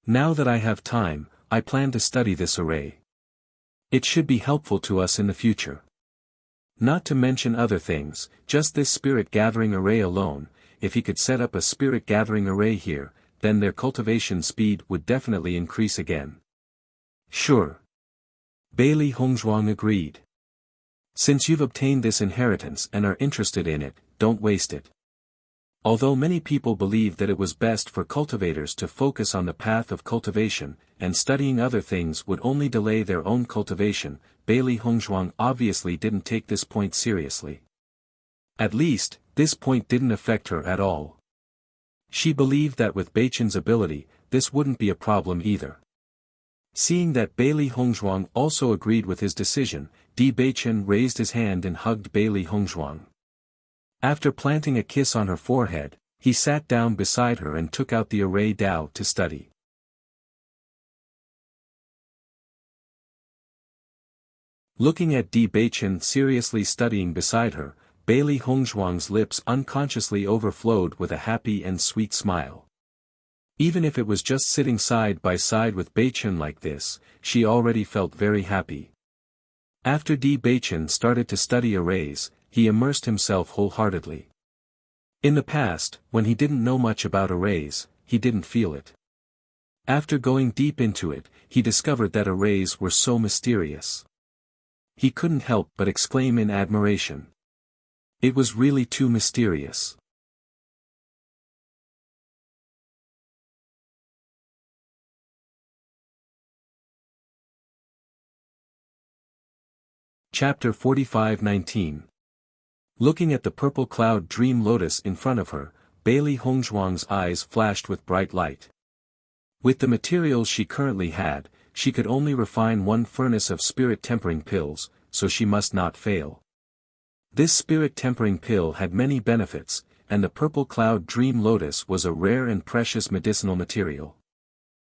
Speaker 1: Now that I have time, I plan to study this array. It should be helpful to us in the future. Not to mention other things, just this spirit-gathering array alone. If he could set up a spirit-gathering array here, then their cultivation speed would definitely increase again. Sure. Bailey Hongzhuang agreed. Since you've obtained this inheritance and are interested in it, don't waste it. Although many people believe that it was best for cultivators to focus on the path of cultivation, and studying other things would only delay their own cultivation, Bailey Hongzhuang obviously didn't take this point seriously. At least, this point didn't affect her at all. She believed that with Baichen's ability, this wouldn't be a problem either. Seeing that Bailey Hongzhuang also agreed with his decision, Di Baichen raised his hand and hugged Bailey Hongzhuang. After planting a kiss on her forehead, he sat down beside her and took out the array Dao to study. Looking at Di Baichen seriously studying beside her, Bailey Hongzhuang's lips unconsciously overflowed with a happy and sweet smile. Even if it was just sitting side by side with Baichen like this, she already felt very happy. After Di Baichen started to study arrays, he immersed himself wholeheartedly. In the past, when he didn't know much about arrays, he didn't feel it. After going deep into it, he discovered that arrays were so mysterious. He couldn't help but exclaim in admiration. It was really too mysterious. Chapter 45:19. Looking at the purple cloud dream lotus in front of her, Bailey Hongzhuang's eyes flashed with bright light. With the materials she currently had, she could only refine one furnace of spirit tempering pills, so she must not fail. This spirit tempering pill had many benefits, and the purple cloud dream lotus was a rare and precious medicinal material.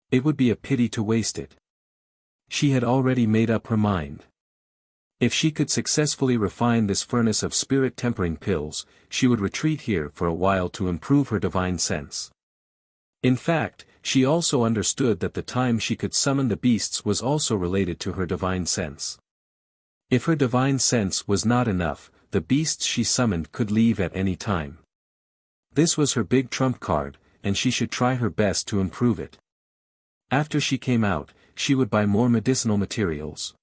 Speaker 1: It would be a pity to waste it. She had already made up her mind. If she could successfully refine this furnace of spirit tempering pills, she would retreat here for a while to improve her divine sense. In fact, she also understood that the time she could summon the beasts was also related to her divine sense. If her divine sense was not enough, the beasts she summoned could leave at any time. This was her big trump card, and she should try her best to improve it. After she came out, she would buy more medicinal materials.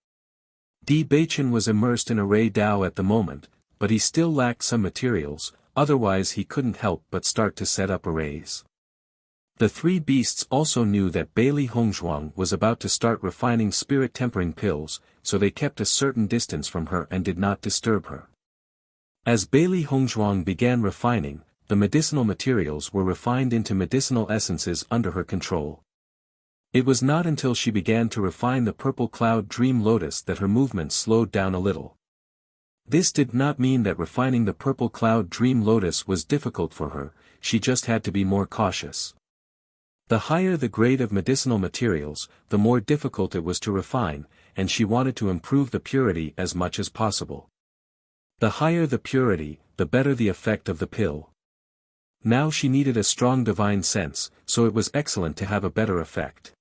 Speaker 1: Di Baichen was immersed in array Dao at the moment, but he still lacked some materials, otherwise he couldn't help but start to set up arrays. The three beasts also knew that Bailey Hongzhuang was about to start refining spirit tempering pills, so they kept a certain distance from her and did not disturb her. As Bailey Hongzhuang began refining, the medicinal materials were refined into medicinal essences under her control. It was not until she began to refine the purple cloud dream lotus that her movements slowed down a little. This did not mean that refining the purple cloud dream lotus was difficult for her, she just had to be more cautious. The higher the grade of medicinal materials, the more difficult it was to refine, and she wanted to improve the purity as much as possible. The higher the purity, the better the effect of the pill. Now she needed a strong divine sense, so it was excellent to have a better effect.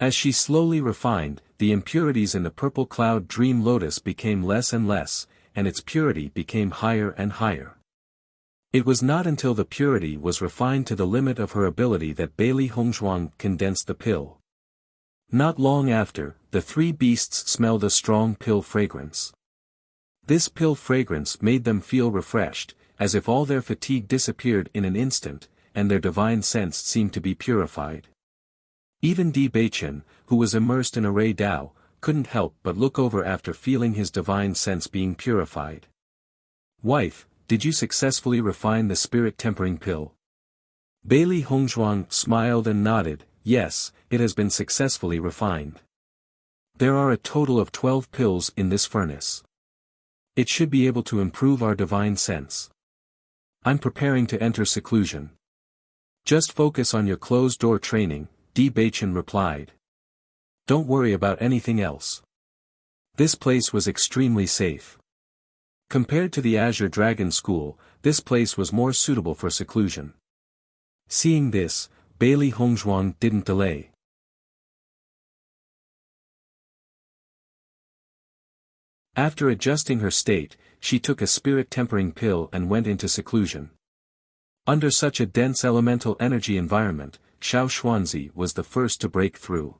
Speaker 1: As she slowly refined, the impurities in the purple cloud dream lotus became less and less, and its purity became higher and higher. It was not until the purity was refined to the limit of her ability that Bailey Hongzhuang condensed the pill. Not long after, the three beasts smelled a strong pill fragrance. This pill fragrance made them feel refreshed, as if all their fatigue disappeared in an instant, and their divine sense seemed to be purified. Even Di Baichen, who was immersed in array Dao, couldn't help but look over after feeling his divine sense being purified. "Wife, did you successfully refine the spirit tempering pill?" Bailey Hongzhuang smiled and nodded, "Yes, it has been successfully refined. There are a total of 12 pills in this furnace. It should be able to improve our divine sense. I'm preparing to enter seclusion." "Just focus on your closed-door training," Di Baichen replied. "Don't worry about anything else. This place was extremely safe. Compared to the Azure Dragon School, this place was more suitable for seclusion." Seeing this, Bailey Hongzhuang didn't delay. After adjusting her state, she took a spirit tempering pill and went into seclusion. Under such a dense elemental energy environment, Xiao Xuanzi was the first to break through.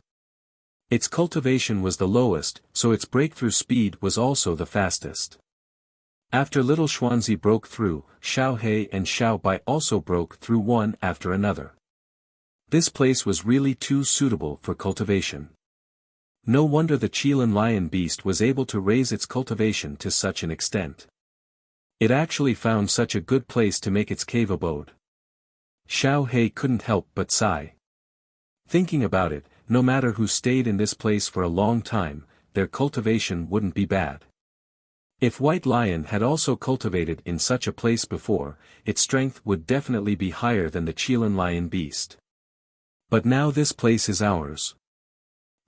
Speaker 1: Its cultivation was the lowest, so its breakthrough speed was also the fastest. After little Xuanzi broke through, Xiao He and Xiao Bai also broke through one after another. This place was really too suitable for cultivation. No wonder the Qilin lion beast was able to raise its cultivation to such an extent. It actually found such a good place to make its cave abode. Xiao He couldn't help but sigh. Thinking about it, no matter who stayed in this place for a long time, their cultivation wouldn't be bad. If White Lion had also cultivated in such a place before, its strength would definitely be higher than the Qilin lion beast. But now this place is ours.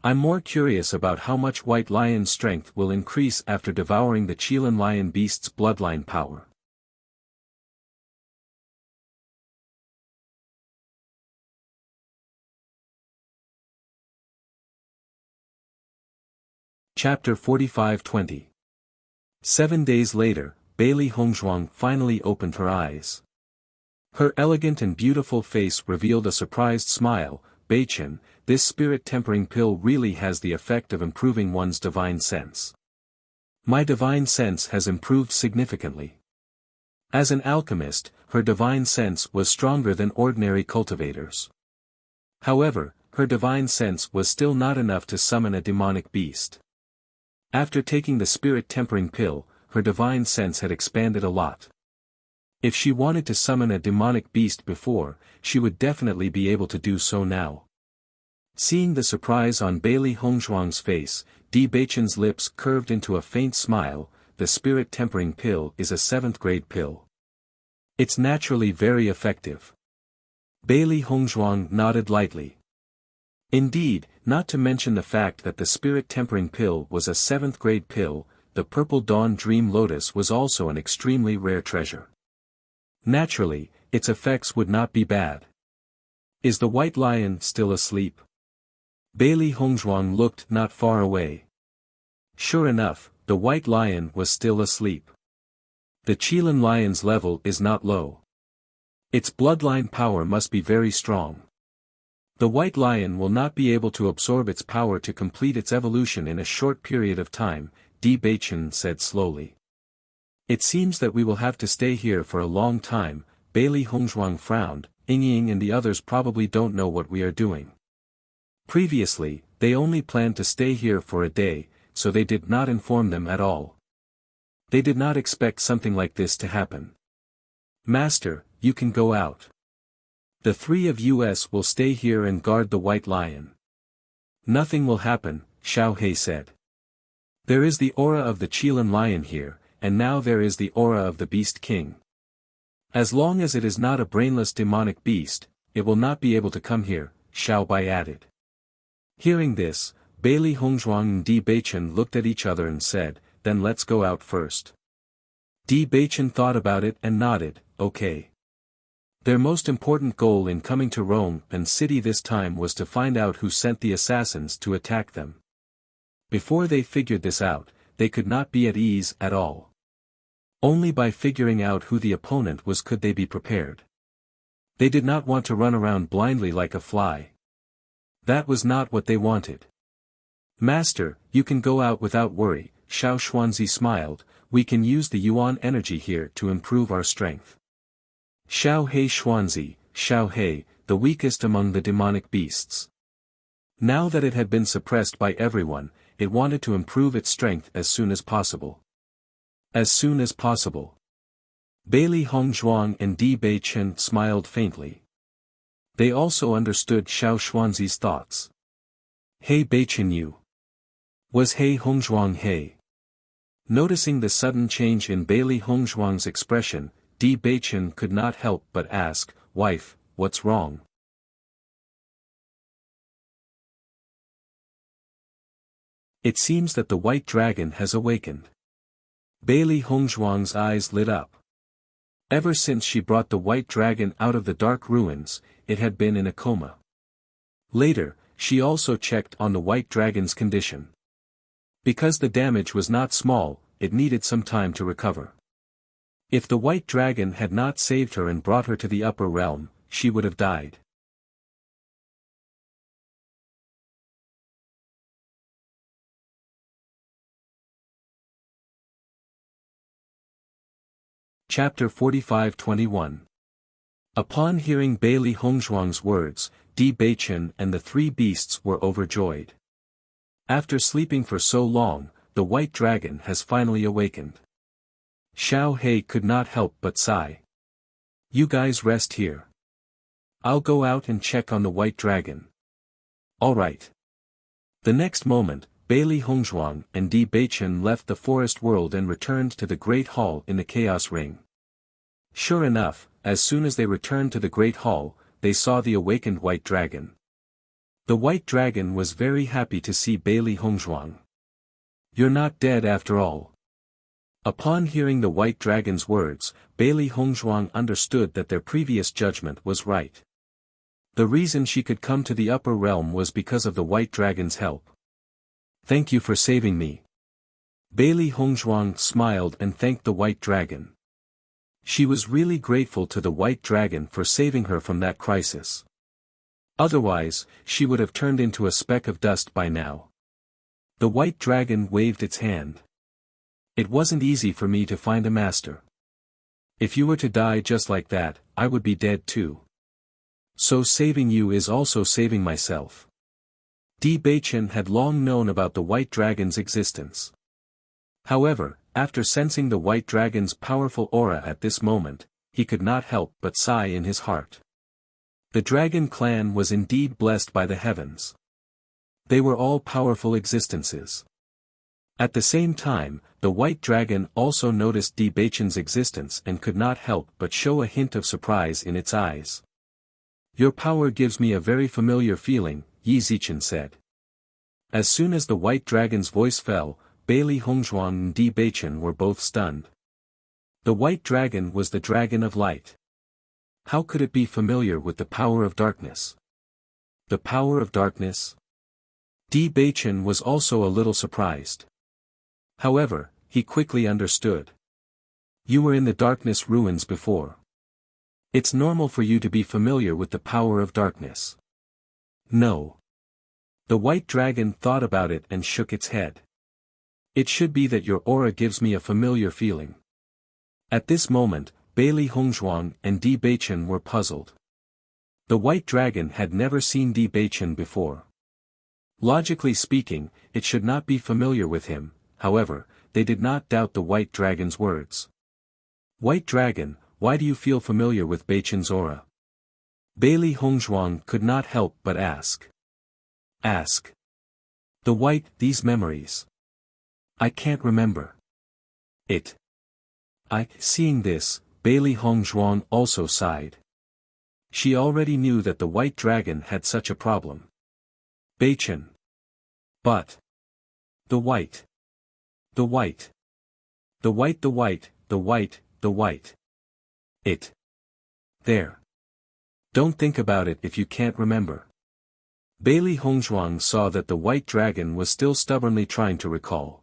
Speaker 1: I'm more curious about how much White Lion's strength will increase after devouring the Qilin lion beast's bloodline power. Chapter 45-20. 7 days later, Bailey Hongzhuang finally opened her eyes. Her elegant and beautiful face revealed a surprised smile. "Baichen, this spirit tempering pill really has the effect of improving one's divine sense. My divine sense has improved significantly." As an alchemist, her divine sense was stronger than ordinary cultivators. However, her divine sense was still not enough to summon a demonic beast. After taking the spirit tempering pill, her divine sense had expanded a lot. If she wanted to summon a demonic beast before, she would definitely be able to do so now. Seeing the surprise on Bailey Hongzhuang's face, Di Beichen's lips curved into a faint smile. The spirit tempering pill is a 7th grade pill. It's naturally very effective. Bailey Hongzhuang nodded lightly. Indeed, not to mention the fact that the spirit tempering pill was a 7th grade pill, the Purple Dawn Dream Lotus was also an extremely rare treasure. Naturally, its effects would not be bad. Is the White Lion still asleep? Bailey Hongzhuang looked not far away. Sure enough, the White Lion was still asleep. The Qilin Lion's level is not low. Its bloodline power must be very strong. The White Lion will not be able to absorb its power to complete its evolution in a short period of time, Di Beichen said slowly. It seems that we will have to stay here for a long time. Bailey Hongzhuang frowned. Ying and the others probably don't know what we are doing. Previously, they only planned to stay here for a day, so they did not inform them at all. They did not expect something like this to happen. Master, you can go out. The 3 of us will stay here and guard the White Lion. Nothing will happen, Xiao He said. There is the aura of the Qilin Lion here, and now there is the aura of the Beast King. As long as it is not a brainless demonic beast, it will not be able to come here, Xiao Bai added. Hearing this, Bailey Hongzhuang and Di Beichen looked at each other and said, then let's go out first. Di Beichen thought about it and nodded, okay. Their most important goal in coming to Rome and city this time was to find out who sent the assassins to attack them. Before they figured this out, they could not be at ease at all. Only by figuring out who the opponent was could they be prepared. They did not want to run around blindly like a fly. That was not what they wanted. Master, you can go out without worry, Xiao Xuanzi smiled. We can use the Yuan energy here to improve our strength. Xiao He Xuanzi, Xiao He, the weakest among the demonic beasts. Now that it had been suppressed by everyone, it wanted to improve its strength as soon as possible. As soon as possible. Bailey Hongzhuang and Di Beichen smiled faintly. They also understood Xiao Xuanzi's thoughts. Hey Beichen you. Was He Hongzhuang He? Noticing the sudden change in Bailey Hongzhuang's expression, Di Beichen could not help but ask, wife, what's wrong? It seems that the White Dragon has awakened. Bailey Hongzhuang's eyes lit up. Ever since she brought the White Dragon out of the dark ruins, it had been in a coma. Later, she also checked on the White Dragon's condition. Because the damage was not small, it needed some time to recover. If the White Dragon had not saved her and brought her to the upper realm, she would have died. Chapter 45-21. Upon hearing Bailey Hongzhuang's words, Di Beichen and the 3 beasts were overjoyed. After sleeping for so long, the White Dragon has finally awakened. Xiao He could not help but sigh. You guys rest here. I'll go out and check on the White Dragon. All right. The next moment, Bailey Hongzhuang and Di Beichen left the forest world and returned to the Great Hall in the Chaos Ring. Sure enough, as soon as they returned to the Great Hall, they saw the awakened White Dragon. The White Dragon was very happy to see Bailey Hongzhuang. You're not dead after all. Upon hearing the White Dragon's words, Bailey Hongzhuang understood that their previous judgment was right. The reason she could come to the upper realm was because of the White Dragon's help. Thank you for saving me. Bailey Hongzhuang smiled and thanked the White Dragon. She was really grateful to the White Dragon for saving her from that crisis. Otherwise, she would have turned into a speck of dust by now. The White Dragon waved its hand. It wasn't easy for me to find a master. If you were to die just like that, I would be dead too. So saving you is also saving myself. Di Beichen had long known about the White Dragon's existence. However, after sensing the white dragon's powerful aura at this moment, he could not help but sigh in his heart. The dragon clan was indeed blessed by the heavens. They were all powerful existences. At the same time, the white dragon also noticed Di Baichen's existence and could not help but show a hint of surprise in its eyes. "Your power gives me a very familiar feeling," Yi Zichen said. As soon as the white dragon's voice fell, Bailey Hongzhuang and Di Baichen were both stunned. The white dragon was the dragon of light. How could it be familiar with the power of darkness? The power of darkness? Di Baichen was also a little surprised. However, he quickly understood. "You were in the darkness ruins before. It's normal for you to be familiar with the power of darkness." "No." The white dragon thought about it and shook its head. "It should be that your aura gives me a familiar feeling." At this moment, Bailey Hongzhuang and Di Baichen were puzzled. The white dragon had never seen Di Baichen before. Logically speaking, it should not be familiar with him. However, they did not doubt the white dragon's words. "White dragon, why do you feel familiar with Baichen's aura?" Bailey Hongzhuang could not help but ask. "Ask. These memories. I can't remember. It." Seeing this, Bailey Hongzhuang also sighed. She already knew that the white dragon had such a problem. Baichen. But. The white. The white. The white, the white, the white, the white. It. There. Don't think about it if you can't remember. Bailey Hongzhuang saw that the white dragon was still stubbornly trying to recall.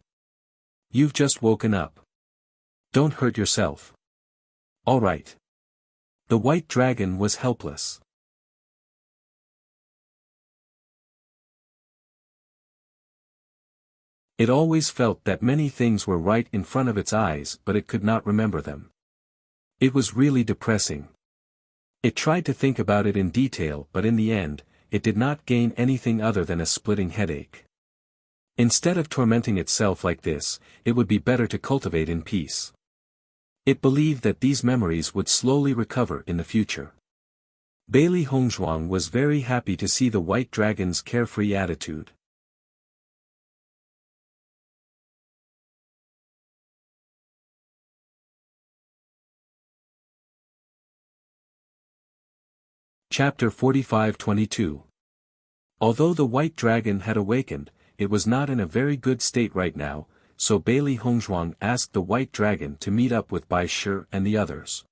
Speaker 1: "You've just woken up. Don't hurt yourself. All right." The white dragon was helpless. It always felt that many things were right in front of its eyes but it could not remember them. It was really depressing. It tried to think about it in detail but in the end, it did not gain anything other than a splitting headache. Instead of tormenting itself like this, it would be better to cultivate in peace. It believed that these memories would slowly recover in the future. Bailey Hongzhuang was very happy to see the white dragon's carefree attitude. Chapter 45-22. Although the white dragon had awakened, it was not in a very good state right now, so Bailey Hongzhuang asked the white dragon to meet up with Bai Shi and the others.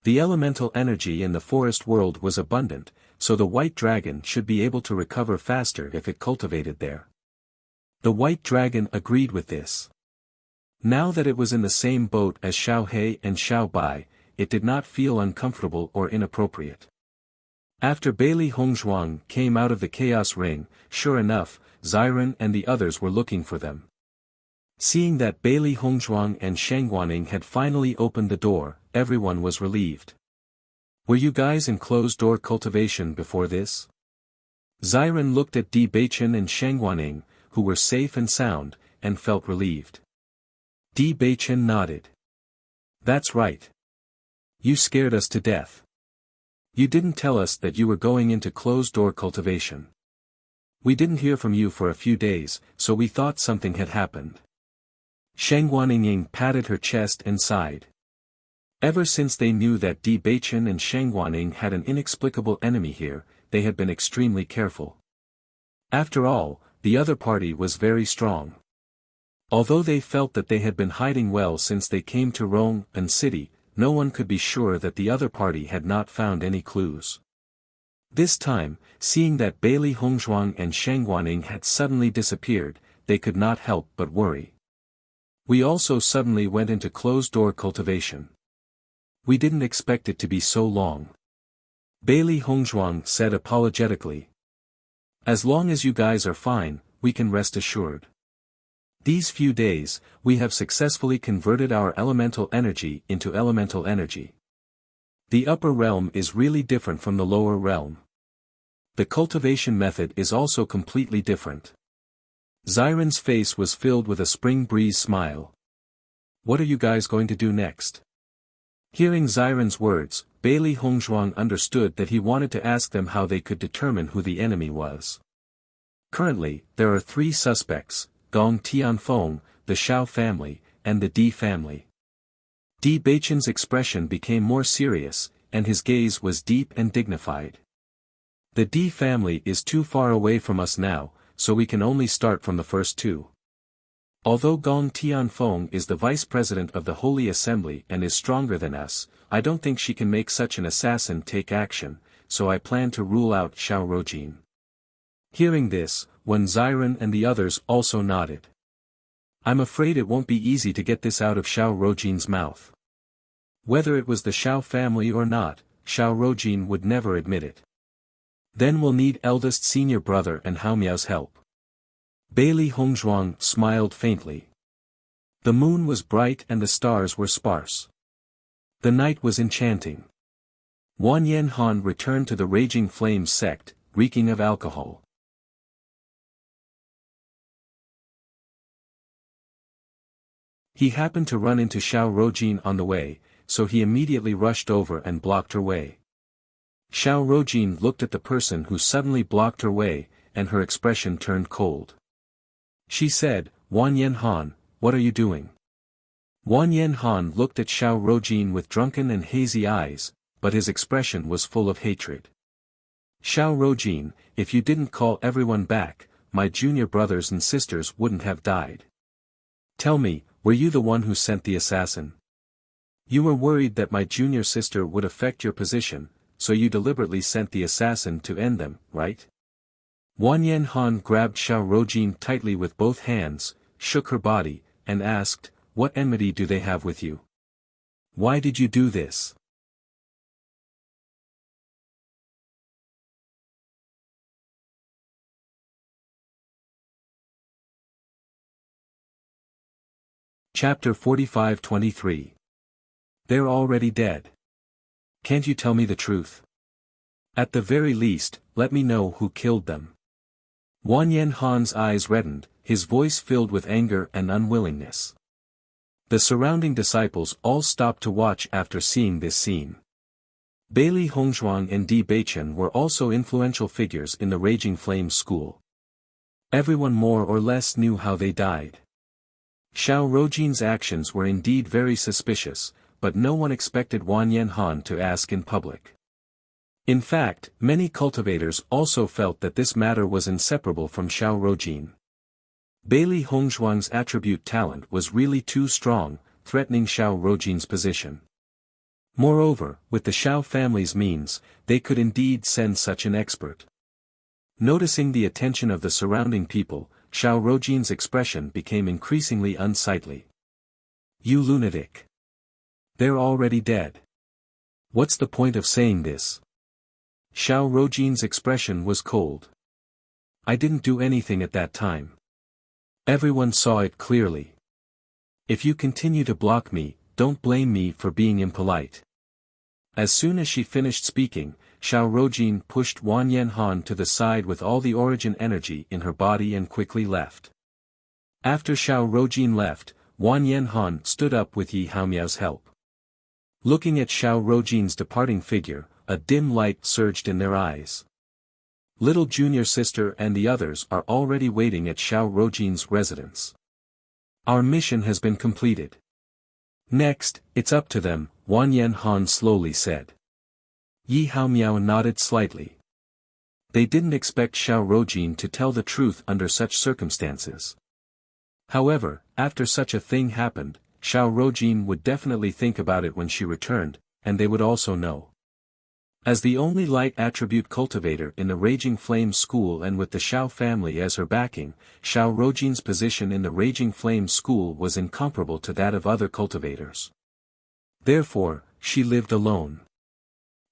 Speaker 1: The elemental energy in the forest world was abundant, so the white dragon should be able to recover faster if it cultivated there. The white dragon agreed with this. Now that it was in the same boat as Xiao He and Xiao Bai, it did not feel uncomfortable or inappropriate. After Bailey Hongzhuang came out of the chaos ring, sure enough, Xiren and the others were looking for them. Seeing that Bailey Hongzhuang and Sheng Guaning had finally opened the door, everyone was relieved. "Were you guys in closed-door cultivation before this?" Xiren looked at Di Baichen and Sheng Guaning, who were safe and sound, and felt relieved. Di Baichen nodded. "That's right. You scared us to death. You didn't tell us that you were going into closed-door cultivation. We didn't hear from you for a few days, so we thought something had happened." Sheng Guaning patted her chest and sighed. Ever since they knew that Di Baichen and Sheng Guaning had an inexplicable enemy here, they had been extremely careful. After all, the other party was very strong. Although they felt that they had been hiding well since they came to Rong'an City, no one could be sure that the other party had not found any clues. This time, seeing that Bailey Hongzhuang and Sheng Guaning had suddenly disappeared, they could not help but worry. "We also suddenly went into closed-door cultivation. We didn't expect it to be so long." Bailey Hongzhuang said apologetically. "As long as you guys are fine, we can rest assured. These few days, we have successfully converted our elemental energy into elemental energy. The upper realm is really different from the lower realm. The cultivation method is also completely different." Xiren's face was filled with a spring breeze smile. What are you guys going to do next? Hearing Xiren's words, Bailey Hongzhuang understood that he wanted to ask them how they could determine who the enemy was. Currently, there are 3 suspects, Gong Tianfeng, the Xiao family, and the Di family. Di Beichen's expression became more serious, and his gaze was deep and dignified. The Di family is too far away from us now, so we can only start from the first 2. Although Gong Tianfeng is the vice president of the Holy Assembly and is stronger than us, I don't think she can make such an assassin take action, so I plan to rule out Xiao Rojin. Hearing this, Wen Xiren and the others also nodded. I'm afraid it won't be easy to get this out of Xiao Rojin's mouth. Whether it was the Xiao family or not, Xiao Rojin would never admit it. Then we'll need eldest senior brother and Hao Miao's help. Bailey Hongzhuang smiled faintly. The moon was bright and the stars were sparse. The night was enchanting. Wan Yen Han returned to the Raging Flames sect, reeking of alcohol. He happened to run into Xiao Rojin on the way, so he immediately rushed over and blocked her way. Xiao Rojin looked at the person who suddenly blocked her way, and her expression turned cold. She said, Wan Yen Han, what are you doing? Wan Yen Han looked at Xiao Rojin with drunken and hazy eyes, but his expression was full of hatred. Xiao Rojin, if you didn't call everyone back, my junior brothers and sisters wouldn't have died. Tell me, were you the one who sent the assassin? You were worried that my junior sister would affect your position, so you deliberately sent the assassin to end them, right? Wan Yen Han grabbed Xiao Rojin tightly with both hands, shook her body, and asked, what enmity do they have with you? Why did you do this? Chapter 45-23. They're already dead. Can't you tell me the truth? At the very least, let me know who killed them. Wan Yen Han's eyes reddened, his voice filled with anger and unwillingness. The surrounding disciples all stopped to watch after seeing this scene. Bailey Hongzhuang and Di Beichen were also influential figures in the Raging Flames school. Everyone more or less knew how they died. Xiao Rojin's actions were indeed very suspicious, but no one expected Wan Yen Han to ask in public. In fact, many cultivators also felt that this matter was inseparable from Xiao Rojin. Bailey Hongzhuang's attribute talent was really too strong, threatening Xiao Rojin's position. Moreover, with the Xiao family's means, they could indeed send such an expert. Noticing the attention of the surrounding people, Xiao Rojin's expression became increasingly unsightly. You lunatic! They're already dead. What's the point of saying this? Xiao Rojin's expression was cold. I didn't do anything at that time. Everyone saw it clearly. If you continue to block me, don't blame me for being impolite. As soon as she finished speaking, Xiao Rojin pushed Wan Yen Han to the side with all the origin energy in her body and quickly left. After Xiao Rojin left, Wan Yen Han stood up with Yi Haomiao's help. Looking at Xiao Rojin's departing figure, a dim light surged in their eyes. Little junior sister and the others are already waiting at Xiao Rojin's residence. Our mission has been completed. Next, it's up to them, Wan Yen Han slowly said. Yi Haomiao nodded slightly. They didn't expect Xiao Rojin to tell the truth under such circumstances. However, after such a thing happened, Xiao Rojin would definitely think about it when she returned, and they would also know. As the only light attribute cultivator in the Raging Flame school and with the Xiao family as her backing, Xiao Rojin's position in the Raging Flame school was incomparable to that of other cultivators. Therefore, she lived alone.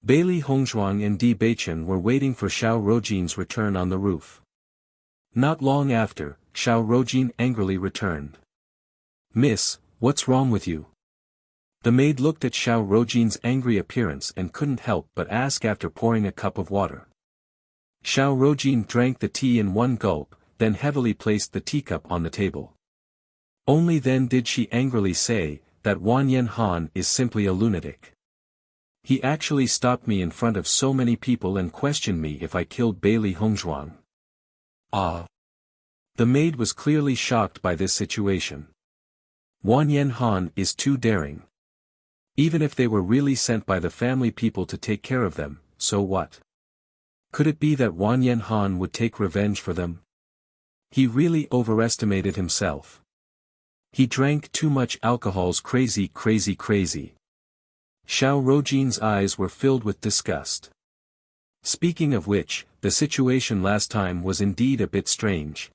Speaker 1: Bailey Hongzhuang and Di Beichen were waiting for Xiao Rojin's return on the roof. Not long after, Xiao Rojin angrily returned. Miss, what's wrong with you? The maid looked at Xiao Rojin's angry appearance and couldn't help but ask after pouring a cup of water. Xiao Rojin drank the tea in one gulp, then heavily placed the teacup on the table. Only then did she angrily say, that Wan Yen Han is simply a lunatic. He actually stopped me in front of so many people and questioned me if I killed Bailey Hongzhuang. Ah! The maid was clearly shocked by this situation. Wan Yen Han is too daring. Even if they were really sent by the family people to take care of them, so what? Could it be that Wan Yen Han would take revenge for them? He really overestimated himself. He drank too much alcohol's crazy. Xiao Rojin's eyes were filled with disgust. Speaking of which, the situation last time was indeed a bit strange.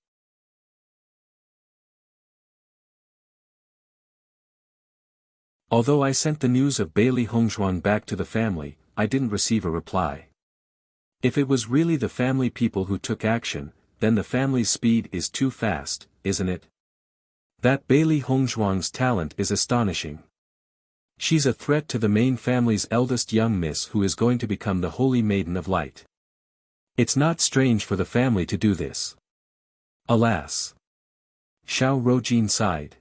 Speaker 1: Although I sent the news of Bailey Hongzhuang back to the family, I didn't receive a reply. If it was really the family people who took action, then the family's speed is too fast, isn't it? That Bailey Hongzhuang's talent is astonishing. She's a threat to the main family's eldest young miss who is going to become the Holy Maiden of Light. It's not strange for the family to do this. Alas! Xiao Rojin sighed.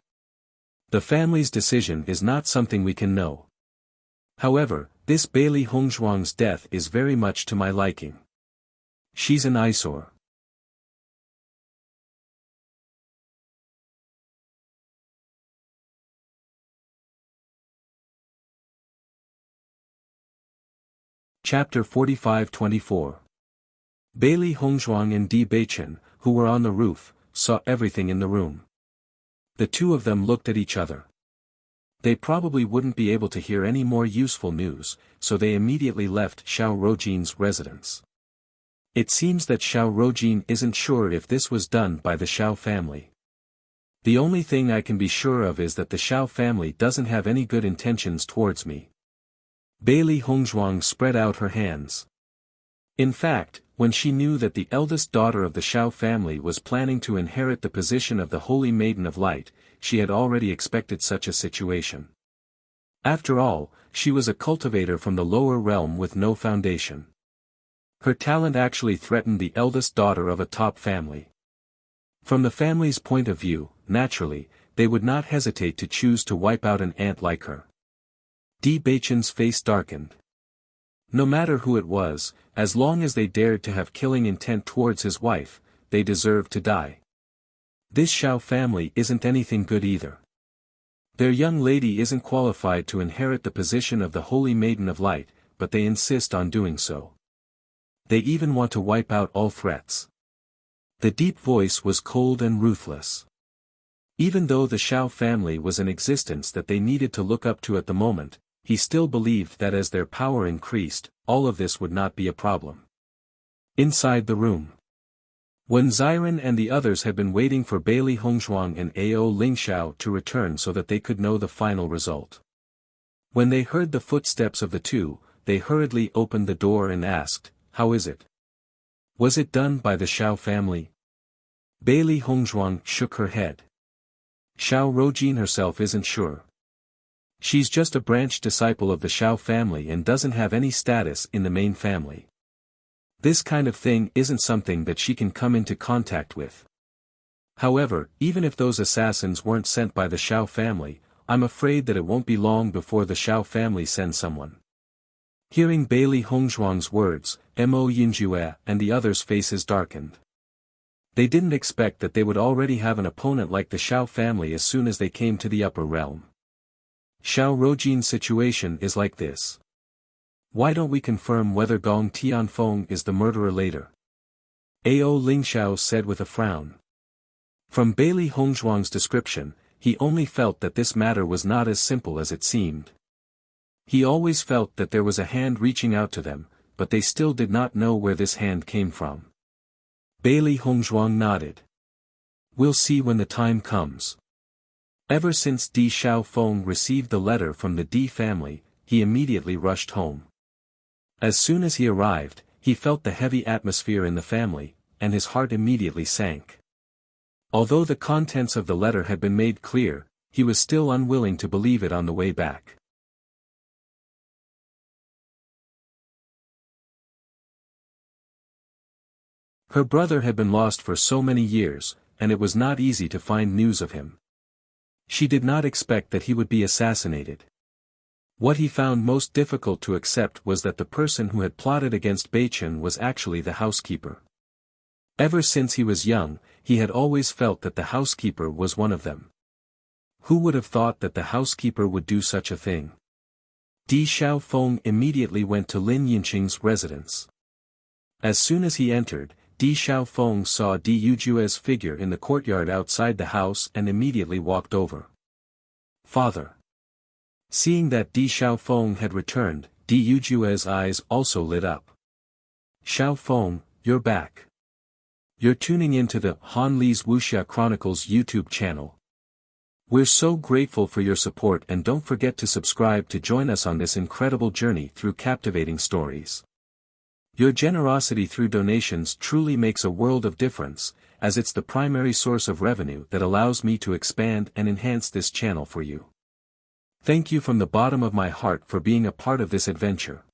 Speaker 1: The family's decision is not something we can know. However, this Bailey Hongzhuang's death is very much to my liking. She's an eyesore. Chapter 45-24. Bailey Hongzhuang and Di Beichen, who were on the roof, saw everything in the room. The two of them looked at each other. They probably wouldn't be able to hear any more useful news, so they immediately left Xiao Rojin's residence. It seems that Xiao Rojin isn't sure if this was done by the Xiao family. The only thing I can be sure of is that the Xiao family doesn't have any good intentions towards me. Bailey Hongzhuang spread out her hands. In fact, when she knew that the eldest daughter of the Xiao family was planning to inherit the position of the Holy Maiden of Light, she had already expected such a situation. After all, she was a cultivator from the lower realm with no foundation. Her talent actually threatened the eldest daughter of a top family. From the family's point of view, naturally, they would not hesitate to choose to wipe out an ant like her. Di Beichen's face darkened. No matter who it was, as long as they dared to have killing intent towards his wife, they deserved to die. This Xiao family isn't anything good either. Their young lady isn't qualified to inherit the position of the Holy Maiden of Light, but they insist on doing so. They even want to wipe out all threats. The deep voice was cold and ruthless. Even though the Xiao family was an existence that they needed to look up to at the moment, he still believed that as their power increased, all of this would not be a problem. Inside the room. When Xiren and the others had been waiting for Bailey Hongzhuang and Ao Lingxiao to return so that they could know the final result. When they heard the footsteps of the two, they hurriedly opened the door and asked, "How is it? Was it done by the Xiao family?" Bailey Hongzhuang shook her head. Xiao Rojin herself isn't sure. She's just a branch disciple of the Xiao family and doesn't have any status in the main family. This kind of thing isn't something that she can come into contact with. However, even if those assassins weren't sent by the Xiao family, I'm afraid that it won't be long before the Xiao family sends someone. Hearing Bailey Hongzhuang's words, Mo Yinjue and the others' faces darkened. They didn't expect that they would already have an opponent like the Xiao family as soon as they came to the upper realm. Xiao Rojin's situation is like this. Why don't we confirm whether Gong Tianfeng is the murderer later? Ao Lingxiao said with a frown. From Bailey Hongzhuang's description, he only felt that this matter was not as simple as it seemed. He always felt that there was a hand reaching out to them, but they still did not know where this hand came from. Bailey Hongzhuang nodded. We'll see when the time comes. Ever since Di Xiaofeng received the letter from the Di family, he immediately rushed home. As soon as he arrived, he felt the heavy atmosphere in the family, and his heart immediately sank. Although the contents of the letter had been made clear, he was still unwilling to believe it on the way back. Her brother had been lost for so many years, and it was not easy to find news of him. She did not expect that he would be assassinated. What he found most difficult to accept was that the person who had plotted against Beichen was actually the housekeeper. Ever since he was young, he had always felt that the housekeeper was one of them. Who would have thought that the housekeeper would do such a thing? Di Xiaofeng immediately went to Lin Yinqing's residence. As soon as he entered, Di Xiaofeng saw Di Yujue's figure in the courtyard outside the house and immediately walked over. "Father." Seeing that Di Xiaofeng had returned, Di Yujue's eyes also lit up. "Xiaofeng, you're back. You're tuning into the Han Li's Wuxia Chronicles YouTube channel. We're so grateful for your support, and don't forget to subscribe to join us on this incredible journey through captivating stories. Your generosity through donations truly makes a world of difference, as it's the primary source of revenue that allows me to expand and enhance this channel for you. Thank you from the bottom of my heart for being a part of this adventure.